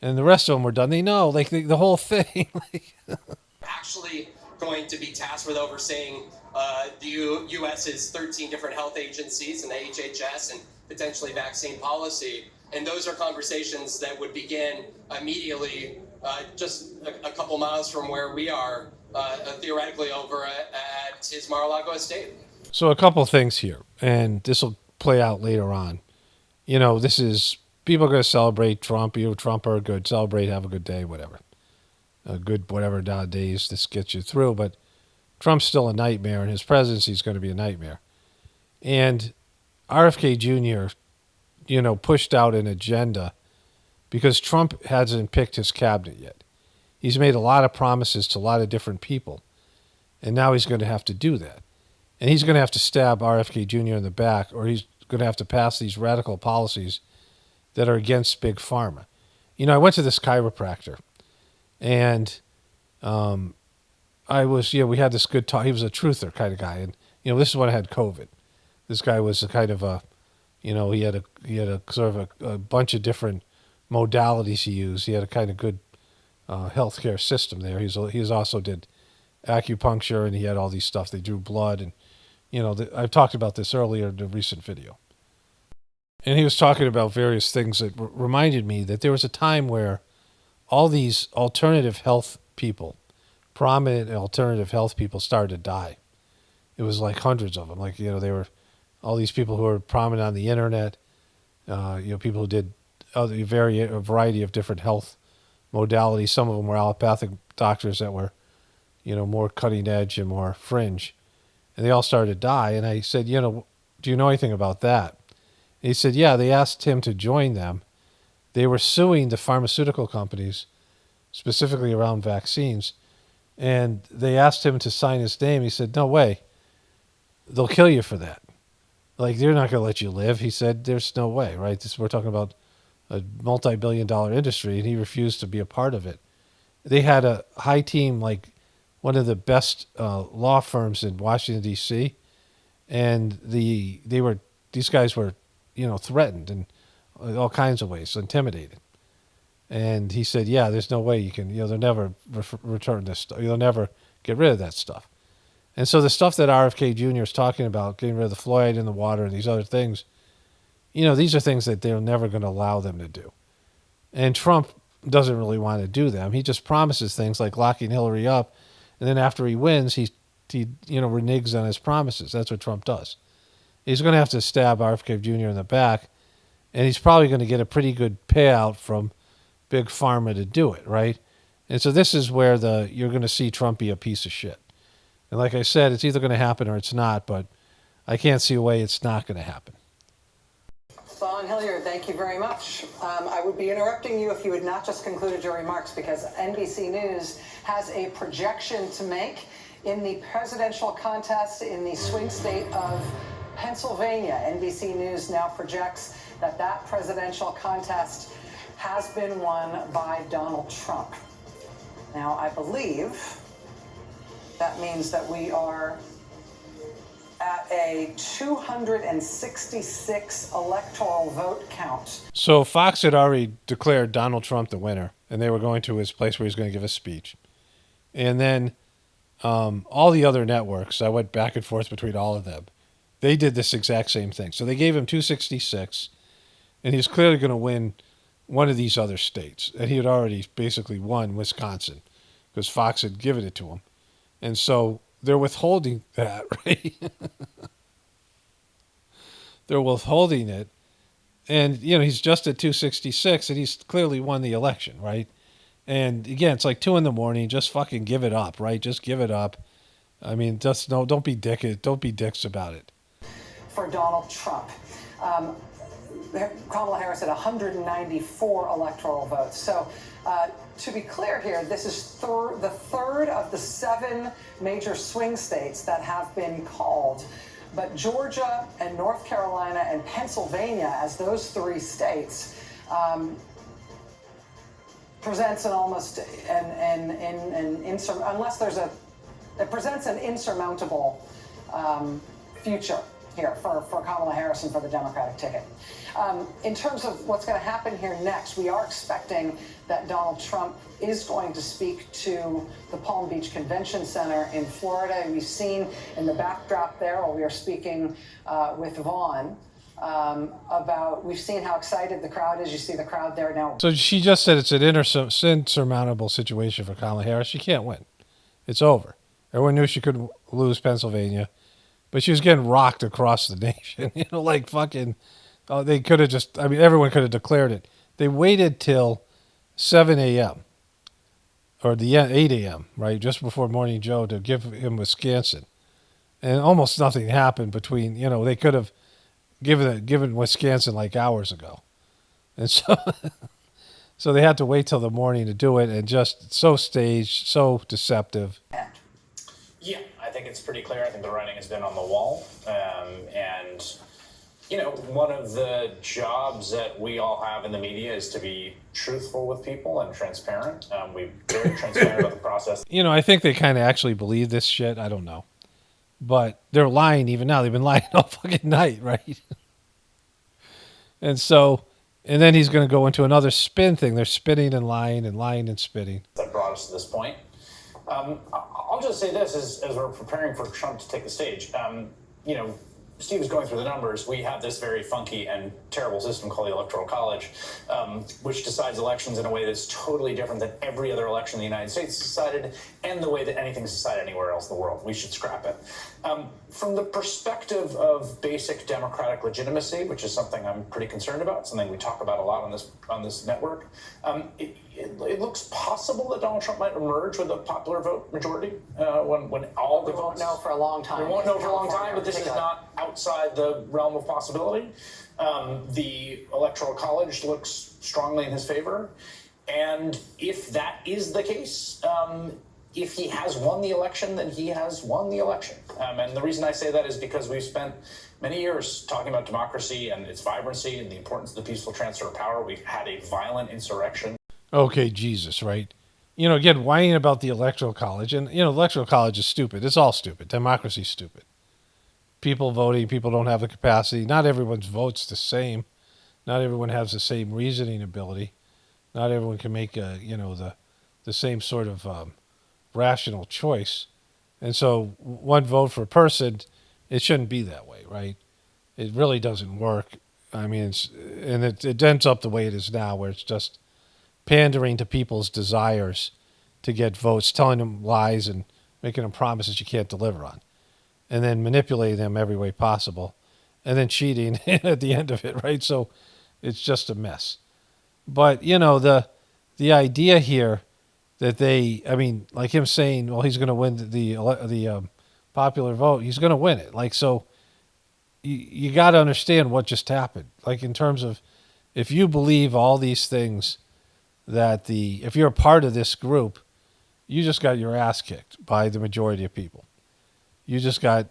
And the rest of them were done. They know, like, the whole thing. Actually going to be tasked with overseeing the U.S.'s 13 different health agencies and the HHS and potentially vaccine policy. And those are conversations that would begin immediately just a couple miles from where we are, theoretically over at his Mar-a-Lago estate. So a couple things here, and this will play out later on. This is, people are going to celebrate Trump. Trump are good. Celebrate, have a good day, whatever. A good whatever days this gets you through. But Trump's still a nightmare, and his presidency is going to be a nightmare. And RFK Jr., pushed out an agenda because Trump hasn't picked his cabinet yet. He's made a lot of promises to a lot of different people, and now he's going to have to do that. And he's going to have to stab RFK Jr. in the back, or he's going to have to pass these radical policies that are against Big Pharma. I went to this chiropractor, and we had this good talk. He was a truther kind of guy, and this is when I had COVID. This guy was a kind of a, he had a sort of a bunch of different modalities he used. He had a kind of good healthcare system there. He also did acupuncture, and he had all these stuff. They drew blood, and I've talked about this earlier in a recent video. And he was talking about various things that reminded me that there was a time where all these alternative health people, prominent alternative health people, started to die. It was like hundreds of them. Like, they were all these people who were prominent on the internet, people who did a variety of different health modalities. Some of them were allopathic doctors that were, more cutting edge and more fringe. And they all started to die. And I said, do you know anything about that? And he said, yeah, they asked him to join them. They were suing the pharmaceutical companies, specifically around vaccines. And they asked him to sign his name. He said, no way. They'll kill you for that. Like, they're not going to let you live. He said, there's no way, right? We're talking about a multi-billion-dollar industry, and he refused to be a part of it. They had a high team, like one of the best law firms in Washington, D.C., and these guys were, threatened in all kinds of ways, intimidated. And he said, yeah, there's no way you can, they'll never return this stuff. You'll never get rid of that stuff. And so the stuff that RFK Jr. is talking about, getting rid of the fluoride in the water and these other things, these are things that they're never going to allow them to do. And Trump doesn't really want to do them. He just promises things like locking Hillary up, and then after he wins, he reneges on his promises. That's what Trump does. He's going to have to stab RFK Jr. in the back, and he's probably going to get a pretty good payout from Big Pharma to do it, right? And so this is where you're going to see Trump be a piece of shit. And like I said, it's either going to happen or it's not, but I can't see a way it's not going to happen. Son Hilliard, thank you very much. I would be interrupting you if you had not just concluded your remarks, because NBC News has a projection to make in the presidential contest in the swing state of Pennsylvania. NBC News now projects that presidential contest has been won by Donald Trump. Now, I believe that means that we are at a 266 electoral vote count. So Fox had already declared Donald Trump the winner, and they were going to his place where he was going to give a speech. And then all the other networks, I went back and forth between all of them, they did this exact same thing. So they gave him 266, and he was clearly going to win one of these other states. And he had already basically won Wisconsin because Fox had given it to him. And so they're withholding that, right? They're withholding it. And, he's just at 266, and he's clearly won the election, right? And, again, it's like 2 a.m. Just fucking give it up, right? Just give it up. I mean, don't be dicks about it. For Donald Trump. Kamala Harris had 194 electoral votes. So to be clear here, this is the third of the 7 major swing states that have been called. But Georgia and North Carolina and Pennsylvania, as those 3 states, presents an almost it presents an insurmountable future here for Kamala Harris and for the Democratic ticket. In terms of what's going to happen here next, we are expecting that Donald Trump is going to speak to the Palm Beach Convention Center in Florida. And we've seen in the backdrop there, while we are speaking with Vaughn, we've seen how excited the crowd is. You see the crowd there now. So she just said it's an insurmountable situation for Kamala Harris. She can't win. It's over. Everyone knew she could lose Pennsylvania, but she was getting rocked across the nation. Like fucking, they could have everyone could have declared it. They waited till 7 a.m. or 8 a.m., right, just before Morning Joe to give him Wisconsin. And almost nothing happened between, they could have given Wisconsin like hours ago. And so so they had to wait till the morning to do it, and just so staged, so deceptive. Yeah, I think it's pretty clear. I think the writing has been on the wall. And, one of the jobs that we all have in the media is to be truthful with people and transparent. We're very transparent about the process. I think they kind of actually believe this shit. I don't know. But they're lying even now. They've been lying all fucking night, right? And then he's going to go into another spin thing. They're spinning and lying and spinning. That brought us to this point. I'll just say this as we're preparing for Trump to take the stage. Steve was going through the numbers. We have this very funky and terrible system called the Electoral College, which decides elections in a way that's totally different than every other election in the United States decided, and the way that anything's decided anywhere else in the world. We should scrap it. From the perspective of basic democratic legitimacy, which is something I'm pretty concerned about, something we talk about a lot on this network, it looks possible that Donald Trump might emerge with a popular vote majority when all the votes. We won't know for a long time. We won't know for a long time, but this is not outside the realm of possibility. The Electoral College looks strongly in his favor. And if that is the case, if he has won the election, then he has won the election. And the reason I say that is because we've spent many years talking about democracy and its vibrancy and the importance of the peaceful transfer of power. We've had a violent insurrection. Okay, Jesus, right? Again, whining about the Electoral College. And, Electoral College is stupid. It's all stupid. Democracy's stupid. People voting, people don't have the capacity. Not everyone's vote's the same. Not everyone has the same reasoning ability. Not everyone can make, the same sort of rational choice. And so one vote for a person, it shouldn't be that way, right? It really doesn't work. I mean, it ends up the way it is now, where it's just pandering to people's desires to get votes, telling them lies and making them promises you can't deliver on, and then manipulating them every way possible, and then cheating at the end of it, right? So it's just a mess. But, the idea here that like him saying, well, he's going to win the popular vote, he's going to win it. Like, so you got to understand what just happened. Like, in terms of, if you believe all these things, if you're a part of this group, you just got your ass kicked by the majority of people. You just got,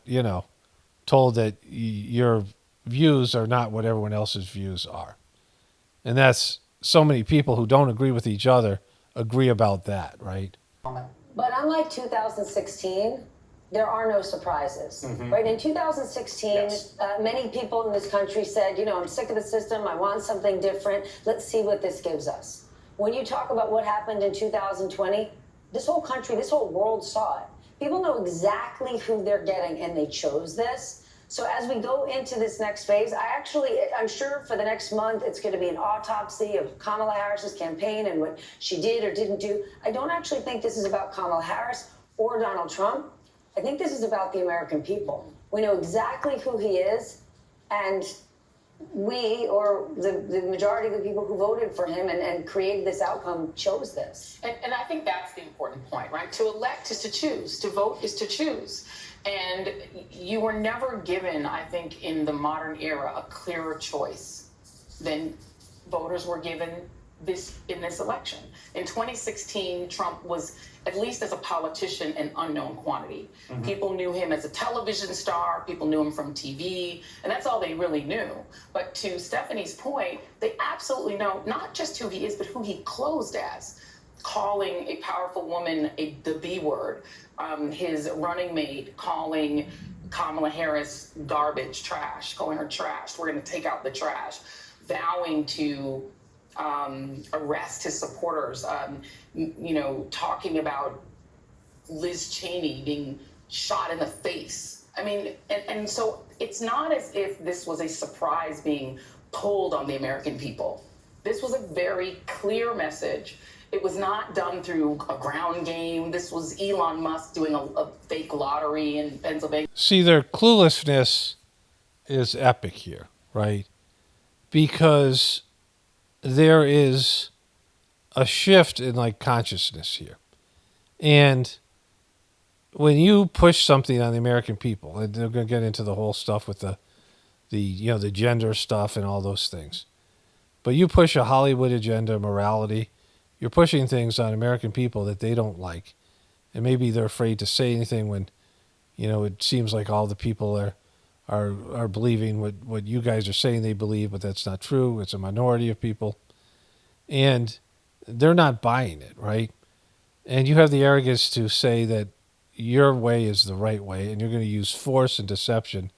told that your views are not what everyone else's views are. And that's so many people who don't agree with each other agree about that, right? But unlike 2016, there are no surprises, right? In 2016, many people in this country said, I'm sick of the system. I want something different. Let's see what this gives us. When you talk about what happened in 2020, this whole country, this whole world saw it. People know exactly who they're getting, and they chose this. So as we go into this next phase, I'm sure for the next month, it's going to be an autopsy of Kamala Harris's campaign and what she did or didn't do. I don't actually think this is about Kamala Harris or Donald Trump. I think this is about the American people. We know exactly who he is, and we, or the majority of the people who voted for him and created this outcome, chose this. And I think that's the important point, right? To elect is to choose. To vote is to choose. And you were never given, I think, in the modern era, a clearer choice than voters were given in this election. In 2016, Trump was, at least as a politician, an unknown quantity. Mm-hmm. People knew him as a television star, people knew him from TV, and that's all they really knew. But to Stephanie's point, they absolutely know not just who he is, but who he closed as. Calling a powerful woman the B word, his running mate calling Kamala Harris garbage, trash, calling her trash. We're going to take out the trash, vowing to arrest his supporters, talking about Liz Cheney being shot in the face. I mean, and so it's not as if this was a surprise being pulled on the American people. This was a very clear message. It was not done through a ground game. This was Elon Musk doing a fake lottery in Pennsylvania. See, their cluelessness is epic here, right? Because there is a shift in like consciousness here. And when you push something on the American people, and they're going to get into the whole stuff with the gender stuff and all those things. But you push a Hollywood agenda, morality, you're pushing things on American people that they don't like. And maybe they're afraid to say anything when, it seems like all the people are believing what you guys are saying they believe, but that's not true. It's a minority of people. And they're not buying it, right? And you have the arrogance to say that your way is the right way, and you're going to use force and deception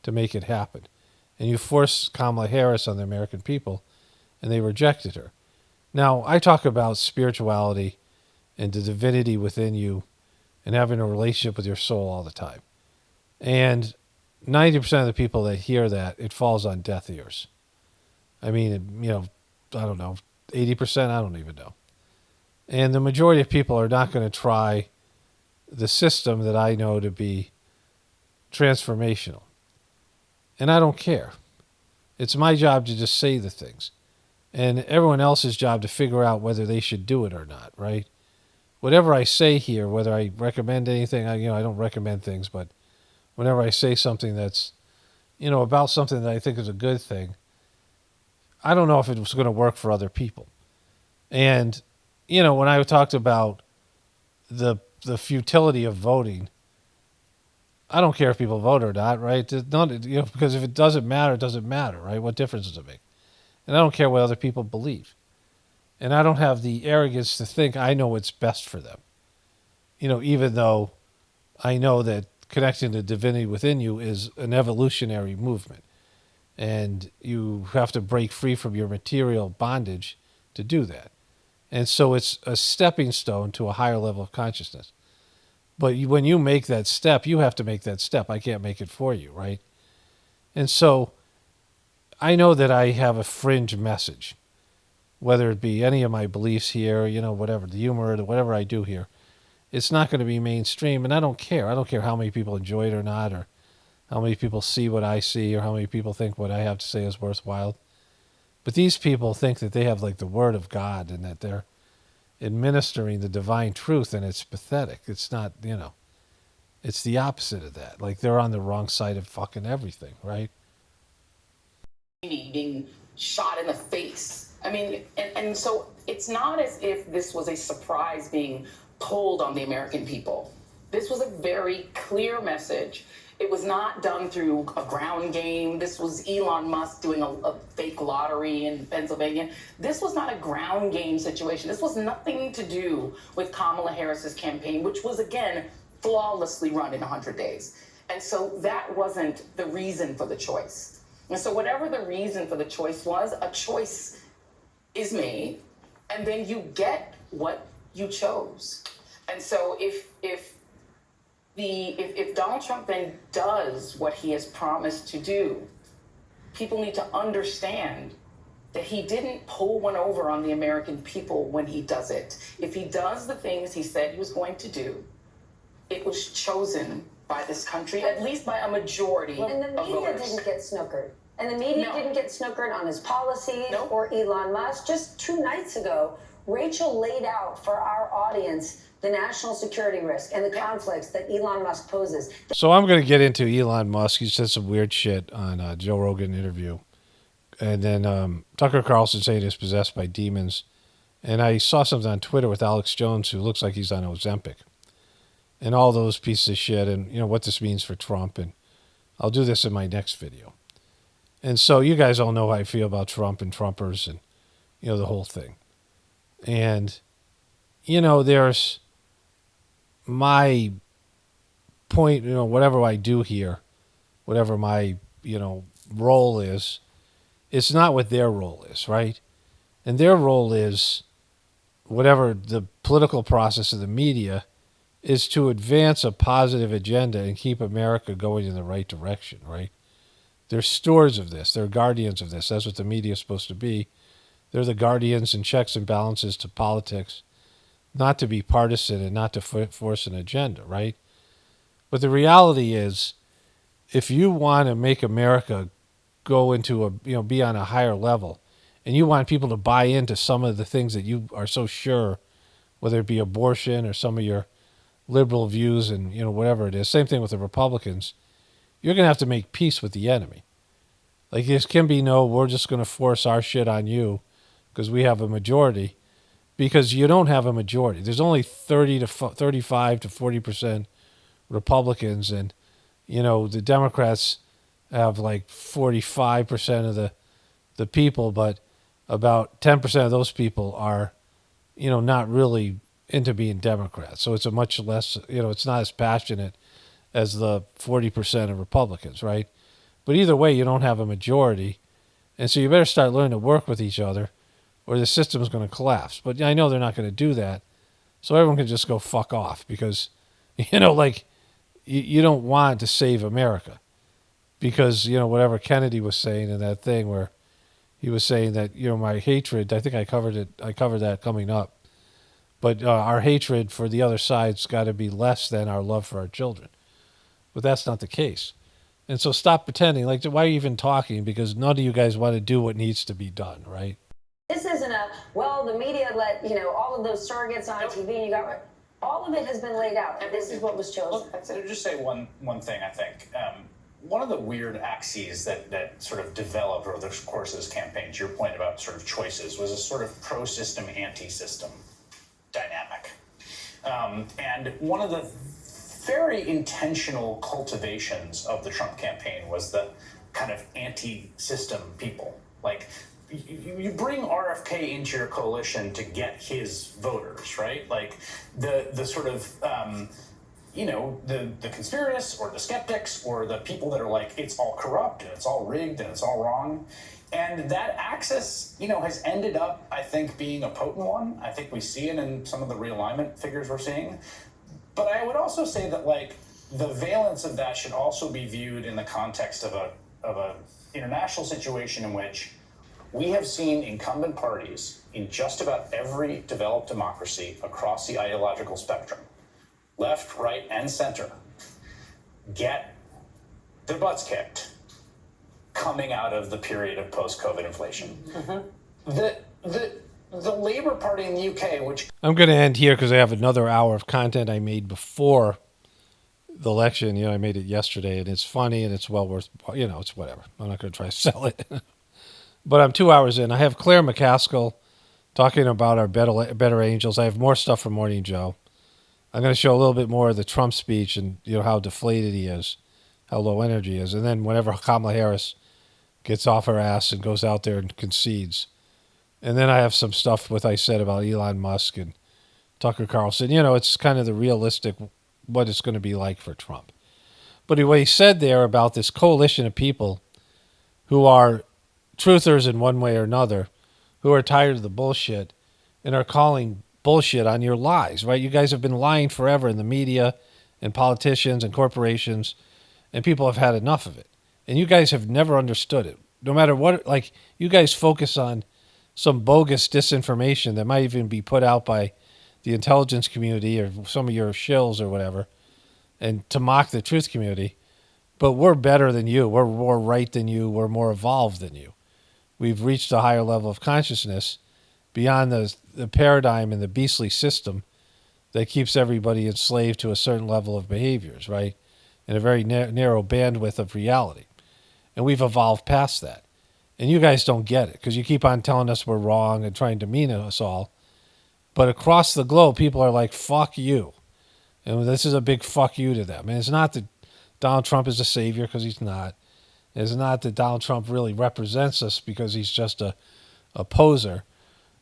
to make it happen. And you forced Kamala Harris on the American people, and they rejected her. Now, I talk about spirituality and the divinity within you and having a relationship with your soul all the time. And 90% of the people that hear that, it falls on deaf ears. I mean, I don't know, 80%, I don't even know. And the majority of people are not going to try the system that I know to be transformational. And I don't care. It's my job to just say the things. And everyone else's job to figure out whether they should do it or not, right? Whatever I say here, whether I recommend anything, I don't recommend things, but whenever I say something that's, about something that I think is a good thing, I don't know if it was going to work for other people. And, when I talked about the futility of voting, I don't care if people vote or not, right? Because if it doesn't matter, it doesn't matter, right? What difference does it make? And I don't care what other people believe. And I don't have the arrogance to think I know what's best for them. Even though I know that connecting to divinity within you is an evolutionary movement. And you have to break free from your material bondage to do that. And so it's a stepping stone to a higher level of consciousness. But when you make that step, you have to make that step. I can't make it for you, right? And so I know that I have a fringe message, whether it be any of my beliefs here, whatever, the humor, whatever I do here. It's not going to be mainstream, and I don't care. I don't care how many people enjoy it or not, or how many people see what I see, or how many people think what I have to say is worthwhile. But these people think that they have like the word of God and that they're administering the divine truth, and it's pathetic. It's not, it's the opposite of that. Like they're on the wrong side of fucking everything, right? Being shot in the face. I mean, and so it's not as if this was a surprise being pulled on the American people. This was a very clear message. It was not done through a ground game. This was Elon Musk doing a fake lottery in Pennsylvania. This was not a ground game situation. This was nothing to do with Kamala Harris's campaign, which was, again, flawlessly run in 100 days. And so that wasn't the reason for the choice. And so whatever the reason for the choice was, a choice is made, and then you get what you chose. And so if Donald Trump then does what he has promised to do, people need to understand that he didn't pull one over on the American people when he does it. If he does the things he said he was going to do, it was chosen by this country, at least by a majority And the of media voters. didn't get snookered. And the media No. didn't get snookered on his policies Nope. or Elon Musk. Just 2 nights ago, Rachel laid out for our audience the national security risk and the conflicts that Elon Musk poses. So I'm going to get into Elon Musk. He said some weird shit on a Joe Rogan interview. And then Tucker Carlson saying he's possessed by demons. And I saw something on Twitter with Alex Jones who looks like he's on Ozempic. And all those pieces of shit and, you know, what this means for Trump. And I'll do this in my next video. And so you guys all know how I feel about Trump and Trumpers and, you know, the whole thing. And, you know, there's my point, you know, whatever I do here, whatever my, you know, role is, it's not what their role is, right? And their role is whatever the political process of the media is to advance a positive agenda and keep America going in the right direction, right? They're stewards of this. They're guardians of this. That's what the media is supposed to be. They're the guardians and checks and balances to politics, not to be partisan and not to force an agenda, right? But the reality is, if you want to make America go into a, you know, be on a higher level, and you want people to buy into some of the things that you are so sure, whether it be abortion or some of your liberal views and, you know, whatever it is, same thing with the Republicans, you're going to have to make peace with the enemy. Like, there can be no, we're just going to force our shit on you because we have a majority, because you don't have a majority. There's only 35 to 40% Republicans, and, you know, the Democrats have like 45% of the people, but about 10% of those people are, you know, not really into being Democrats. So it's a much less, you know, it's not as passionate as the 40% of Republicans, right? But either way, you don't have a majority. And so you better start learning to work with each other or the system is going to collapse. But I know they're not going to do that. So everyone can just go fuck off because, you know, like, you don't want to save America. Because, you know, whatever Kennedy was saying in that thing where he was saying that, you know, my hatred, I think I covered that coming up. But our hatred for the other side's got to be less than our love for our children. But that's not the case. And so stop pretending. Like, why are you even talking? Because none of you guys want to do what needs to be done, right? This isn't a, well, the media let, you know, all of those surrogates on TV and you got, all of it has been laid out. And this is what was chosen. I'll just say one thing, I think. One of the weird axes that sort of developed over the course of this campaign, to your point about sort of choices, was a sort of pro-system, anti-system dynamic. And one of the very intentional cultivations of the Trump campaign was the kind of anti-system people. Like, you bring RFK into your coalition to get his voters, right? Like, the sort of... you know, the conspiracists or the skeptics or the people that are like, it's all corrupt and it's all rigged and it's all wrong. And that axis, you know, has ended up, I think, being a potent one. I think we see it in some of the realignment figures we're seeing. But I would also say that, like, the valence of that should also be viewed in the context of a international situation in which we have seen incumbent parties in just about every developed democracy across the ideological spectrum, left, right, and center, get their butts kicked coming out of the period of post-COVID inflation. The Labour Party in the UK, which... I'm going to end here because I have another hour of content I made before the election. You know, I made it yesterday, and it's funny, and it's well worth... You know, it's whatever. I'm not going to try to sell it. But I'm 2 hours in. I have Claire McCaskill talking about our better angels. I have more stuff from Morning Joe. I'm going to show a little bit more of the Trump speech and, you know, how deflated he is, how low energy he is. And then whenever Kamala Harris gets off her ass and goes out there and concedes. And then I have some stuff what I said about Elon Musk and Tucker Carlson. You know, it's kind of the realistic what it's going to be like for Trump. But what he said there about this coalition of people who are truthers in one way or another, who are tired of the bullshit and are calling bullshit on your lies, right? You guys have been lying forever in the media and politicians and corporations, and people have had enough of it. And you guys have never understood it. No matter what, like, you guys focus on some bogus disinformation that might even be put out by the intelligence community or some of your shills or whatever. and to mock the truth community. But we're better than you. We're more right than you. We're more evolved than you. We've reached a higher level of consciousness beyond the paradigm and the beastly system that keeps everybody enslaved to a certain level of behaviors, right? In a very narrow bandwidth of reality. And we've evolved past that. And you guys don't get it because you keep on telling us we're wrong and trying to demean us all. But across the globe, people are like, fuck you. And this is a big fuck you to them. And it's not that Donald Trump is a savior, because he's not. It's not that Donald Trump really represents us because he's just a poser.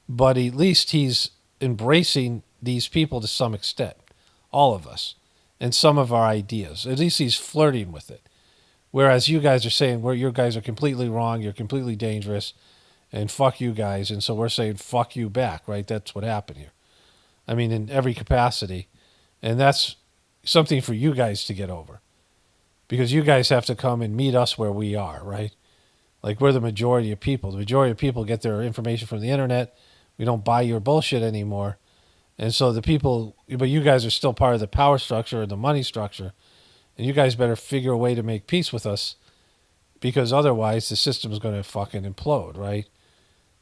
But at least he's embracing these people to some extent. All of us. And some of our ideas. At least he's flirting with it. Whereas you guys are saying, well, you guys are completely wrong, you're completely dangerous, and fuck you guys. And so we're saying, fuck you back, right? That's what happened here. I mean, in every capacity. And that's something for you guys to get over. Because you guys have to come and meet us where we are, right? Like, we're the majority of people. The majority of people get their information from the internet. We don't buy your bullshit anymore. And so the people, but you guys are still part of the power structure and the money structure. And you guys better figure a way to make peace with us, because otherwise the system is going to fucking implode, right?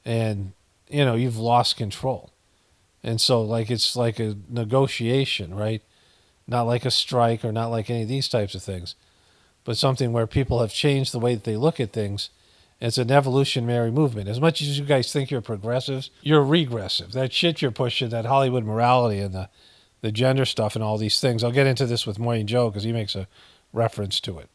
And, you know, you've lost control. And so, like, it's like a negotiation, right? Not like a strike or not like any of these types of things, but something where people have changed the way that they look at things. It's an evolutionary movement. As much as you guys think you're progressives, you're regressive. That shit you're pushing, that Hollywood morality and the gender stuff and all these things. I'll get into this with Morning Joe because he makes a reference to it.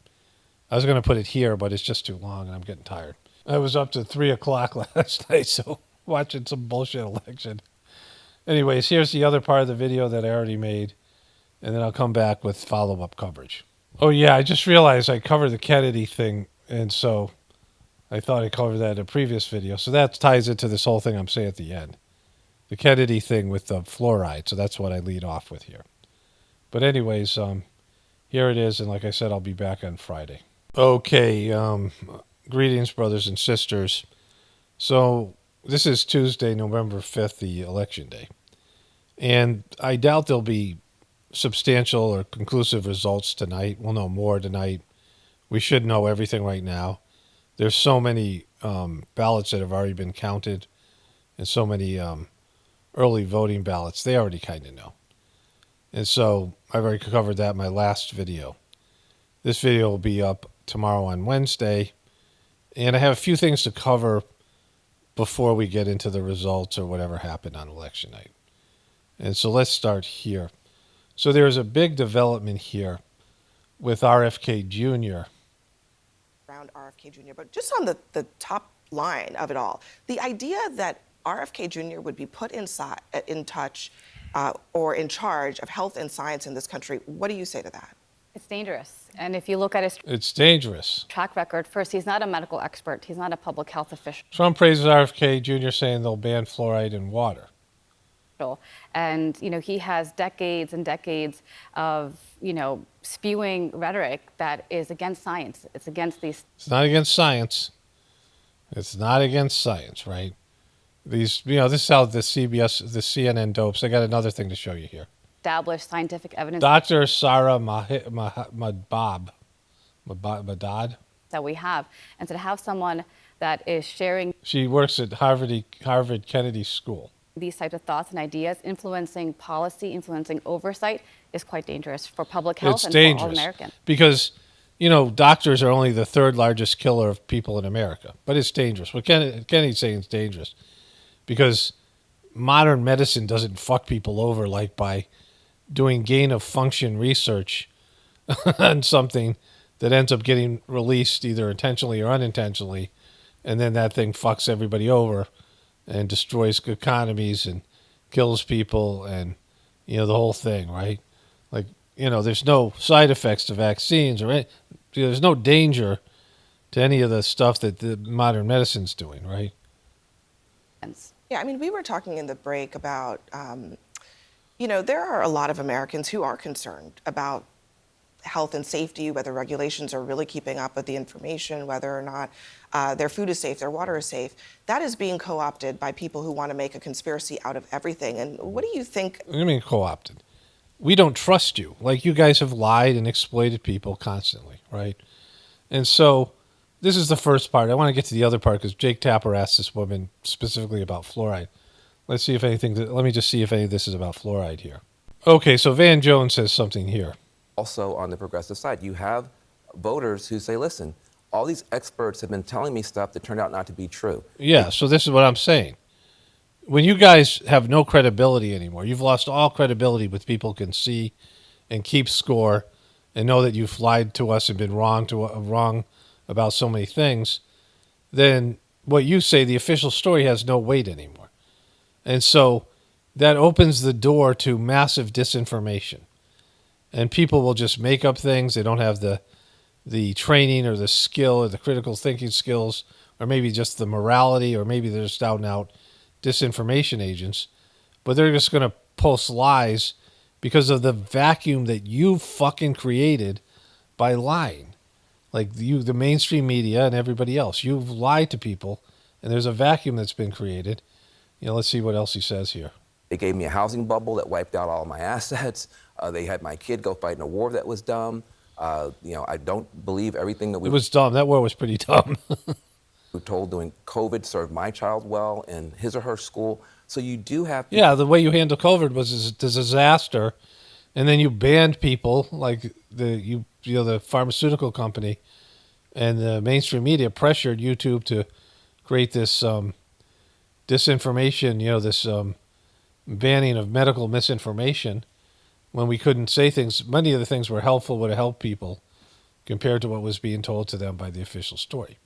I was going to put it here, but it's just too long and I'm getting tired. I was up to 3 o'clock last night, so watching some bullshit election. Anyways, here's the other part of the video that I already made, and then I'll come back with follow-up coverage. Oh, yeah, I just realized I covered the Kennedy thing, and so I thought I covered that in a previous video. So that ties into this whole thing I'm saying at the end. The Kennedy thing with the fluoride, so that's what I lead off with here. But anyways, here it is, and like I said, I'll be back on Friday. Okay, greetings, brothers and sisters. So this is Tuesday, November 5th, the election day. And I doubt there'll be substantial or conclusive results tonight. We'll know more tonight. We should know everything right now. There's so many ballots that have already been counted and so many early voting ballots. They already kind of know. And so I've already covered that in my last video. This video will be up tomorrow on Wednesday. And I have a few things to cover before we get into the results or whatever happened on election night. And so let's start here. So there's a big development here with RFK Jr. Around RFK Jr., but just on the top line of it all, the idea that RFK Jr. would be put in touch or in charge of health and science in this country, what do you say to that? It's dangerous. And if you look at his It's dangerous. track record, first, he's not a medical expert. He's not a public health official. Trump praises RFK Jr. saying they'll ban fluoride in water. And, you know, he has decades and decades of, you know, spewing rhetoric that is against science. It's against these. It's not against science. It's not against science, right? These, you know, this is how the CNN dopes. I got another thing to show you here. Established scientific evidence. Dr. Sarah Madad That we have. And to have someone that is sharing. She works at Harvard Kennedy School. These types of thoughts and ideas, influencing policy, influencing oversight, is quite dangerous for public health and for all Americans. Because, you know, doctors are only the third largest killer of people in America. But it's dangerous. What Kennedy's saying is dangerous. Because modern medicine doesn't fuck people over like by doing gain-of-function research on something that ends up getting released either intentionally or unintentionally, and then that thing fucks everybody over and destroys economies and kills people and, you know, the whole thing, right? Like, you know, there's no side effects to vaccines or there's no danger to any of the stuff that the modern medicine's doing, right? Yeah, I mean, we were talking in the break about, you know, there are a lot of Americans who are concerned about health and safety, whether regulations are really keeping up with the information, whether or not their food is safe, their water is safe. That is being co-opted by people who want to make a conspiracy out of everything. And what do you think? What do you mean co-opted? we don't trust you. Like, you guys have lied and exploited people constantly, right? And so this is the first part. I want to get to the other part because Jake Tapper asked this woman specifically about fluoride. Let me just see if any of this is about fluoride here. Okay, so Van Jones says something here. Also, on the progressive side, you have voters who say, listen, all these experts have been telling me stuff that turned out not to be true. Yeah, so this is what I'm saying. When you guys have no credibility anymore, you've lost all credibility with people who can see and keep score and know that you've lied to us and been wrong about so many things, then what you say, the official story, has no weight anymore. And so that opens the door to massive disinformation. And people will just make up things. They don't have the training or the skill or the critical thinking skills, or maybe just the morality, or maybe they're just out and out disinformation agents. But they're just going to post lies because of the vacuum that you fucking created by lying. Like you, the mainstream media and everybody else. You've lied to people, and there's a vacuum that's been created. Let's see what else he says here. They gave me a housing bubble that wiped out all of my assets. They had my kid go fight in a war that was dumb. I don't believe everything that It was dumb. That war was pretty dumb. we were told during COVID served my child well in his or her school. So you do have people. Yeah, the way you handled COVID was a disaster, and then you banned people like the pharmaceutical company and the mainstream media pressured YouTube to create this disinformation, this banning of medical misinformation when we couldn't say things. Many of the things were helpful, would have helped people compared to what was being told to them by the official story.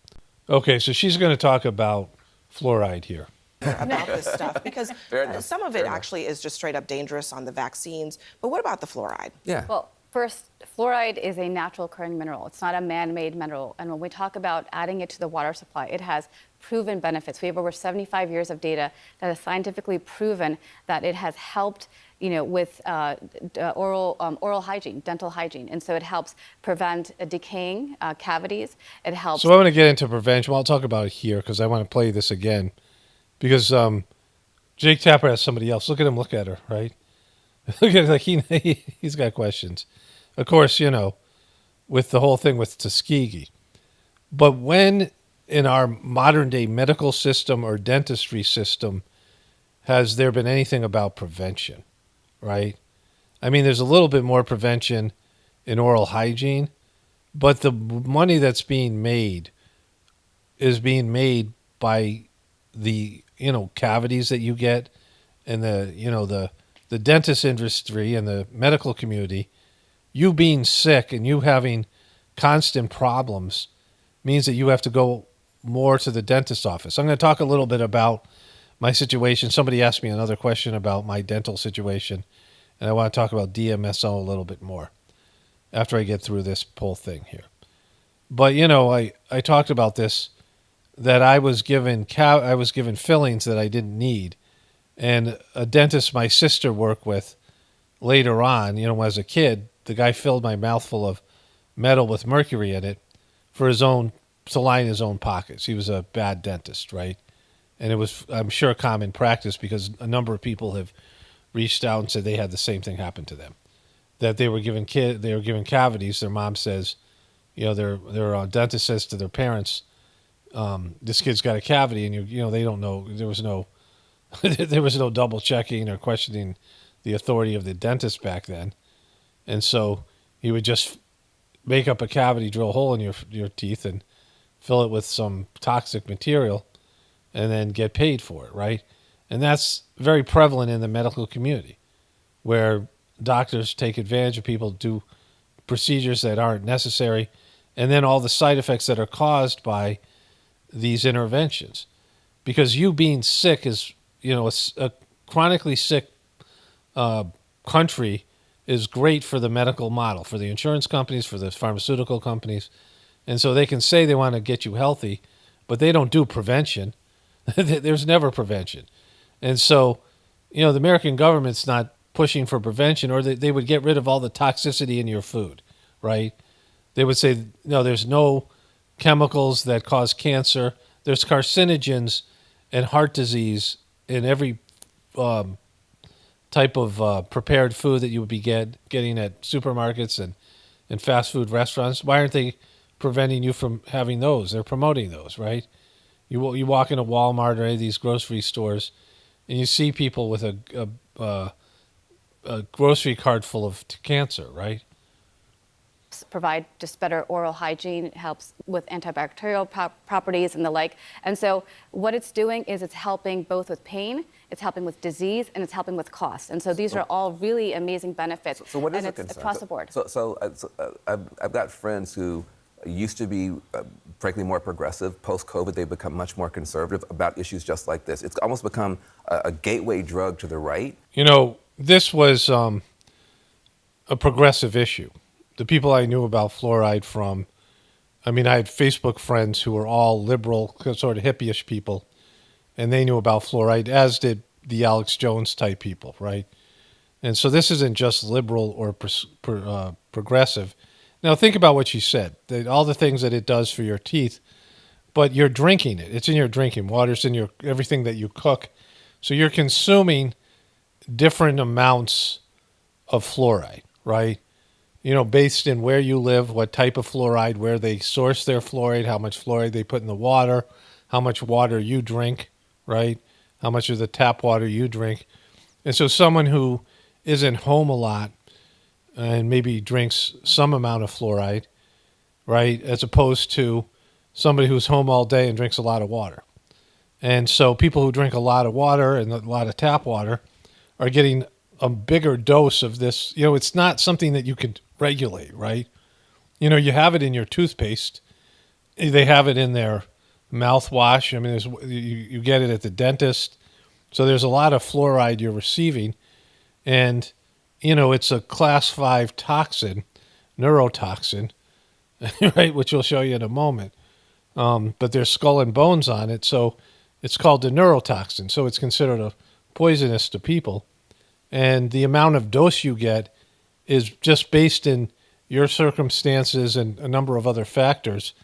Okay, so she's going to talk about fluoride here. About this stuff because some of it actually is just straight up dangerous on the vaccines. But what about the fluoride? Yeah. Well, first, fluoride is a natural occurring mineral. It's not a man-made mineral. And when we talk about adding it to the water supply, it has proven benefits. We have over 75 years of data that has scientifically proven that it has helped, with oral hygiene, dental hygiene. And so it helps prevent decaying cavities. It helps. So I want to get into prevention. Well, I'll talk about it here because I want to play this again. Because Jake Tapper has somebody else. Look at him. Look at her. Right. Look at like he's got questions. Of course, with the whole thing with Tuskegee. But when in our modern day medical system or dentistry system has there been anything about prevention? Right. I mean, there's a little bit more prevention in oral hygiene, but the money that's being made is being made by the cavities that you get, and the dentist industry and the medical community. You being sick and you having constant problems means that you have to go more to the dentist's office. I'm going to talk a little bit about my situation. Somebody asked me another question about my dental situation, and I want to talk about DMSO a little bit more after I get through this whole thing here. But I talked about this, that I was given fillings that I didn't need, and a dentist my sister worked with later on, as a kid, the guy filled my mouth full of metal with mercury in it to line his own pockets. He was a bad dentist, right? And it was, I'm sure, common practice because a number of people have reached out and said they had the same thing happen to them, that they were given cavities. Their mom says, their dentist says to their parents, this kid's got a cavity, and they don't know. There was no double checking or questioning the authority of the dentist back then, and so he would just make up a cavity, drill a hole in your teeth, and fill it with some toxic material, and then get paid for it, right? And that's very prevalent in the medical community, where doctors take advantage of people, do procedures that aren't necessary, and then all the side effects that are caused by these interventions. Because you being sick is, a chronically sick country is great for the medical model, for the insurance companies, for the pharmaceutical companies. And so they can say they want to get you healthy, but they don't do prevention. There's never prevention. And so, the American government's not pushing for prevention, or they would get rid of all the toxicity in your food, right? They would say, no, there's no chemicals that cause cancer. There's carcinogens and heart disease in every type of prepared food that you would be getting at supermarkets and fast food restaurants. Why aren't they preventing you from having those? They're promoting those, right? You walk into Walmart or any of these grocery stores, and you see people with a grocery cart full of cancer, right? Provide just better oral hygiene. It helps with antibacterial properties and the like. And so what it's doing is it's helping both with pain, it's helping with disease, and it's helping with cost. And so these are all really amazing benefits. So what is and the it's concern? across the board. I've got friends who used to be, frankly, more progressive. Post-COVID, they've become much more conservative about issues just like this. It's almost become a gateway drug to the right. You know, this was a progressive issue. The people I knew about fluoride from, I mean, I had Facebook friends who were all liberal, sort of hippie-ish people, and they knew about fluoride, as did the Alex Jones type people, right? And so this isn't just liberal or progressive. Now, think about what she said, that all the things that it does for your teeth, but you're drinking it. It's in your drinking water. It's in your everything that you cook. So you're consuming different amounts of fluoride, right? You know, based in where you live, what type of fluoride, where they source their fluoride, how much fluoride they put in the water, how much water you drink, right? How much of the tap water you drink. And so someone who isn't home a lot and maybe drinks some amount of fluoride, right, as opposed to somebody who's home all day and drinks a lot of water. And so people who drink a lot of water and a lot of tap water are getting a bigger dose of this. You know, it's not something that you can regulate, right? You know, you have it in your toothpaste. They have it in their mouthwash. I mean, you get it at the dentist. So there's a lot of fluoride you're receiving. And, you know, it's a class 5 toxin, neurotoxin, right, which we'll show you in a moment. But there's skull and bones on it, so it's called the neurotoxin. So it's considered poisonous to people. And the amount of dose you get is just based in your circumstances and a number of other factors.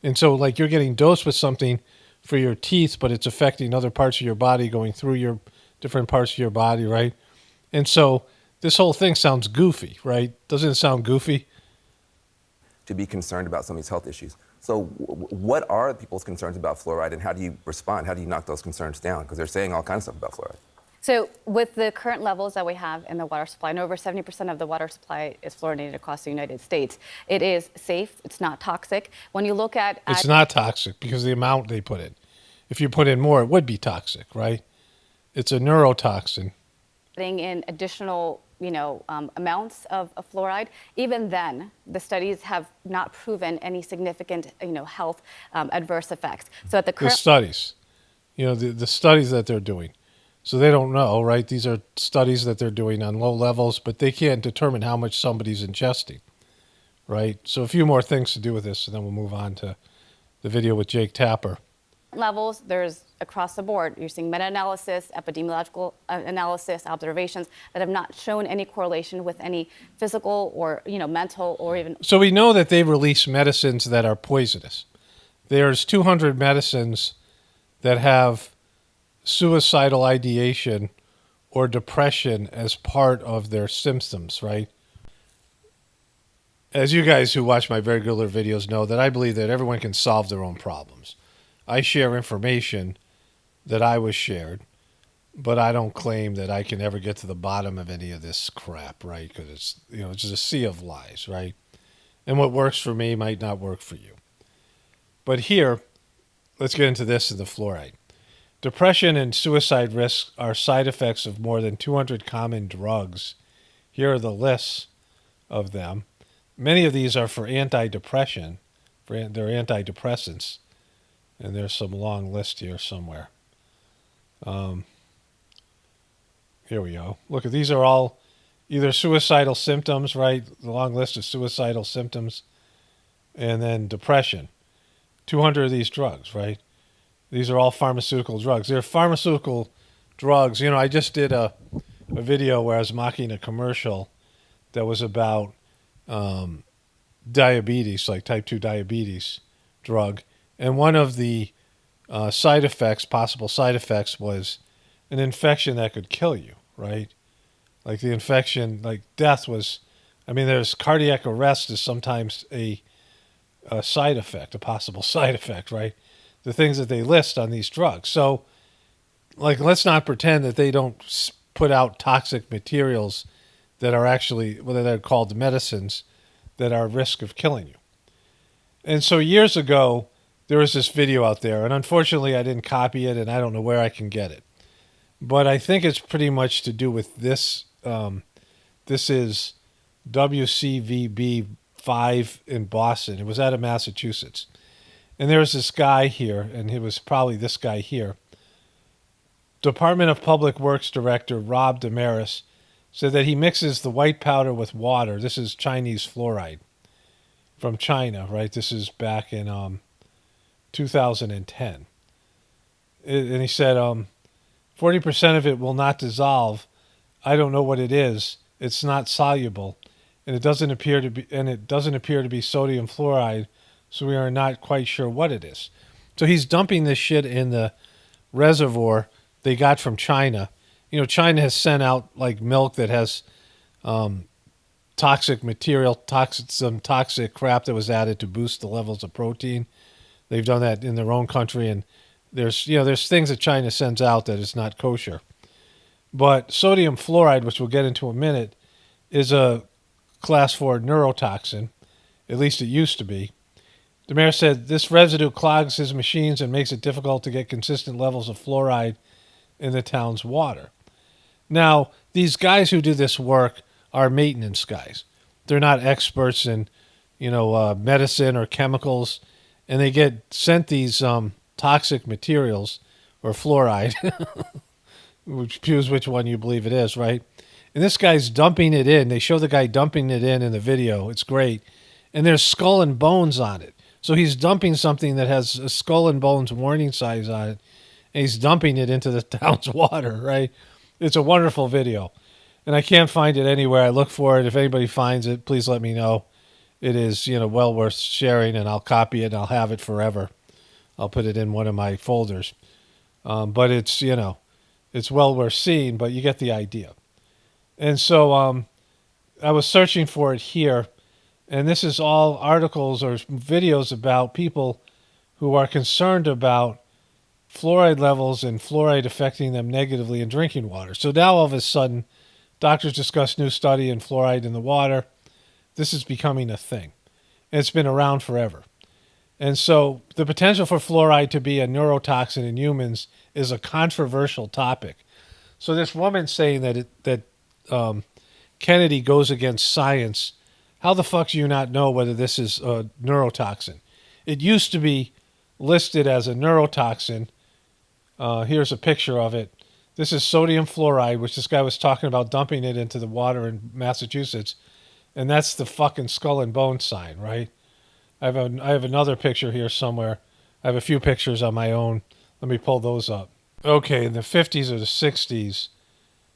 And so, like, you're getting dosed with something for your teeth, but it's affecting other parts of your body, going through your different parts of your body, right? And so this whole thing sounds goofy, right? Doesn't it sound goofy? To be concerned about some of these health issues. So what are people's concerns about fluoride, and how do you respond? How do you knock those concerns down? Because they're saying all kinds of stuff about fluoride. So with the current levels that we have in the water supply, and over 70% of the water supply is fluoridated across the United States, it is safe. It's not toxic. When you look at... It's not toxic because of the amount they put in. If you put in more, it would be toxic, right? It's a neurotoxin. Adding in additional, amounts of fluoride, even then, the studies have not proven any significant, health adverse effects. So at the current... The studies, the studies that they're doing. So they don't know, right? These are studies that they're doing on low levels, but they can't determine how much somebody's ingesting, right? So a few more things to do with this, and then we'll move on to the video with Jake Tapper. Levels, there's across the board. You're seeing meta-analysis, epidemiological analysis, observations that have not shown any correlation with any physical or, mental or even... So we know that they release medicines that are poisonous. There's 200 medicines that have suicidal ideation or depression as part of their symptoms, right? As you guys who watch my regular videos know, that I believe that everyone can solve their own problems. I share information that I was shared, but I don't claim that I can ever get to the bottom of any of this crap, right? Because it's, it's just a sea of lies, right? And what works for me might not work for you. But here, let's get into this in the fluoride. Depression and suicide risks are side effects of more than 200 common drugs. Here are the lists of them. Many of these are for antidepressant. They're antidepressants. And there's some long list here somewhere. Here we go. Look, these are all either suicidal symptoms, right? The long list of suicidal symptoms. And then depression. 200 of these drugs, right? These are all pharmaceutical drugs. They're pharmaceutical drugs. I just did a video where I was mocking a commercial that was about diabetes, like type 2 diabetes drug. And one of the possible side effects, was an infection that could kill you, right? Like the infection, like death was, I mean, there's cardiac arrest is sometimes a side effect, a possible side effect, right? The things that they list on these drugs. So, like, let's not pretend that they don't put out toxic materials that are actually, what they're called medicines, that are at risk of killing you. And so years ago, there was this video out there, and unfortunately I didn't copy it, and I don't know where I can get it. But I think it's pretty much to do with this. This is WCVB 5 in Boston. It was out of Massachusetts. And there was this guy here, and it was probably this guy here. Department of Public Works Director Rob Damaris said that he mixes the white powder with water. This is Chinese fluoride from China, right? This is back in 2010. And he said 40% of it will not dissolve. I don't know what it is. It's not soluble, and it doesn't appear to be sodium fluoride, so we are not quite sure what it is. So he's dumping this shit in the reservoir they got from China. You know, China has sent out like milk that has toxic material, some toxic crap that was added to boost the levels of protein. They've done that in their own country, and there's things that China sends out that is not kosher. But sodium fluoride, which we'll get into in a minute, is a class 4 neurotoxin. At least it used to be. The mayor said this residue clogs his machines and makes it difficult to get consistent levels of fluoride in the town's water. Now, these guys who do this work are maintenance guys. They're not experts in, medicine or chemicals, and they get sent these toxic materials or fluoride. Choose which one you believe it is, right? And this guy's dumping it in. They show the guy dumping it in the video. It's great. And there's skull and bones on it. So he's dumping something that has a skull and bones warning signs on it, and he's dumping it into the town's water, right? It's a wonderful video. And I can't find it anywhere. I look for it. If anybody finds it, please let me know. It is, well worth sharing, and I'll copy it and I'll have it forever. I'll put it in one of my folders. But it's, it's well worth seeing, but you get the idea. And so I was searching for it here, and this is all articles or videos about people who are concerned about fluoride levels and fluoride affecting them negatively in drinking water. So now all of a sudden, doctors discuss new study in fluoride in the water. This is becoming a thing. And it's been around forever. And so the potential for fluoride to be a neurotoxin in humans is a controversial topic. So this woman saying that Kennedy goes against science, how the fuck do you not know whether this is a neurotoxin? It used to be listed as a neurotoxin. Here's a picture of it. This is sodium fluoride, which this guy was talking about dumping it into the water in Massachusetts. And that's the fucking skull and bone sign, right? I have another picture here somewhere. I have a few pictures on my own. Let me pull those up. Okay, in the 50s or the 60s,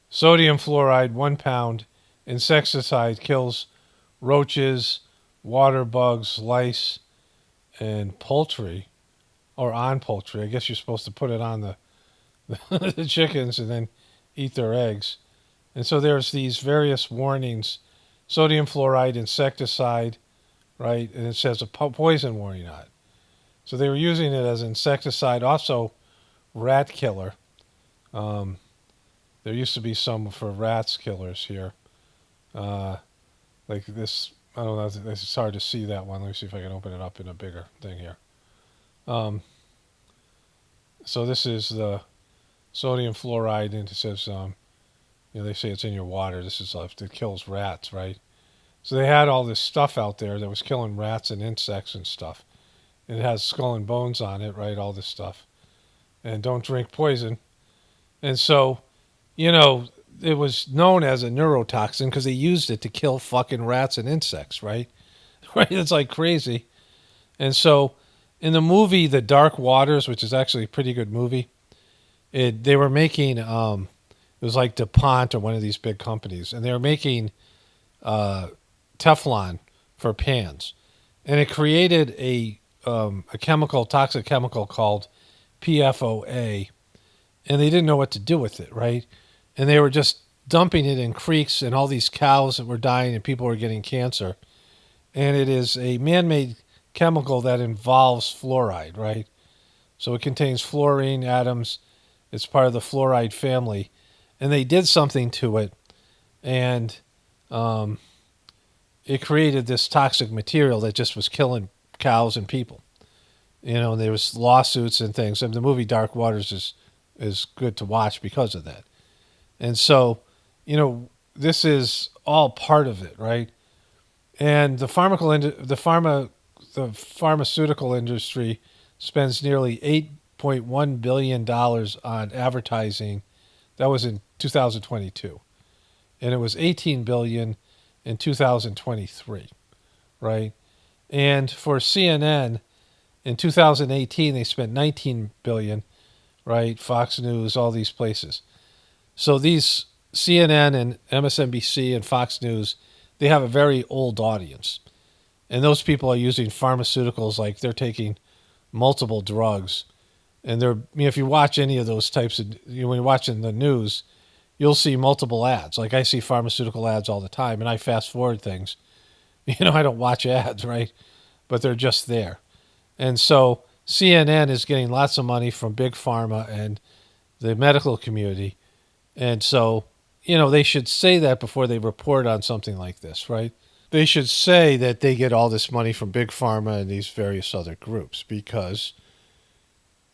sodium fluoride, 1 pound, insecticide kills roaches, water bugs, lice, and poultry, or on poultry. I guess you're supposed to put it on the chickens and then eat their eggs. And so there's these various warnings, sodium fluoride, insecticide, right? And it says a poison warning on it. So they were using it as insecticide, also rat killer. There used to be some for rats killers here. Like this, I don't know, it's hard to see that one. Let me see if I can open it up in a bigger thing here. So this is the sodium fluoride, and it says, they say it's in your water. This is it kills rats, right? So they had all this stuff out there that was killing rats and insects and stuff. It has skull and bones on it, right? All this stuff. And don't drink poison. And so, it was known as a neurotoxin because they used it to kill fucking rats and insects, right? Right? It's like crazy. And so in the movie The Dark Waters, which is actually a pretty good movie, they were making, it was like DuPont or one of these big companies, and they were making Teflon for pans. And it created a toxic chemical called PFOA, and they didn't know what to do with it, right? And they were just dumping it in creeks and all these cows that were dying and people were getting cancer. And it is a man-made chemical that involves fluoride, right? So it contains fluorine atoms. It's part of the fluoride family. And they did something to it, and it created this toxic material that just was killing cows and people. And there was lawsuits and things. And the movie Dark Waters is good to watch because of that. And so, this is all part of it, right? And the pharmaceutical industry spends nearly $8.1 billion on advertising. That was in 2022. And it was $18 billion in 2023, right? And for CNN, in 2018, they spent $19 billion, right? Fox News, all these places. So these CNN and MSNBC and Fox News, they have a very old audience. And those people are using pharmaceuticals like they're taking multiple drugs. And if you watch any of those types of, when you're watching the news, you'll see multiple ads. Like I see pharmaceutical ads all the time, and I fast forward things. I don't watch ads, right? But they're just there. And so CNN is getting lots of money from Big Pharma and the medical community. And so, they should say that before they report on something like this, right? They should say that they get all this money from Big Pharma and these various other groups, because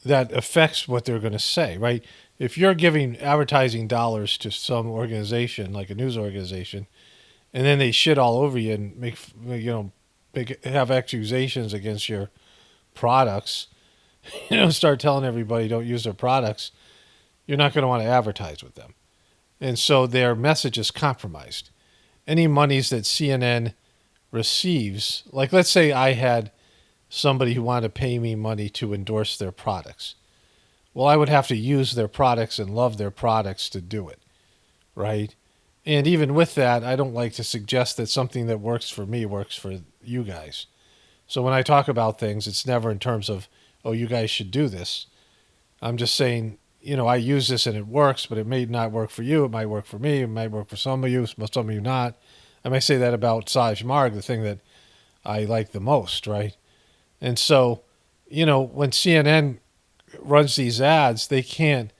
that affects what they're going to say, right? If you're giving advertising dollars to some organization, like a news organization, and then they shit all over you and have accusations against your products, start telling everybody don't use their products, you're not going to want to advertise with them. And so their message is compromised. Any monies that CNN receives, like let's say I had somebody who wanted to pay me money to endorse their products. Well, I would have to use their products and love their products to do it, right? And even with that, I don't like to suggest that something that works for me works for you guys. So when I talk about things, it's never in terms of, oh, you guys should do this. I'm just saying, I use this and it works, but it may not work for you. It might work for me. It might work for some of you, some of you not. I may say that about Saj Marg, the thing that I like the most, right? And so, when CNN runs these ads, they can't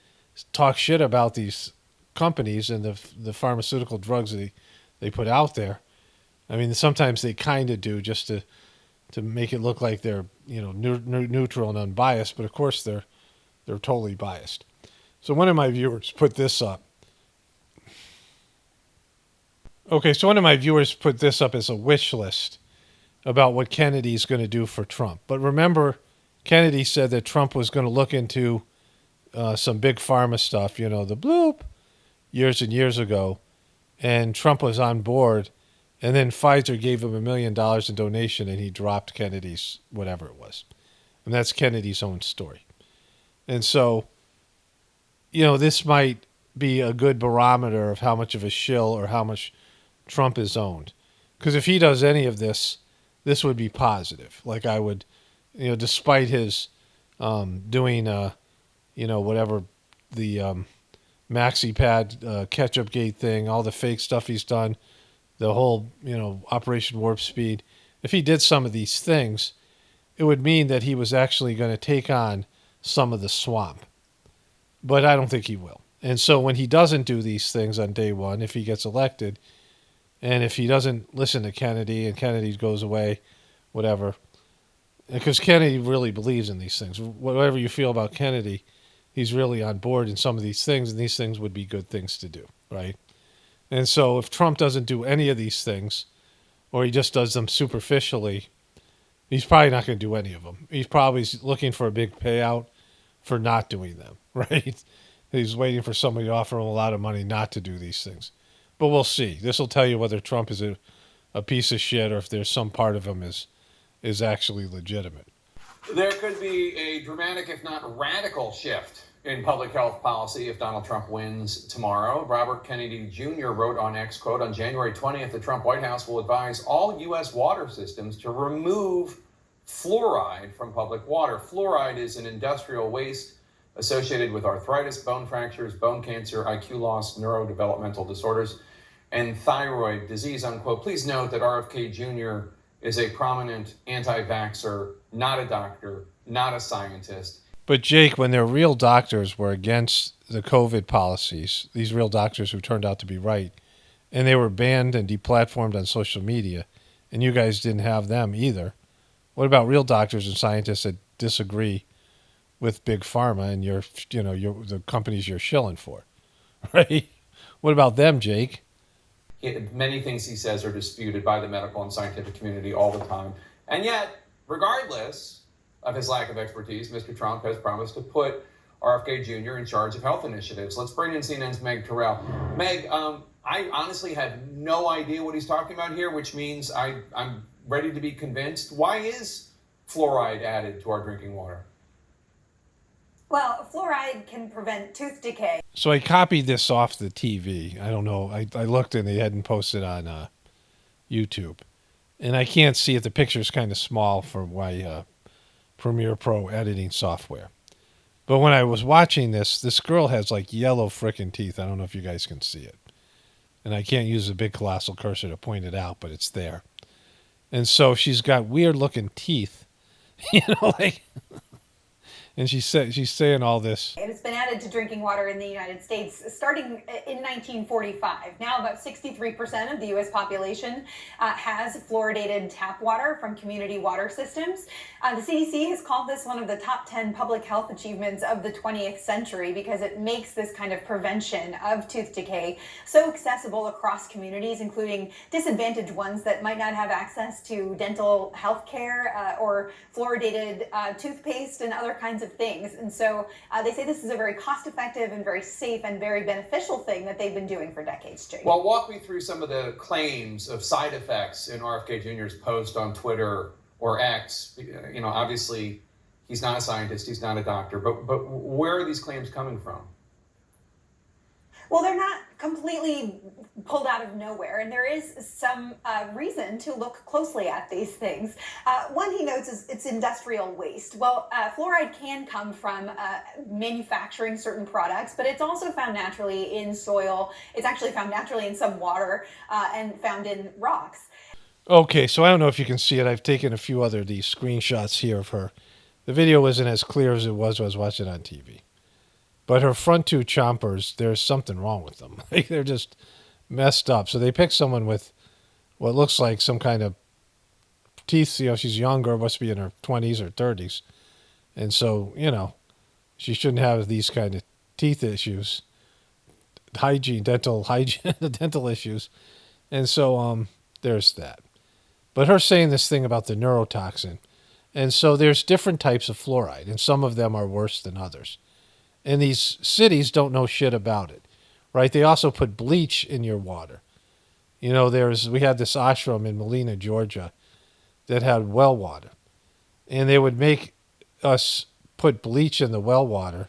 talk shit about these companies and the pharmaceutical drugs they put out there. I mean, sometimes they kind of do just to make it look like they're neutral and unbiased, but of course they're totally biased. So one of my viewers put this up. Okay, so one of my viewers put this up as a wish list about what Kennedy's going to do for Trump. But remember, Kennedy said that Trump was going to look into some big pharma stuff, the bloop, years and years ago. And Trump was on board. And then Pfizer gave him $1 million in donation, and he dropped Kennedy's whatever it was. And that's Kennedy's own story. And so, this might be a good barometer of how much of a shill or how much Trump is owned. Because if he does any of this, this would be positive. Like I would, despite his doing, whatever the maxi pad ketchup gate thing, all the fake stuff he's done, the whole, Operation Warp Speed. If he did some of these things, it would mean that he was actually going to take on some of the swamp. But I don't think he will. And so when he doesn't do these things on day one, if he gets elected, and if he doesn't listen to Kennedy and Kennedy goes away, whatever, because Kennedy really believes in these things. Whatever you feel about Kennedy, he's really on board in some of these things, and these things would be good things to do, right? And so if Trump doesn't do any of these things, or he just does them superficially, he's probably not going to do any of them. He's probably looking for a big payout for not doing them, right? He's waiting for somebody to offer him a lot of money not to do these things. But we'll see. This will tell you whether Trump is a piece of shit or if there's some part of him is actually legitimate. There could be a dramatic, if not radical, shift in public health policy if Donald Trump wins tomorrow. Robert Kennedy Jr. wrote on X, quote, on January 20th, the Trump White House will advise all U.S. water systems to remove fluoride from public water. Fluoride is an industrial waste associated with arthritis, bone fractures, bone cancer, IQ loss, neurodevelopmental disorders, and thyroid disease, unquote. Please note that RFK Jr. is a prominent anti-vaxxer, not a doctor, not a scientist. But Jake, when their real doctors were against the COVID policies, these real doctors who turned out to be right, and they were banned and deplatformed on social media, and you guys didn't have them either, what about real doctors and scientists that disagree with big pharma and the companies you're shilling for, right? What about them, Jake? Many things he says are disputed by the medical and scientific community all the time. And yet, regardless of his lack of expertise, Mr. Trump has promised to put RFK Jr. in charge of health initiatives. Let's bring in CNN's Meg Terrell. Meg, I honestly have no idea what he's talking about here, which means I'm ready to be convinced. Why is fluoride added to our drinking water? Well, fluoride can prevent tooth decay. So I copied this off the TV. I don't know. I looked and they hadn't posted on YouTube. And I can't see it. The picture's kind of small for my Premiere Pro editing software. But when I was watching this girl has like yellow frickin' teeth. I don't know if you guys can see it. And I can't use a big colossal cursor to point it out, but it's there. And so she's got weird looking teeth. Like... And she's saying all this. And it's been added to drinking water in the United States starting in 1945. Now about 63% of the U.S. population has fluoridated tap water from community water systems. The CDC has called this one of the top 10 public health achievements of the 20th century because it makes this kind of prevention of tooth decay so accessible across communities, including disadvantaged ones that might not have access to dental health care or fluoridated toothpaste and other kinds of things. And so they say this is a very cost-effective and very safe and very beneficial thing that they've been doing for decades, Jake. Well, walk me through some of the claims of side effects in RFK Jr.'s post on Twitter or X. Obviously, he's not a scientist, he's not a doctor, but where are these claims coming from? Well, they're not completely pulled out of nowhere, and there is some reason to look closely at these things. One he notes is it's industrial waste. Well, fluoride can come from manufacturing certain products, but it's also found naturally in soil. It's actually found naturally in some water and found in rocks. Okay, so I don't know if you can see it. I've taken a few other of these screenshots here of her. The video isn't as clear as it was when I was watching on TV. But her front two chompers, there's something wrong with them. Like they're just messed up. So they picked someone with what looks like some kind of teeth. She's younger, must be in her 20s or 30s. And so, she shouldn't have these kind of teeth issues, dental issues. And so there's that. But her saying this thing about the neurotoxin. And so there's different types of fluoride, and some of them are worse than others. And these cities don't know shit about it, right? They also put bleach in your water. We had this ashram in Molina, Georgia, that had well water. And they would make us put bleach in the well water.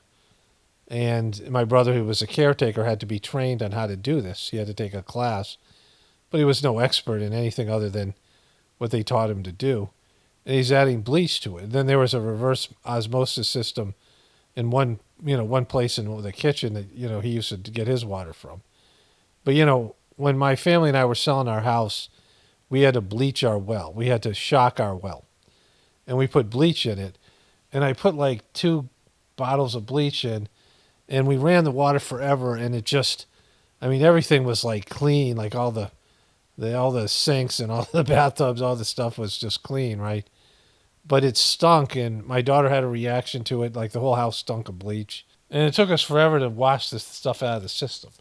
And my brother, who was a caretaker, had to be trained on how to do this. He had to take a class. But he was no expert in anything other than what they taught him to do. And he's adding bleach to it. And then there was a reverse osmosis system in one place in the kitchen that, he used to get his water from. But, when my family and I were selling our house, we had to bleach our well. We had to shock our well. And we put bleach in it. And I put like 2 bottles of bleach in, and we ran the water forever. And it just, everything was like clean, like all the sinks and all the bathtubs, all the stuff was just clean, right? But it stunk, and my daughter had a reaction to it, like the whole house stunk of bleach. And it took us forever to wash this stuff out of the system.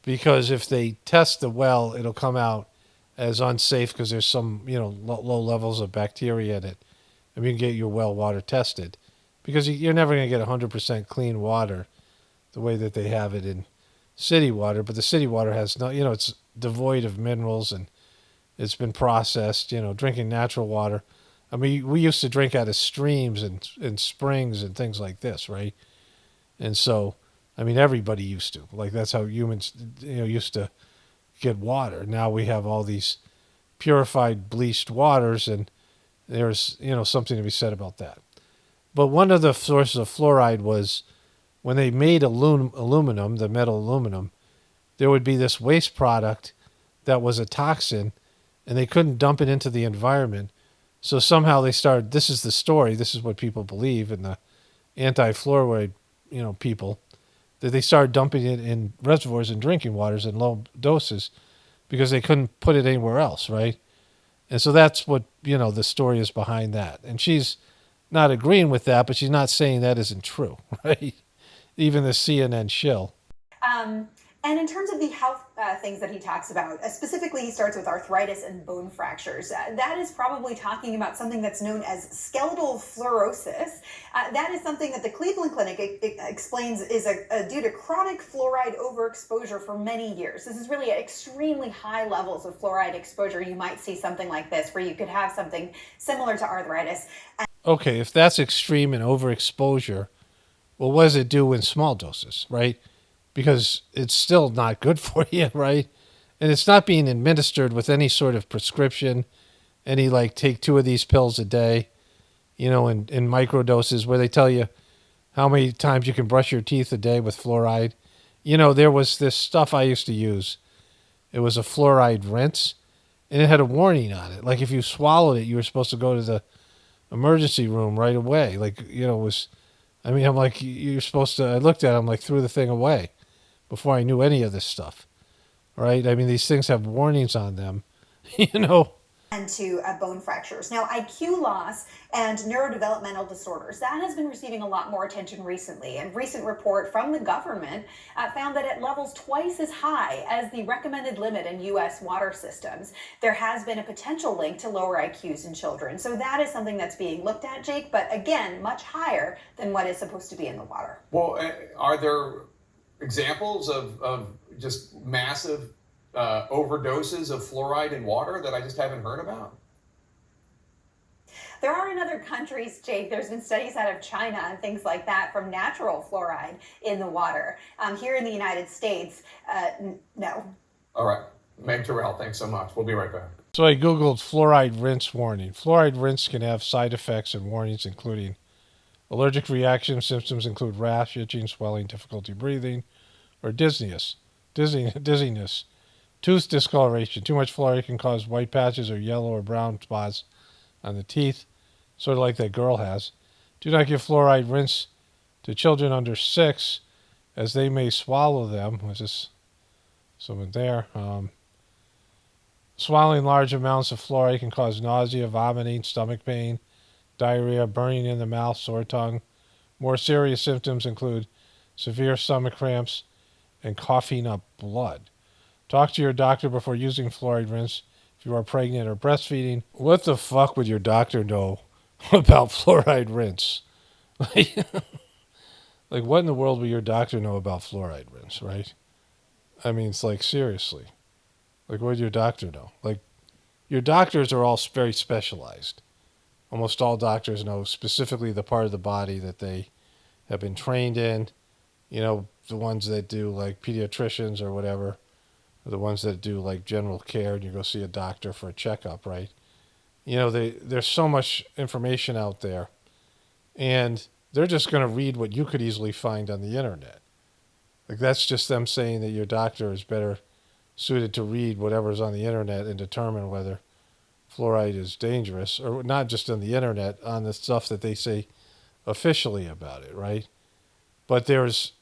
Because if they test the well, it'll come out as unsafe because there's some, low levels of bacteria in it. And you can get your well water tested. Because you're never going to get 100% clean water the way that they have it in city water. But the city water has no, it's devoid of minerals and it's been processed, drinking natural water. We used to drink out of streams and springs and things like this, right? And so, everybody used to. Like, that's how humans, used to get water. Now we have all these purified, bleached waters, and there's, something to be said about that. But one of the sources of fluoride was when they made aluminum, the metal aluminum, there would be this waste product that was a toxin, and they couldn't dump it into the environment. So somehow they started, this is the story, this is what people believe, and the anti-fluoride, people, that they started dumping it in reservoirs and drinking waters in low doses because they couldn't put it anywhere else, right? And so that's what, the story is behind that. And she's not agreeing with that, but she's not saying that isn't true, right? Even the CNN shill. And in terms of the health things that he talks about, specifically he starts with arthritis and bone fractures. That is probably talking about something that's known as skeletal fluorosis. That is something that the Cleveland Clinic explains is due to chronic fluoride overexposure for many years. This is really at extremely high levels of fluoride exposure. You might see something like this where you could have something similar to arthritis. Okay, if that's extreme and overexposure, well, what does it do in small doses, right? Because it's still not good for you, right? And it's not being administered with any sort of prescription, any take 2 of these pills a day, in micro doses where they tell you how many times you can brush your teeth a day with fluoride. There was this stuff I used to use. It was a fluoride rinse, and it had a warning on it. Like if you swallowed it, you were supposed to go to the emergency room right away. I'm like, you're supposed to, I looked at it, threw the thing away before I knew any of this stuff, right? I mean, these things have warnings on them, And to bone fractures. Now, IQ loss and neurodevelopmental disorders, that has been receiving a lot more attention recently. A recent report from the government found that at levels twice as high as the recommended limit in U.S. water systems, there has been a potential link to lower IQs in children. So that is something that's being looked at, Jake, but again, much higher than what is supposed to be in the water. Well, are there examples of just massive overdoses of fluoride in water that I just haven't heard about? There are in other countries, Jake. There's been studies out of China and things like that from natural fluoride in the water. Here in the United States, no. All right. Meg Terrell, thanks so much. We'll be right back. So I Googled fluoride rinse warning. Fluoride rinse can have side effects and warnings, including allergic reaction. Symptoms include rash, itching, swelling, difficulty breathing, or dizziness. Tooth discoloration. Too much fluoride can cause white patches or yellow or brown spots on the teeth, sort of like that girl has. Do not give fluoride rinse to children under 6, as they may swallow them. Was this someone there? Swallowing large amounts of fluoride can cause nausea, vomiting, stomach pain, diarrhea, burning in the mouth, sore tongue. More serious symptoms include severe stomach cramps and coughing up blood. Talk to your doctor before using fluoride rinse if you are pregnant or breastfeeding. What the fuck would your doctor know about fluoride rinse? Like what in the world would your doctor know about fluoride rinse, right? I mean, it's seriously. What would your doctor know? Your doctors are all very specialized. Almost all doctors know specifically the part of the body that they have been trained in. The ones that do pediatricians or whatever, or the ones that do general care, and you go see a doctor for a checkup, right? There's so much information out there, and they're just going to read what you could easily find on the internet. That's just them saying that your doctor is better suited to read whatever's on the internet and determine whether fluoride is dangerous, or not just on the internet, on the stuff that they say officially about it, right? But there's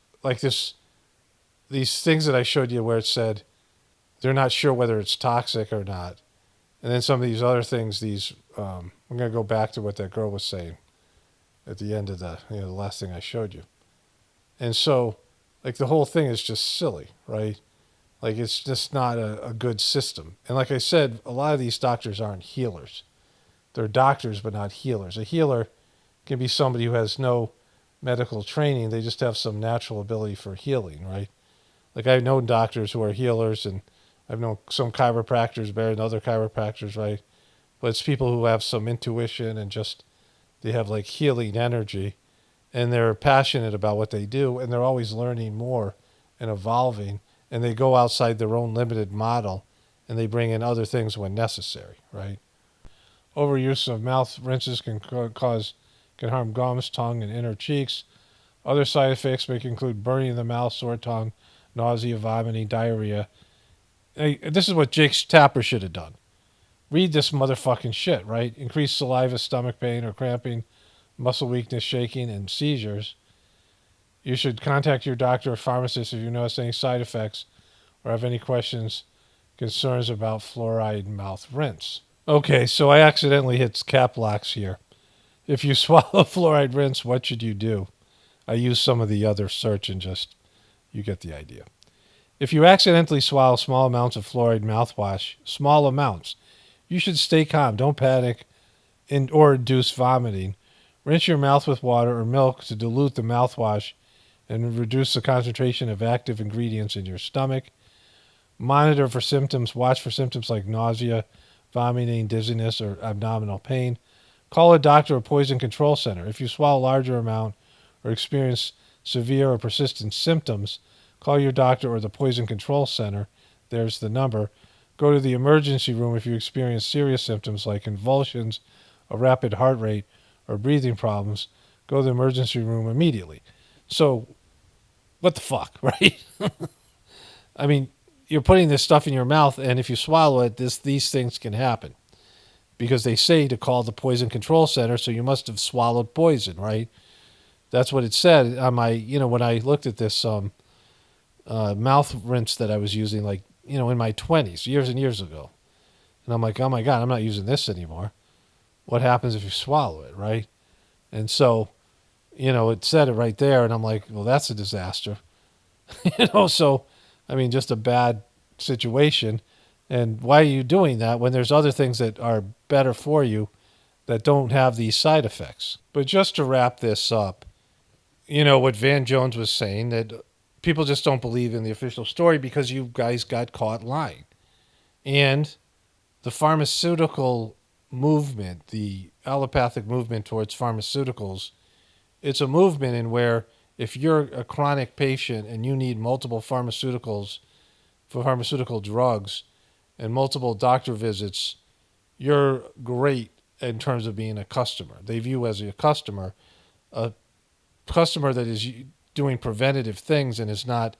these things that I showed you where it said they're not sure whether it's toxic or not. And then some of these other things, I'm going to go back to what that girl was saying at the end of the last thing I showed you. And so, the whole thing is just silly, right? It's just not a good system. And like I said, a lot of these doctors aren't healers. They're doctors, but not healers. A healer can be somebody who has no medical training. They just have some natural ability for healing, right? I've known doctors who are healers, and I've known some chiropractors better than other chiropractors, right? But it's people who have some intuition and just, they have healing energy, and they're passionate about what they do, and they're always learning more and evolving, and they go outside their own limited model, and they bring in other things when necessary, right? Overuse of mouth rinses can harm gums, tongue, and inner cheeks. Other side effects may include burning in the mouth, sore tongue, nausea, vomiting, diarrhea. Hey, this is what Jake Tapper should have done. Read this motherfucking shit, right? Increased saliva, stomach pain or cramping, muscle weakness, shaking, and seizures. You should contact your doctor or pharmacist if you notice any side effects or have any questions, concerns about fluoride mouth rinse. Okay, so I accidentally hit cap locks here. If you swallow fluoride rinse, what should you do? I use some of the other search and just, you get the idea. If you accidentally swallow small amounts of fluoride mouthwash, small amounts, you should stay calm. Don't panic or induce vomiting. Rinse your mouth with water or milk to dilute the mouthwash and reduce the concentration of active ingredients in your stomach. Monitor for symptoms. Watch for symptoms like nausea, vomiting, dizziness, or abdominal pain. Call a doctor or poison control center. If you swallow a larger amount or experience severe or persistent symptoms, call your doctor or the poison control center. There's the number. Go to the emergency room if you experience serious symptoms like convulsions, a rapid heart rate, or breathing problems. Go to the emergency room immediately. So, what the fuck, right? I mean, you're putting this stuff in your mouth, and if you swallow it, these things can happen. Because they say to call the poison control center, so you must have swallowed poison, right? That's what it said on my, when I looked at this mouth rinse that I was using, like, in my 20s, years and years ago. And I'm like, oh my God, I'm not using this anymore. What happens if you swallow it, right? And so, it said it right there, and I'm like, well, that's a disaster. So, I mean, just a bad situation. And why are you doing that when there's other things that are better for you that don't have these side effects? But just to wrap this up, what Van Jones was saying, that people just don't believe in the official story because you guys got caught lying. And the pharmaceutical movement, the allopathic movement towards pharmaceuticals, it's a movement in where if you're a chronic patient and you need multiple pharmaceuticals for pharmaceutical drugs and multiple doctor visits, you're great in terms of being a customer. They view as a customer that is doing preventative things and is not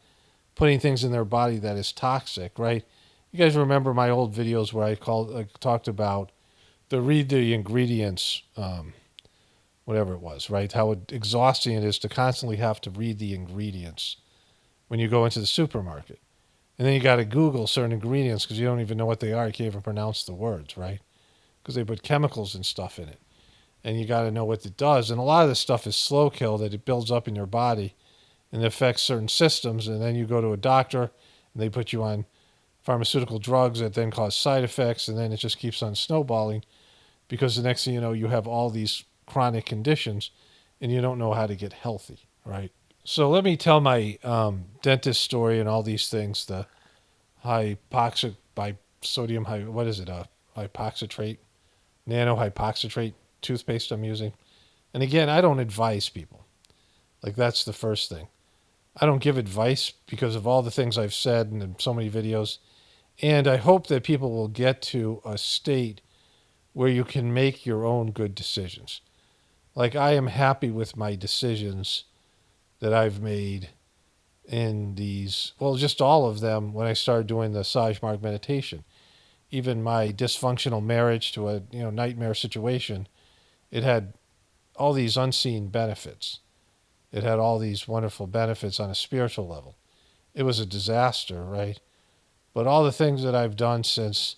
putting things in their body that is toxic, right? You guys remember my old videos where I talked about read the ingredients, whatever it was, right? How exhausting it is to constantly have to read the ingredients when you go into the supermarket. And then you got to Google certain ingredients because you don't even know what they are. You can't even pronounce the words, right? Because they put chemicals and stuff in it. And you got to know what it does. And a lot of this stuff is slow kill that it builds up in your body and it affects certain systems. And then you go to a doctor and they put you on pharmaceutical drugs that then cause side effects. And then it just keeps on snowballing because the next thing you know, you have all these chronic conditions and you don't know how to get healthy, right? So let me tell my dentist story and all these things. The hypoxatrate, nanohypoxatrate toothpaste I'm using. And again, I don't advise people. Like, that's the first thing. I don't give advice because of all the things I've said in so many videos. And I hope that people will get to a state where you can make your own good decisions. Like, I am happy with my decisions that I've made in these, well, just all of them when I started doing the Sajmark meditation. Even my dysfunctional marriage to a nightmare situation, it had all these unseen benefits. It had all these wonderful benefits on a spiritual level. It was a disaster, right? But all the things that I've done since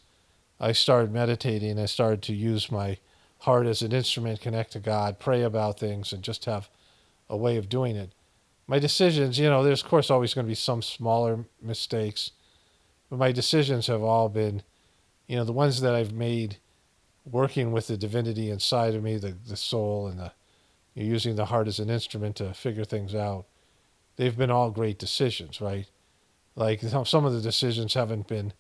I started meditating, I started to use my heart as an instrument, connect to God, pray about things, and just have a way of doing it. My decisions, there's of course always going to be some smaller mistakes, but my decisions have all been, the ones that I've made working with the divinity inside of me, the soul, and using the heart as an instrument to figure things out. They've been all great decisions, right? Like, some of the decisions haven't been,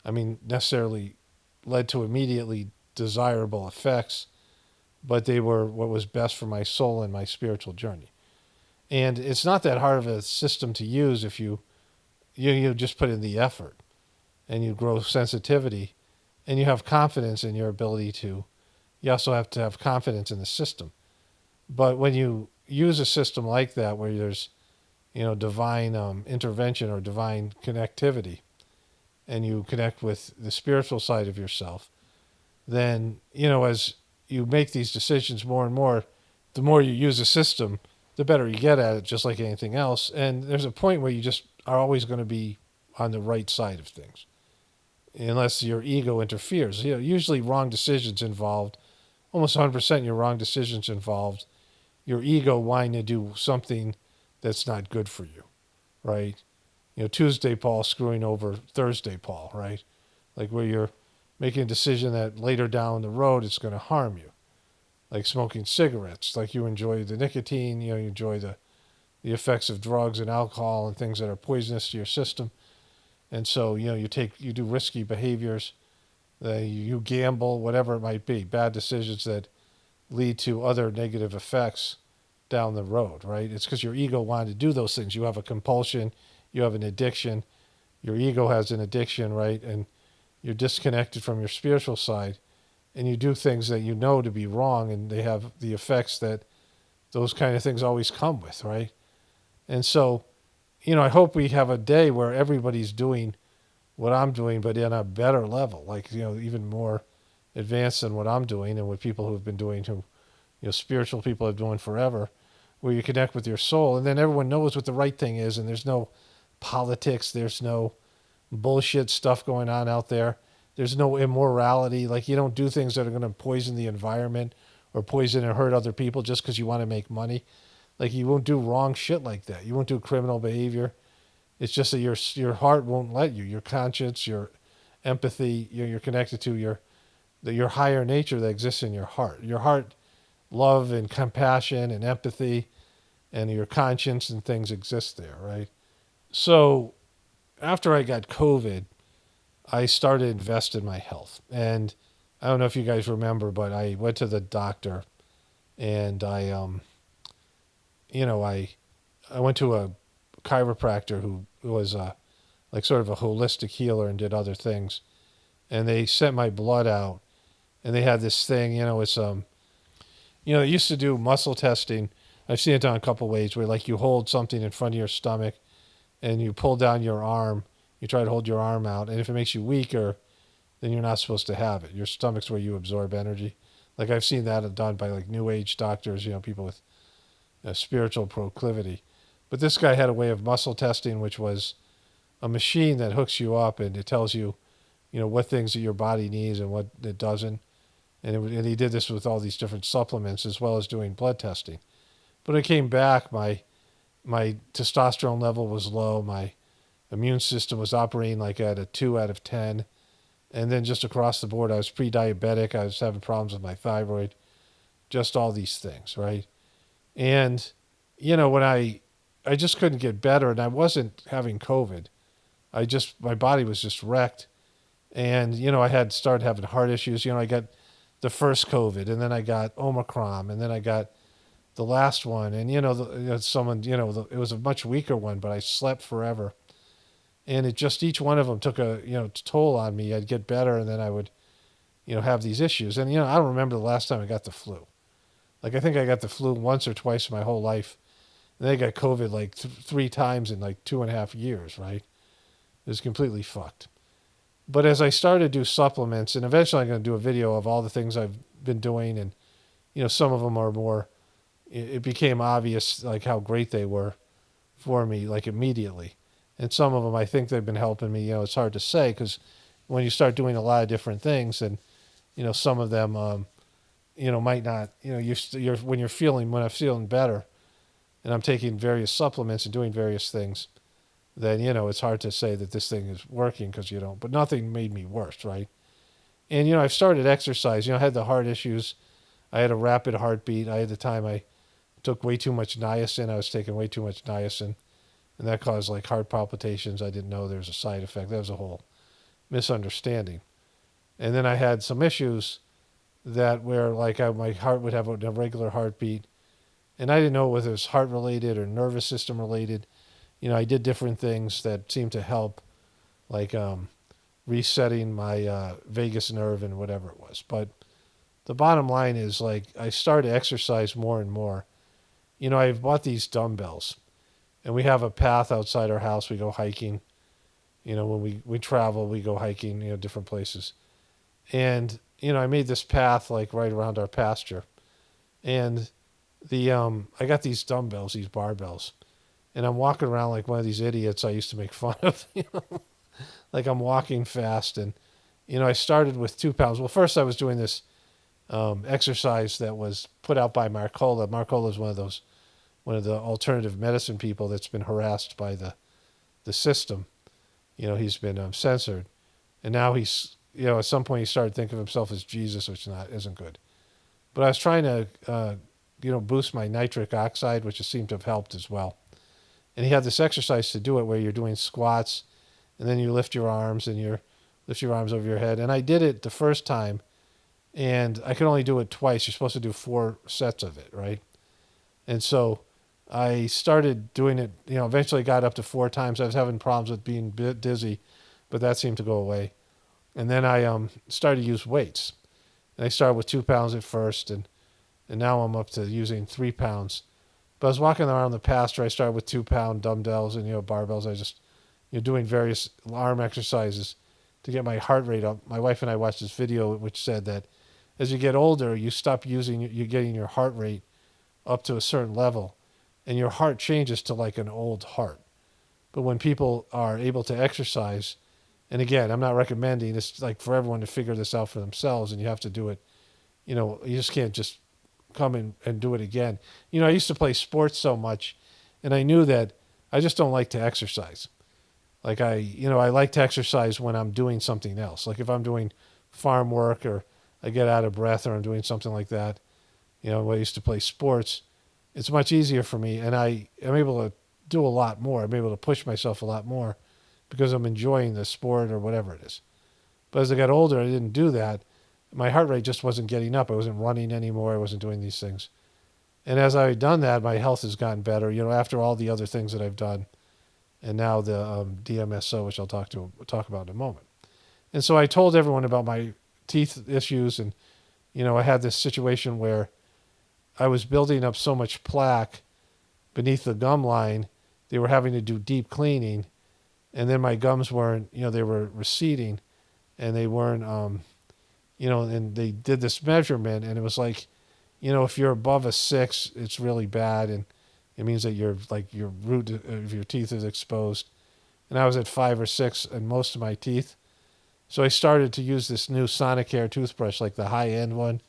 necessarily led to immediately desirable effects, but they were what was best for my soul and my spiritual journey. And it's not that hard of a system to use if you just put in the effort and you grow sensitivity and you have confidence in your ability to. You also have to have confidence in the system. But when you use a system like that where there's, divine intervention or divine connectivity, and you connect with the spiritual side of yourself, then, as you make these decisions more and more, the more you use a system, the better you get at it, just like anything else. And there's a point where you just are always going to be on the right side of things, unless your ego interferes. Usually wrong decisions involved, almost 100% your wrong decisions involved your ego wanting to do something that's not good for you, right? Tuesday Paul screwing over Thursday Paul, right? Like where you're making a decision that later down the road it's going to harm you. Like smoking cigarettes, like you enjoy the nicotine, you enjoy the effects of drugs and alcohol and things that are poisonous to your system. And so, you do risky behaviors, you gamble, whatever it might be, bad decisions that lead to other negative effects down the road, right? It's because your ego wanted to do those things. You have a compulsion, you have an addiction, your ego has an addiction, right? And you're disconnected from your spiritual side, and you do things that you know to be wrong, and they have the effects that those kind of things always come with, right? And so, I hope we have a day where everybody's doing what I'm doing, but in a better level, like, even more advanced than what I'm doing and what people who've been doing, spiritual people have been doing forever, where you connect with your soul, and then everyone knows what the right thing is, and there's no politics, there's no bullshit stuff going on out there. There's no immorality. Like, you don't do things that are going to poison the environment or poison and hurt other people just because you want to make money. Like, you won't do wrong shit like that. You won't do criminal behavior. It's just that your heart won't let you. Your conscience, your empathy, you're connected to your higher nature that exists in your heart. Your heart, love and compassion and empathy, and your conscience and things exist there, right? So after I got COVID, I started to invest in my health. And I don't know if you guys remember, but I went to the doctor, and I went to a chiropractor who was like sort of a holistic healer and did other things. And they sent my blood out, and they had this thing, it's they used to do muscle testing. I've seen it done a couple ways where, like, you hold something in front of your stomach and you pull down your arm. You try to hold your arm out, and if it makes you weaker, then you're not supposed to have it. Your stomach's where you absorb energy. Like, I've seen that done by, like, New Age doctors, people with a spiritual proclivity. But this guy had a way of muscle testing, which was a machine that hooks you up, and it tells you, what things that your body needs and what it doesn't. And he did this with all these different supplements as well as doing blood testing. But when I came back, my testosterone level was low. My immune system was operating like at a 2 out of 10. And then just across the board, I was pre-diabetic. I was having problems with my thyroid. Just all these things, right? And, when I just couldn't get better, and I wasn't having COVID. My body was just wrecked. And, I had started having heart issues. I got the first COVID, and then I got Omicron, and then I got the last one. And, it was a much weaker one, but I slept forever. And it just, each one of them took a, toll on me. I'd get better, and then I would, have these issues. And, I don't remember the last time I got the flu. Like, I think I got the flu once or twice in my whole life. And then I got COVID like 3 times in like 2.5 years, right? It was completely fucked. But as I started to do supplements, and eventually I'm going to do a video of all the things I've been doing, and, some of them are more, it became obvious like how great they were for me, like immediately. And some of them, I think they've been helping me. It's hard to say because when you start doing a lot of different things, and, some of them, might not, when I'm feeling better and I'm taking various supplements and doing various things, then, it's hard to say that this thing is working because but nothing made me worse, right? And, I've started exercise. I had the heart issues. I had a rapid heartbeat. I had the time I took way too much niacin. I was taking way too much niacin, and that caused like heart palpitations. I didn't know there was a side effect. That was a whole misunderstanding. And then I had some issues that where like my heart would have a regular heartbeat, and I didn't know whether it was heart related or nervous system related. I did different things that seemed to help, like resetting my vagus nerve and whatever it was. But the bottom line is, like, I started to exercise more and more. I've bought these dumbbells, and we have a path outside our house. We go hiking. When we travel, we go hiking, different places. And, I made this path like right around our pasture. And I got these dumbbells, these barbells, and I'm walking around like one of these idiots I used to make fun of, like I'm walking fast. And, I started with 2 pounds. Well, first I was doing this exercise that was put out by Marcola. Marcola is one of the alternative medicine people that's been harassed by the system. He's been censored. And now he's, at some point he started thinking of himself as Jesus, which isn't good. But I was trying to, boost my nitric oxide, which seemed to have helped as well. And he had this exercise to do it where you're doing squats, and then you lift your arms, and you lift your arms over your head. And I did it the first time, and I could only do it twice. You're supposed to do 4 sets of it, right? And so I started doing it, eventually got up to 4 times. I was having problems with being dizzy, but that seemed to go away. And then I started to use weights. And I started with 2 pounds at first, and now I'm up to using 3 pounds. But I was walking around the pasture. I started with 2-pound dumbbells and, barbells. I just, doing various arm exercises to get my heart rate up. My wife and I watched this video which said that as you get older, you're getting your heart rate up to a certain level, and your heart changes to like an old heart. But when people are able to exercise, and again, I'm not recommending, it's like for everyone to figure this out for themselves, and you have to do it, you just can't just come in and do it again. I used to play sports so much, and I knew that I just don't like to exercise. Like I like to exercise when I'm doing something else. Like if I'm doing farm work, or I get out of breath, or I'm doing something like that, when I used to play sports, it's much easier for me, and I am able to do a lot more. I'm able to push myself a lot more because I'm enjoying the sport or whatever it is. But as I got older, I didn't do that. My heart rate just wasn't getting up. I wasn't running anymore. I wasn't doing these things. And as I've done that, my health has gotten better, after all the other things that I've done. And now the DMSO, which I'll talk about in a moment. And so I told everyone about my teeth issues, and, I had this situation where I was building up so much plaque beneath the gum line, they were having to do deep cleaning, and then my gums weren't, they were receding, and they weren't, and they did this measurement, and it was like, if you're above a 6, it's really bad, and it means that your root of your teeth is exposed. And I was at 5 or 6 in most of my teeth. So I started to use this new Sonicare toothbrush, like the high-end one.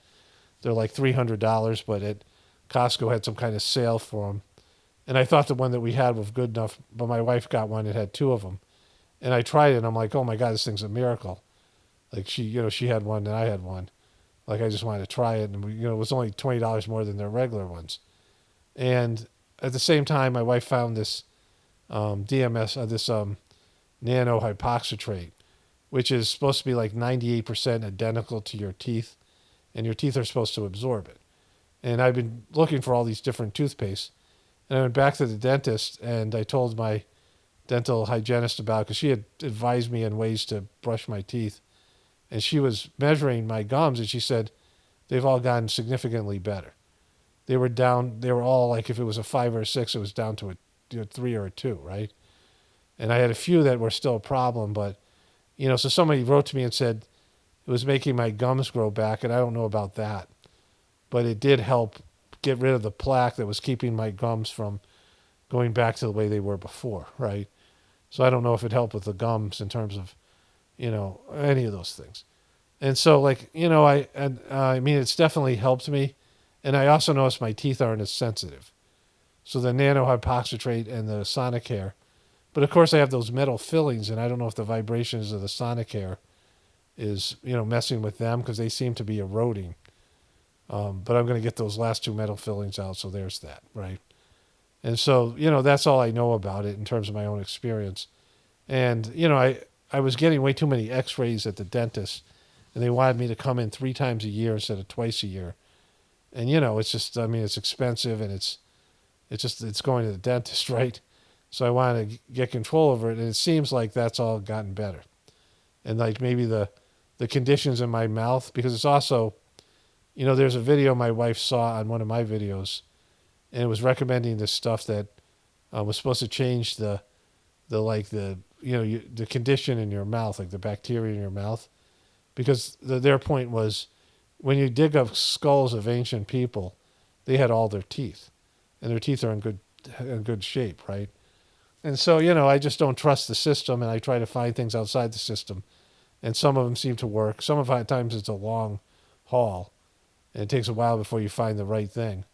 They're like $300, but at Costco had some kind of sale for them. And I thought the one that we had was good enough, but my wife got one that had 2 of them. And I tried it, and I'm like, oh my God, this thing's a miracle. Like she had one and I had one. Like I just wanted to try it, and it was only $20 more than their regular ones. And at the same time, my wife found this nano hypoxatrate, which is supposed to be like 98% identical to your teeth, and your teeth are supposed to absorb it. And I've been looking for all these different toothpastes, and I went back to the dentist, and I told my dental hygienist about it, because she had advised me on ways to brush my teeth. And she was measuring my gums, and she said they've all gotten significantly better. They were all like, if it was a 5 or a 6, it was down to a 3 or a 2, right? And I had a few that were still a problem, but, so somebody wrote to me and said it was making my gums grow back, and I don't know about that. But it did help get rid of the plaque that was keeping my gums from going back to the way they were before, right? So I don't know if it helped with the gums in terms of, any of those things. And so, like, I mean, it's definitely helped me. And I also noticed my teeth aren't as sensitive. So the nano hypoxatrate and the Sonicare. But of course I have those metal fillings, and I don't know if the vibrations of the Sonicare is, messing with them, because they seem to be eroding. But I'm going to get those last 2 metal fillings out, so there's that, right? And so, that's all I know about it in terms of my own experience. And, I was getting way too many x-rays at the dentist, and they wanted me to come in 3 times a year instead of twice a year. And, it's just, it's expensive, and it's going to the dentist, right? So I wanted to get control over it, and it seems like that's all gotten better. And like maybe the conditions in my mouth, because it's also, there's a video my wife saw on one of my videos, and it was recommending this stuff that was supposed to change the condition in your mouth, like the bacteria in your mouth, because their point was when you dig up skulls of ancient people, they had all their teeth, and their teeth are in good shape, right? And so, I just don't trust the system, and I try to find things outside the system. And some of them seem to work. Some of the times it's a long haul, and it takes a while before you find the right thing.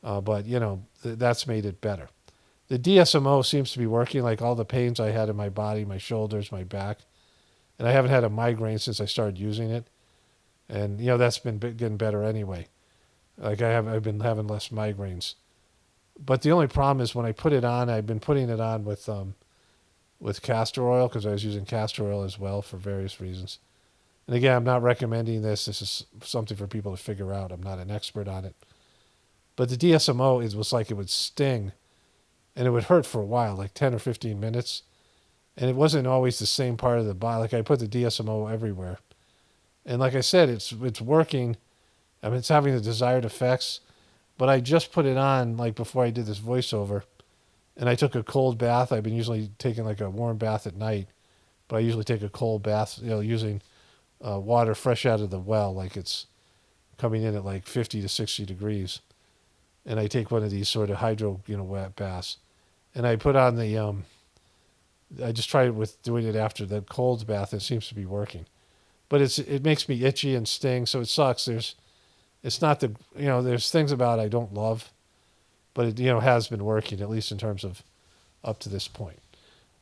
But, that's made it better. The DSMO seems to be working, like all the pains I had in my body, my shoulders, my back. And I haven't had a migraine since I started using it. And, that's been getting better anyway. Like I've been having less migraines. But the only problem is when I put it on, I've been putting it on with castor oil, because I was using castor oil as well for various reasons. And again, I'm not recommending this. This is something for people to figure out. I'm not an expert on it. But the DSMO was like it would sting, and it would hurt for a while, like 10 or 15 minutes. And it wasn't always the same part of the body. Like I put the DSMO everywhere. And like I said, it's working. I mean, it's having the desired effects. But I just put it on like before I did this voiceover, and I took a cold bath. I've been usually taking like a warm bath at night, but I usually take a cold bath, using water fresh out of the well, like it's coming in at like 50 to 60 degrees. And I take one of these sort of hydro, wet baths, and I put on the. I just tried it with doing it after the cold bath. It seems to be working, but it makes me itchy and sting, so it sucks. It's not there's things about it I don't love, but it, has been working, at least in terms of up to this point.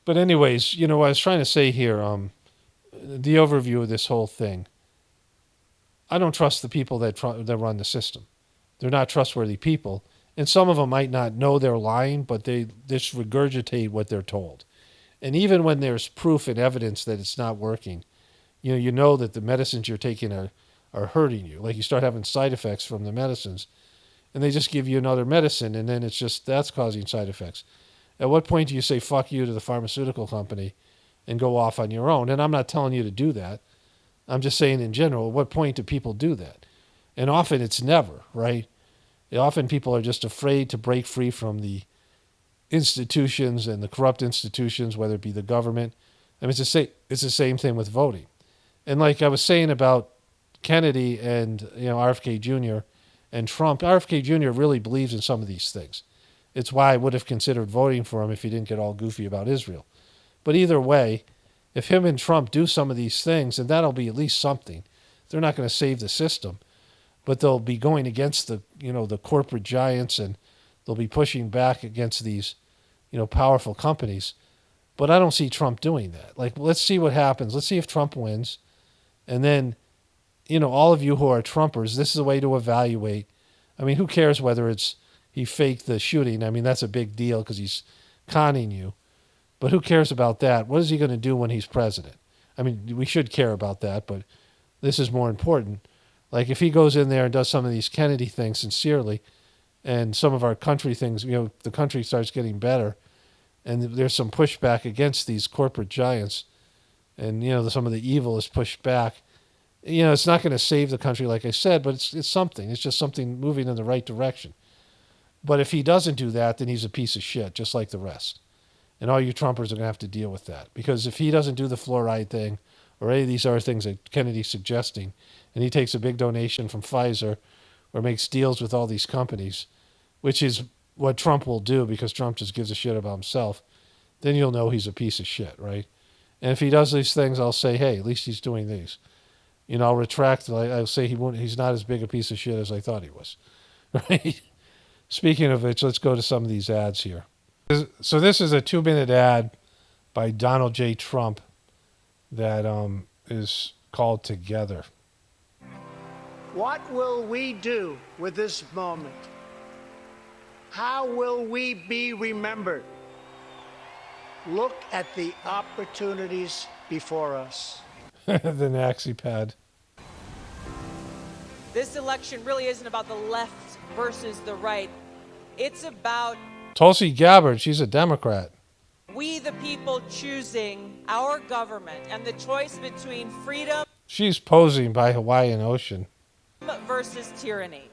But anyways, what I was trying to say here, the overview of this whole thing, I don't trust the people that run the system. They're not trustworthy people. And some of them might not know they're lying, but they just regurgitate what they're told. And even when there's proof and evidence that it's not working, you know that the medicines you're taking are hurting you. Like you start having side effects from the medicines, and they just give you another medicine, and then that's causing side effects. At what point do you say fuck you to the pharmaceutical company and go off on your own? And I'm not telling you to do that. I'm just saying in general, at what point do people do that? And often it's never, right? Often people are just afraid to break free from the institutions and the corrupt institutions, whether it be the government. I mean, it's the same thing with voting. And like I was saying about Kennedy and RFK Jr. and Trump, RFK Jr. really believes in some of these things. It's why I would have considered voting for him if he didn't get all goofy about Israel. But either way, if him and Trump do some of these things, then that'll be at least something. They're not going to save the system, but they'll be going against the corporate giants, and they'll be pushing back against these powerful companies. But I don't see Trump doing that. Like, let's see what happens. Let's see if Trump wins, and then all of you who are Trumpers, this is a way to evaluate. I mean, who cares whether he faked the shooting? I mean, that's a big deal because he's conning you. But who cares about that? What is he going to do when he's president? I mean, we should care about that, but this is more important. Like, if he goes in there and does some of these Kennedy things sincerely, and some of our country things, the country starts getting better, and there's some pushback against these corporate giants, and, some of the evil is pushed back, it's not going to save the country, like I said, but it's something. It's just something moving in the right direction. But if he doesn't do that, then he's a piece of shit, just like the rest. And all you Trumpers are going to have to deal with that. Because if he doesn't do the fluoride thing, or any of these other things that Kennedy's suggesting, and he takes a big donation from Pfizer, or makes deals with all these companies, which is what Trump will do because Trump just gives a shit about himself, then you'll know he's a piece of shit, right? And if he does these things, I'll say, hey, at least he's doing these. I'll retract. I'll say he's not as big a piece of shit as I thought he was. Right? Speaking of which, let's go to some of these ads here. So this is a 2-minute ad by Donald J. Trump that is called Together. What will we do with this moment? How will we be remembered? Look at the opportunities before us. The Naxi pad. This election really isn't about the left versus the right. It's about Tulsi Gabbard, she's a Democrat. we the people choosing our government and the choice between freedom She's posing by Hawaiian Ocean. versus tyranny.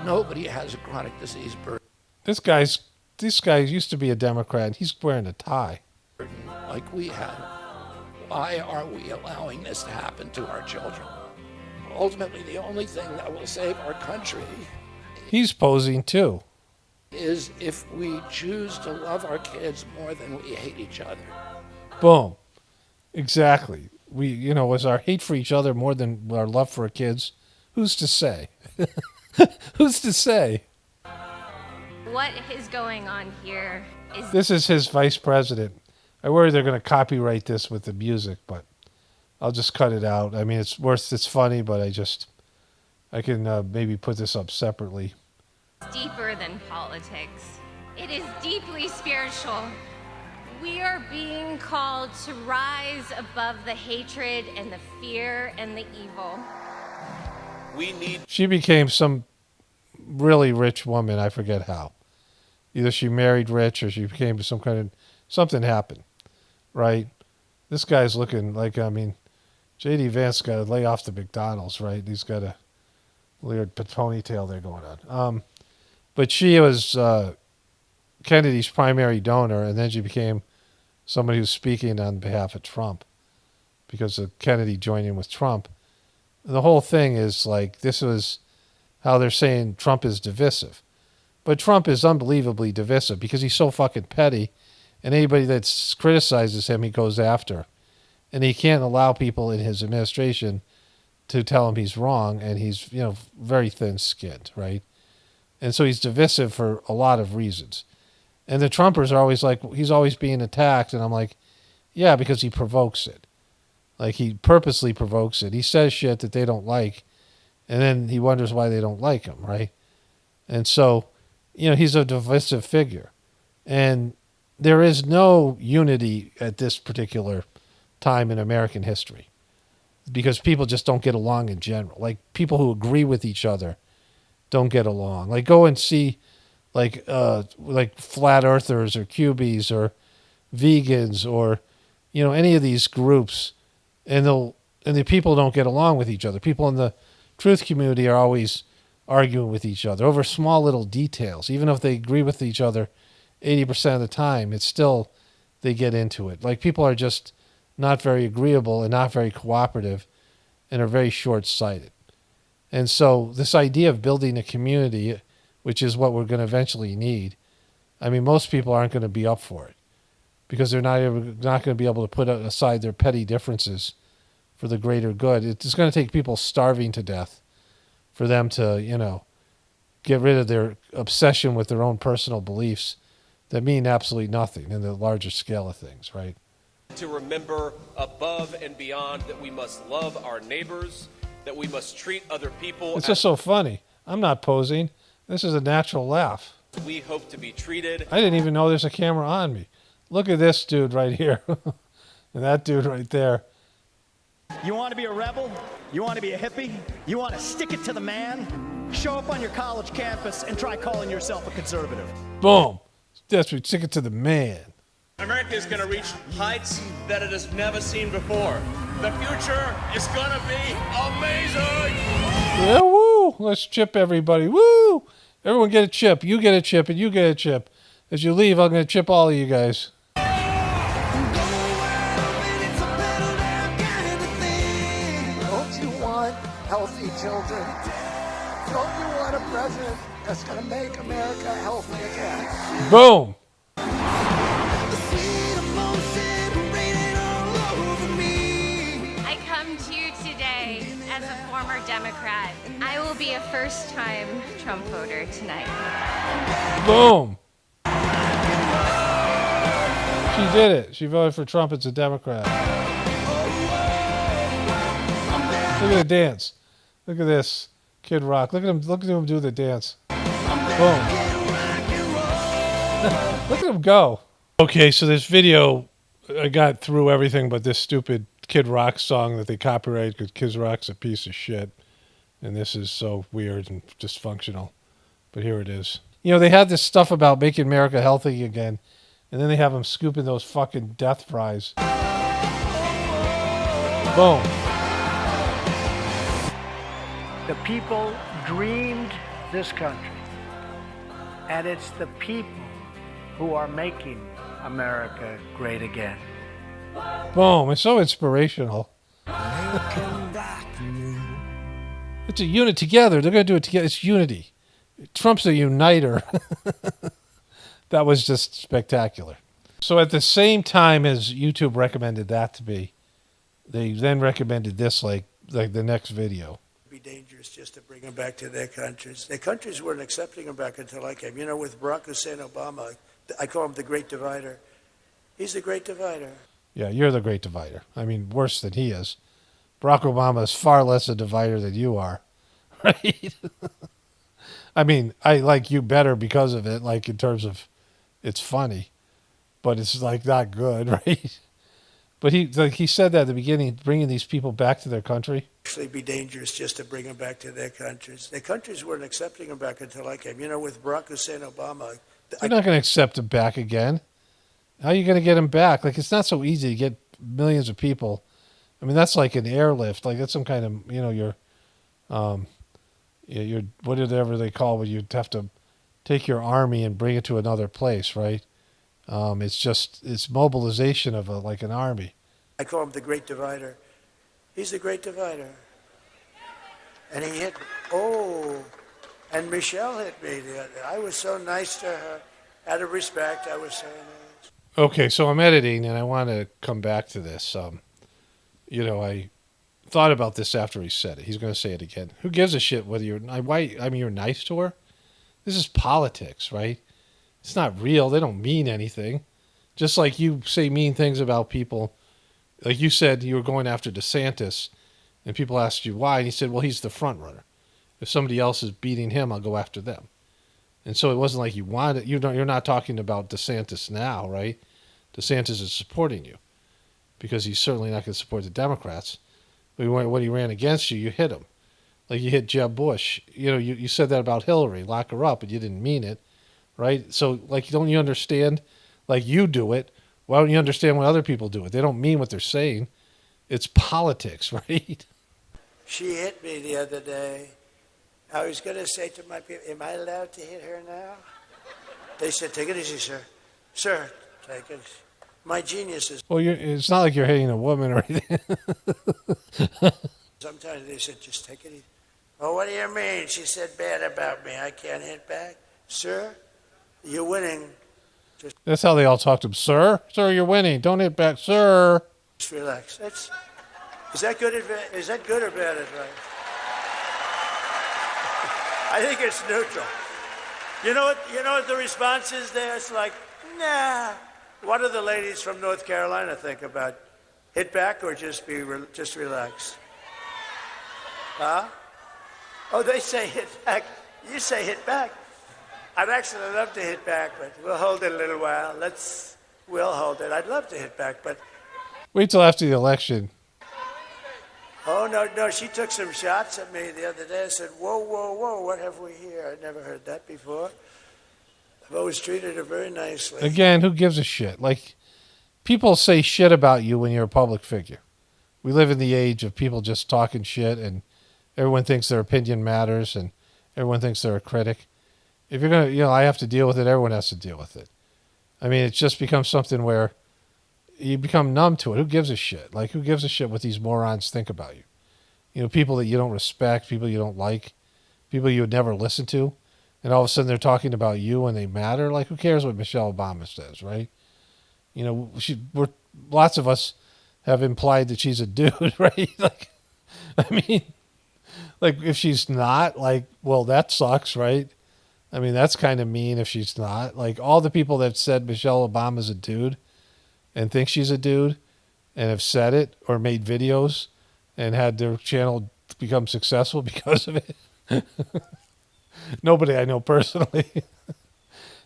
Nobody has a chronic disease burden This guy used to be a Democrat, and he's wearing a tie. like we have. Why are we allowing this to happen to our children? Ultimately, the only thing that will save our country He's posing too. is if we choose to love our kids more than we hate each other. Boom. Exactly. Was our hate for each other more than our love for our kids? Who's to say? Who's to say? What is going on here is... This is his vice president. I worry they're going to copyright this with the music, but I'll just cut it out. I mean, it's funny, but I can maybe put this up separately. deeper than politics. It is deeply spiritual. We are being called to rise above the hatred and the fear and the evil. She became some really rich woman. I forget how. Either she married rich or she became something happened, right? This guy's looking like, J.D. Vance got to lay off the McDonald's, right? He's got a weird ponytail there going on. But she was Kennedy's primary donor, and then she became somebody who's speaking on behalf of Trump because of Kennedy joining with Trump. The whole thing is like, this was how they're saying Trump is divisive. But Trump is unbelievably divisive because he's so fucking petty, and anybody that criticizes him, he goes after. And he can't allow people in his administration to tell him he's wrong, and he's, very thin-skinned, right? And so he's divisive for a lot of reasons. And the Trumpers are always like, he's always being attacked, and I'm like, yeah, because he provokes it. Like, he purposely provokes it. He says shit that they don't like, and then he wonders why they don't like him, right? And so, he's a divisive figure. And there is no unity at this particular time in American history because people just don't get along in general. Like, people who agree with each other don't get along. Like, go and see like flat earthers or cubies or vegans or, any of these groups, and the people don't get along with each other. People in the truth community are always arguing with each other over small little details. Even if they agree with each other 80% of the time, it's still, they get into it. Like, people are just not very agreeable and not very cooperative and are very short-sighted. And so this idea of building a community, which is what we're going to eventually need, most people aren't going to be up for it because they're not going to be able to put aside their petty differences for the greater good. It's going to take people starving to death for them to, get rid of their obsession with their own personal beliefs that mean absolutely nothing in the larger scale of things, right? To remember above and beyond that we must love our neighbors, that we must treat other people It's just so funny. I'm not posing. This is a natural laugh. as we hope to be treated. I didn't even know there's a camera on me. Look at this dude right here. And that dude right there. You want to be a rebel? You want to be a hippie? You want to stick it to the man? Show up on your college campus and try calling yourself a conservative. Boom. That's what, stick it to the man. America is going to reach heights that it has never seen before. The future is going to be amazing. Yeah, woo. Let's chip everybody. Woo. Everyone get a chip. You get a chip and you get a chip. As you leave, I'm going to chip all of you guys. Don't you want healthy children? Don't you want a president that's going to make America healthy again? Boom. I come to you today as a former Democrat. I will be a first-time Trump voter tonight. Boom. She did it. She voted for Trump as a Democrat. Look at the dance. Look at this. Kid Rock. Look at him do the dance. Boom. Look at him go. Okay, so this video, I got through everything but this stupid Kid Rock song that they copyrighted because Kid Rock's a piece of shit. And this is so weird and dysfunctional. But here it is. They had this stuff about making America healthy again. And then they have them scooping those fucking death fries. Boom. The people dreamed this country. And it's the people who are making America great again. Boom. It's so inspirational. It's a unit together. They're going to do it together. It's unity. Trump's a uniter. That was just spectacular. So at the same time as YouTube recommended that to be, they then recommended this like the next video. It'd be dangerous just to bring them back to their countries. Their countries weren't accepting them back until I came. You know, with Barack Hussein Obama, I call him the Great Divider. He's the Great Divider. Yeah, you're the Great Divider. I mean, worse than he is. Barack Obama is far less a divider than you are, right? I mean, I like you better because of it, like in terms of it's funny, but it's like not good, right? But he said that at the beginning, bringing these people back to their country. Actually, be dangerous just to bring them back to their countries. Their countries weren't accepting them back until I came. You know, with Barack Hussein Obama, They're not going to accept him back again. How are you going to get him back? Like, it's not so easy to get millions of people. I mean, that's like an airlift. Like, that's some kind of, your whatever they call when you have to take your army and bring it to another place, right? It's mobilization of like an army. I call him the Great Divider. He's the Great Divider. And he hit, and Michelle hit me. I was so nice to her. Out of respect, I was so nice. Okay, so I'm editing, and I want to come back to this. I thought about this after he said it. He's going to say it again. Who gives a shit whether you're nice to her? This is politics, right? It's not real. They don't mean anything. Just like you say mean things about people. Like you said, you were going after DeSantis, and people asked you why, and he said, well, he's the front runner. If somebody else is beating him, I'll go after them. And so it wasn't like you wanted. You're not talking about DeSantis now, right? DeSantis is supporting you because he's certainly not going to support the Democrats. But when he ran against you, you hit him. Like you hit Jeb Bush. You said that about Hillary, lock her up, but you didn't mean it, right? So, like, don't you understand? Like, you do it. Why don't you understand when other people do it? They don't mean what they're saying. It's politics, right? She hit me the other day. I was going to say to my people, am I allowed to hit her now? They said, take it easy, sir. Sir, take it. My genius is... Well, it's not like you're hitting a woman or anything. Sometimes they said, just take it easy. Oh, what do you mean? She said bad about me. I can't hit back. Sir, you're winning. That's how they all talk to him. Sir, you're winning. Don't hit back, sir. Just relax. Is that good or bad advice? I think it's neutral. You know what the response is there? It's like, nah. What do the ladies from North Carolina think about hit back or just relax? Huh? Oh, they say hit back. You say hit back. I'd actually love to hit back, but we'll hold it a little while. We'll hold it. I'd love to hit back, but... Wait till after the election. Oh, no, she took some shots at me the other day. I said, whoa, what have we here? I'd never heard that before. I've always treated her very nicely. Again, who gives a shit? Like, people say shit about you when you're a public figure. We live in the age of people just talking shit, and everyone thinks their opinion matters, and everyone thinks they're a critic. If you're going to, I have to deal with it, everyone has to deal with it. I mean, it just becomes something where you become numb to it. Who gives a shit? Like, who gives a shit what these morons think about you? People that you don't respect, people you don't like, people you would never listen to, and all of a sudden they're talking about you and they matter. Like, who cares what Michelle Obama says, right? Lots of us have implied that she's a dude, right? Like, I mean, like, if she's not, like, well, that sucks, right? I mean, that's kind of mean if she's not. Like, all the people that said Michelle Obama's a dude and think she's a dude and have said it or made videos and had their channel become successful because of it. Nobody I know personally.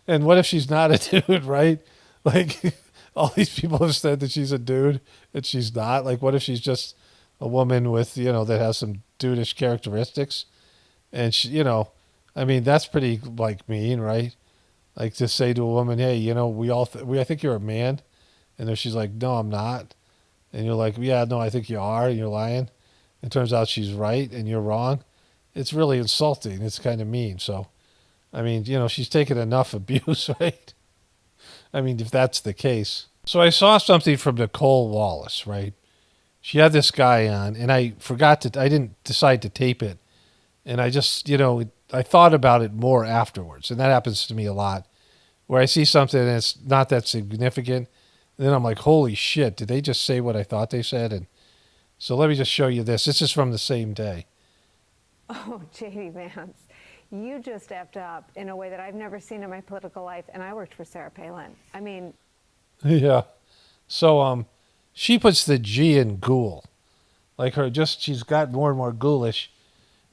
And what if she's not a dude, right? Like, all these people have said that she's a dude and she's not. Like, what if she's just a woman with, that has some dudish characteristics? And she, I mean, that's pretty, like, mean, right? Like, to say to a woman, hey, I think you're a man. And then she's like, no, I'm not. And you're like, yeah, no, I think you are. And you're lying. It turns out she's right and you're wrong. it's really insulting. It's kind of mean. So, I mean, she's taken enough abuse, right? I mean, if that's the case. So I saw something from Nicole Wallace, right? She had this guy on, and I didn't decide to tape it. And I just, I thought about it more afterwards. And that happens to me a lot, where I see something and it's not that significant. And then I'm like, holy shit, did they just say what I thought they said? And so let me just show you this. This is from the same day. Oh, J.D. Vance, you just effed up in a way that I've never seen in my political life, and I worked for Sarah Palin. I mean... Yeah. So she puts the G in ghoul. Like she's got more and more ghoulish.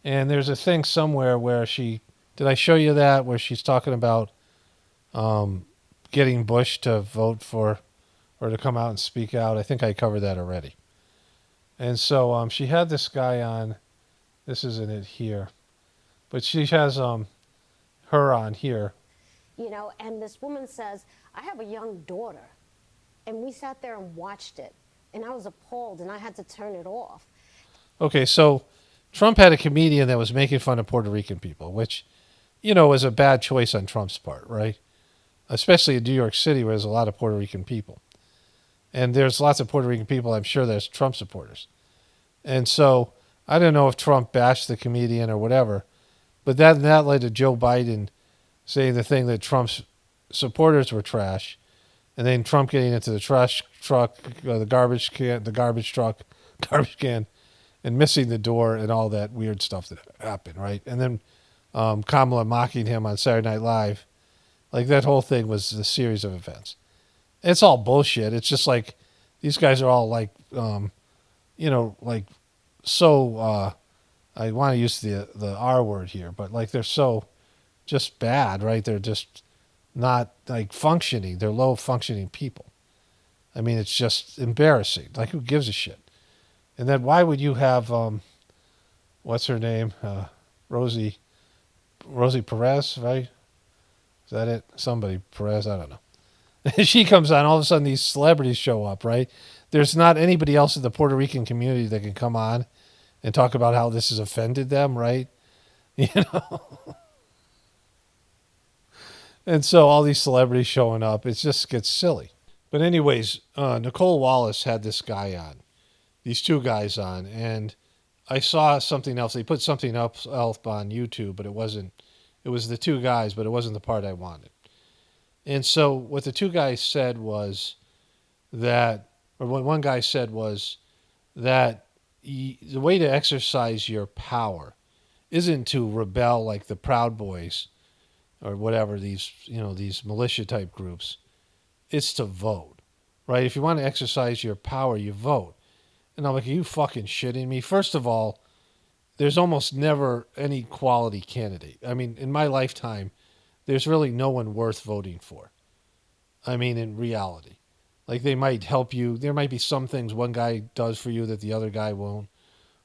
And there's a thing somewhere where did I show you that, where she's talking about getting Bush to vote for, or to come out and speak out? I think I covered that already. And so she had this guy on. This isn't it here. But she has her on here. And this woman says, I have a young daughter. And we sat there and watched it. And I was appalled, and I had to turn it off. Okay, so Trump had a comedian that was making fun of Puerto Rican people, which, was a bad choice on Trump's part, right? Especially in New York City, where there's a lot of Puerto Rican people. And there's lots of Puerto Rican people, I'm sure there's Trump supporters. And so I don't know if Trump bashed the comedian or whatever, but that led to Joe Biden saying the thing that Trump's supporters were trash, and then Trump getting into the trash truck, the garbage can, and missing the door and all that weird stuff that happened, right? And then Kamala mocking him on Saturday Night Live. Like, that whole thing was a series of events. It's all bullshit. It's just like these guys are all like, so, I want to use the R word here, but like they're so just bad, right? They're just not like functioning. They're low functioning people. I mean, it's just embarrassing. Like, who gives a shit? And then why would you have, what's her name? Rosie Perez, right? Is that it? Somebody, Perez, I don't know. She comes on, all of a sudden these celebrities show up, right? There's not anybody else in the Puerto Rican community that can come on and talk about how this has offended them, right? And so all these celebrities showing up, it just gets silly. But anyways, Nicole Wallace had this guy on, these two guys on, and I saw something else. They put something else on YouTube, but it wasn't. It was the two guys, but it wasn't the part I wanted. And so what the two guys said was that, or what one guy said was that the way to exercise your power isn't to rebel like the Proud Boys or whatever, these militia type groups. It's to vote, right? If you want to exercise your power, you vote. And I'm like, are you fucking shitting me? First of all, there's almost never any quality candidate. I mean, in my lifetime, there's really no one worth voting for. I mean, in reality. Like, they might help you. There might be some things one guy does for you that the other guy won't,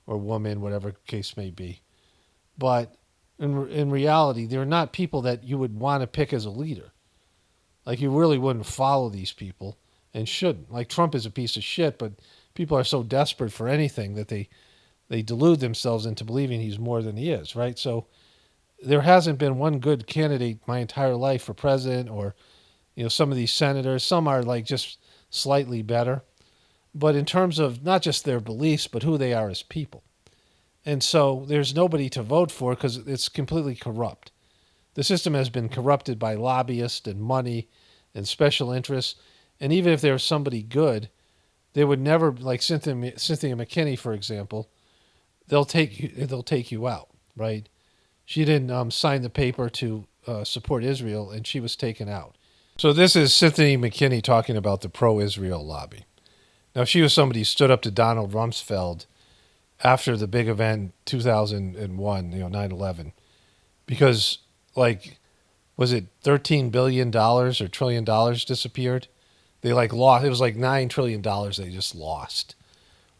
or woman, whatever case may be. But in reality, they're not people that you would want to pick as a leader. Like, you really wouldn't follow these people and shouldn't. Like, Trump is a piece of shit, but people are so desperate for anything that they delude themselves into believing he's more than he is, right? So there hasn't been one good candidate my entire life for president, or, some of these senators. Some are like just slightly better. But in terms of not just their beliefs, but who they are as people. And so there's nobody to vote for because it's completely corrupt. The system has been corrupted by lobbyists and money and special interests. And even if there was somebody good, they would never, like Cynthia McKinney, for example, they'll take you out, right? She didn't sign the paper to support Israel, and she was taken out. So this is Cynthia McKinney talking about the pro-Israel lobby. Now, she was somebody who stood up to Donald Rumsfeld after the big event 2001, 9/11, because, like, was it $13 billion or $1 trillion disappeared? They lost. It was like $9 trillion they just lost,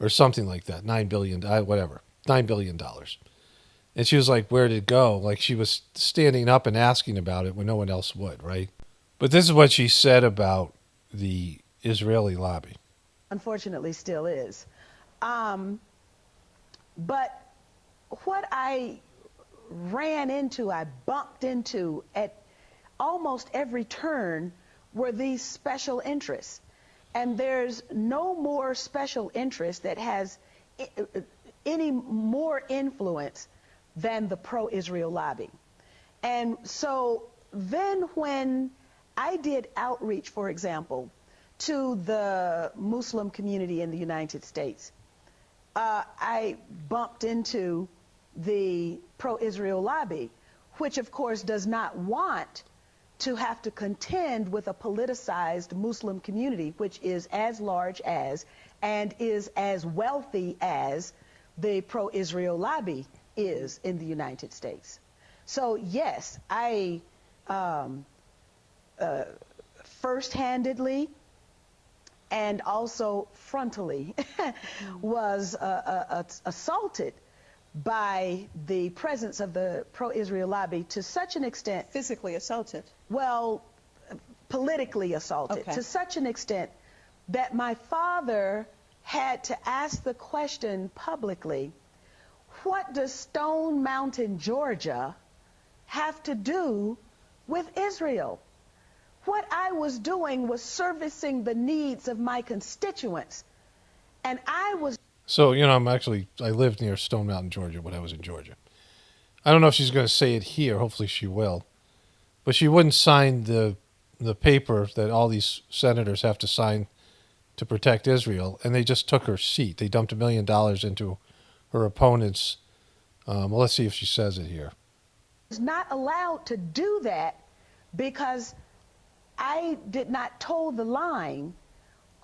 or something like that. $9 billion, whatever, $9 billion. And she was like, where did it go? Like, she was standing up and asking about it when no one else would, right? But this is what she said about the Israeli lobby. Unfortunately, still is. But what I ran into, I bumped into at almost every turn were these special interests. And there's no more special interest that has any more influence than the pro-Israel lobby. And so then when I did outreach, for example, to the Muslim community in the United States, I bumped into the pro-Israel lobby, which of course does not want to have to contend with a politicized Muslim community, which is as large as and is as wealthy as the pro-Israel lobby is in the United States. So yes, I first-handedly and also frontally was assaulted by the presence of the pro-Israel lobby to such an extent. Physically assaulted? Well, politically assaulted, okay, to such an extent that my father had to ask the question publicly, what does Stone Mountain, Georgia have to do with Israel? What I was doing was servicing the needs of my constituents, and I was... So, you know, I lived near Stone Mountain, Georgia when I was in Georgia. I don't know if she's going to say it here. Hopefully she will. But she wouldn't sign the paper that all these senators have to sign to protect Israel, and they just took her seat. They dumped $1 million into her opponent's... well, let's see if she says it here. Was not allowed to do that because I did not toe the line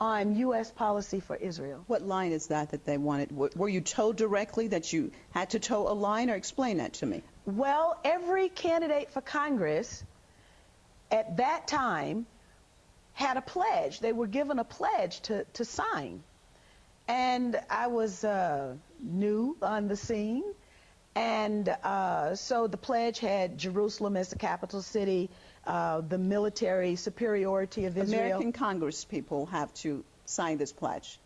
on U.S. policy for Israel. What line is that they wanted? Were you told directly that you had to toe a line, or explain that to me? Well, every candidate for Congress at that time had a pledge. They were given a pledge to sign. And I was new on the scene. And so the pledge had Jerusalem as the capital city, the military superiority of Israel. American Congress people have to sign this pledge.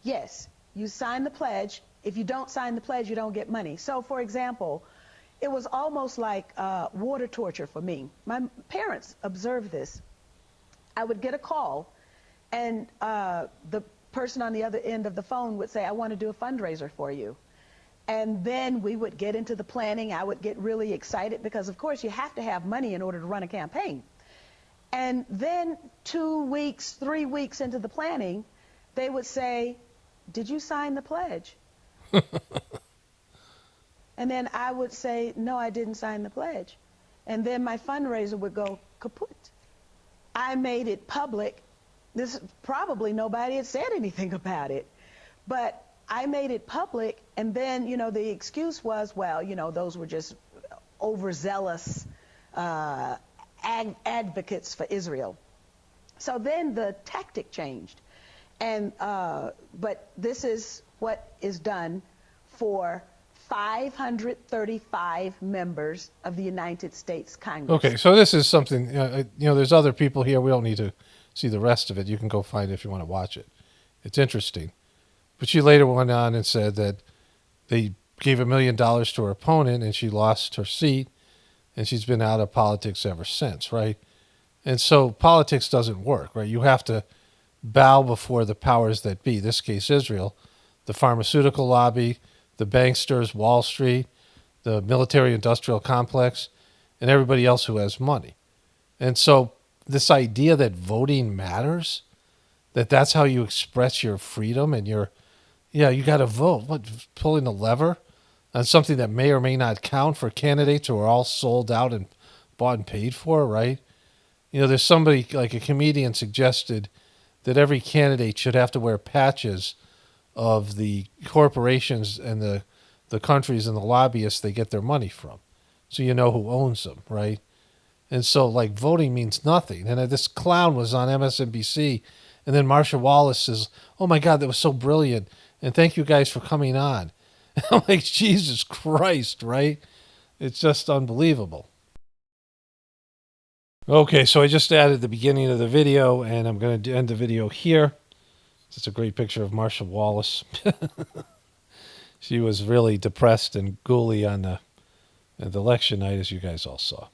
Yes, you sign the pledge. If you don't sign the pledge, you don't get money. So, for example, it was almost like water torture for me. My parents observed this. I would get a call, and the person on the other end of the phone would say, I want to do a fundraiser for you. And then we would get into the planning. I would get really excited because, of course, you have to have money in order to run a campaign. And then 2 weeks, 3 weeks into the planning, they would say, did you sign the pledge? And then I would say, no, I didn't sign the pledge. And then my fundraiser would go kaput. I made it public. This probably nobody had said anything about it. But I made it public, and then, you know, the excuse was, well, you know, those were just overzealous advocates for Israel. So then the tactic changed. And but this is what is done for 535 members of the United States Congress. Okay, so this is something, you know, there's other people here. We don't need to see the rest of it. You can go find it if you want to watch it. It's interesting. But she later went on and said that they gave $1 million to her opponent and she lost her seat, and she's been out of politics ever since, right? And so politics doesn't work, right? You have to bow before the powers that be, this case Israel, the pharmaceutical lobby, the banksters, Wall Street, the military-industrial complex, and everybody else who has money. And so this idea that voting matters, that's how you express your freedom and your... Yeah, you got to vote. What, pulling a lever on something that may or may not count for candidates who are all sold out and bought and paid for, right? You know, there's somebody, like a comedian, suggested that every candidate should have to wear patches of the corporations and the countries and the lobbyists they get their money from, so you know who owns them, right? And so, like, voting means nothing. And this clown was on MSNBC, and then Marsha Wallace says, oh, my God, that was so brilliant. And thank you guys for coming on. I'm like, Jesus Christ, right? It's just unbelievable. Okay, so I just added the beginning of the video, and I'm going to end the video here. It's a great picture of Marsha Wallace. She was really depressed and ghouly on And the election night, as you guys all saw.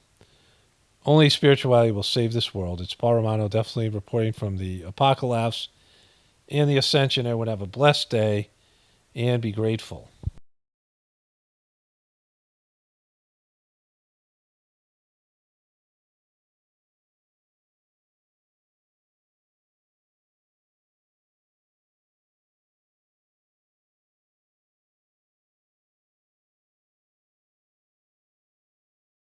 Only spirituality will save this world. It's Paul Romano definitely reporting from the Apocalypse and the Ascension. Everyone have a blessed day and be grateful.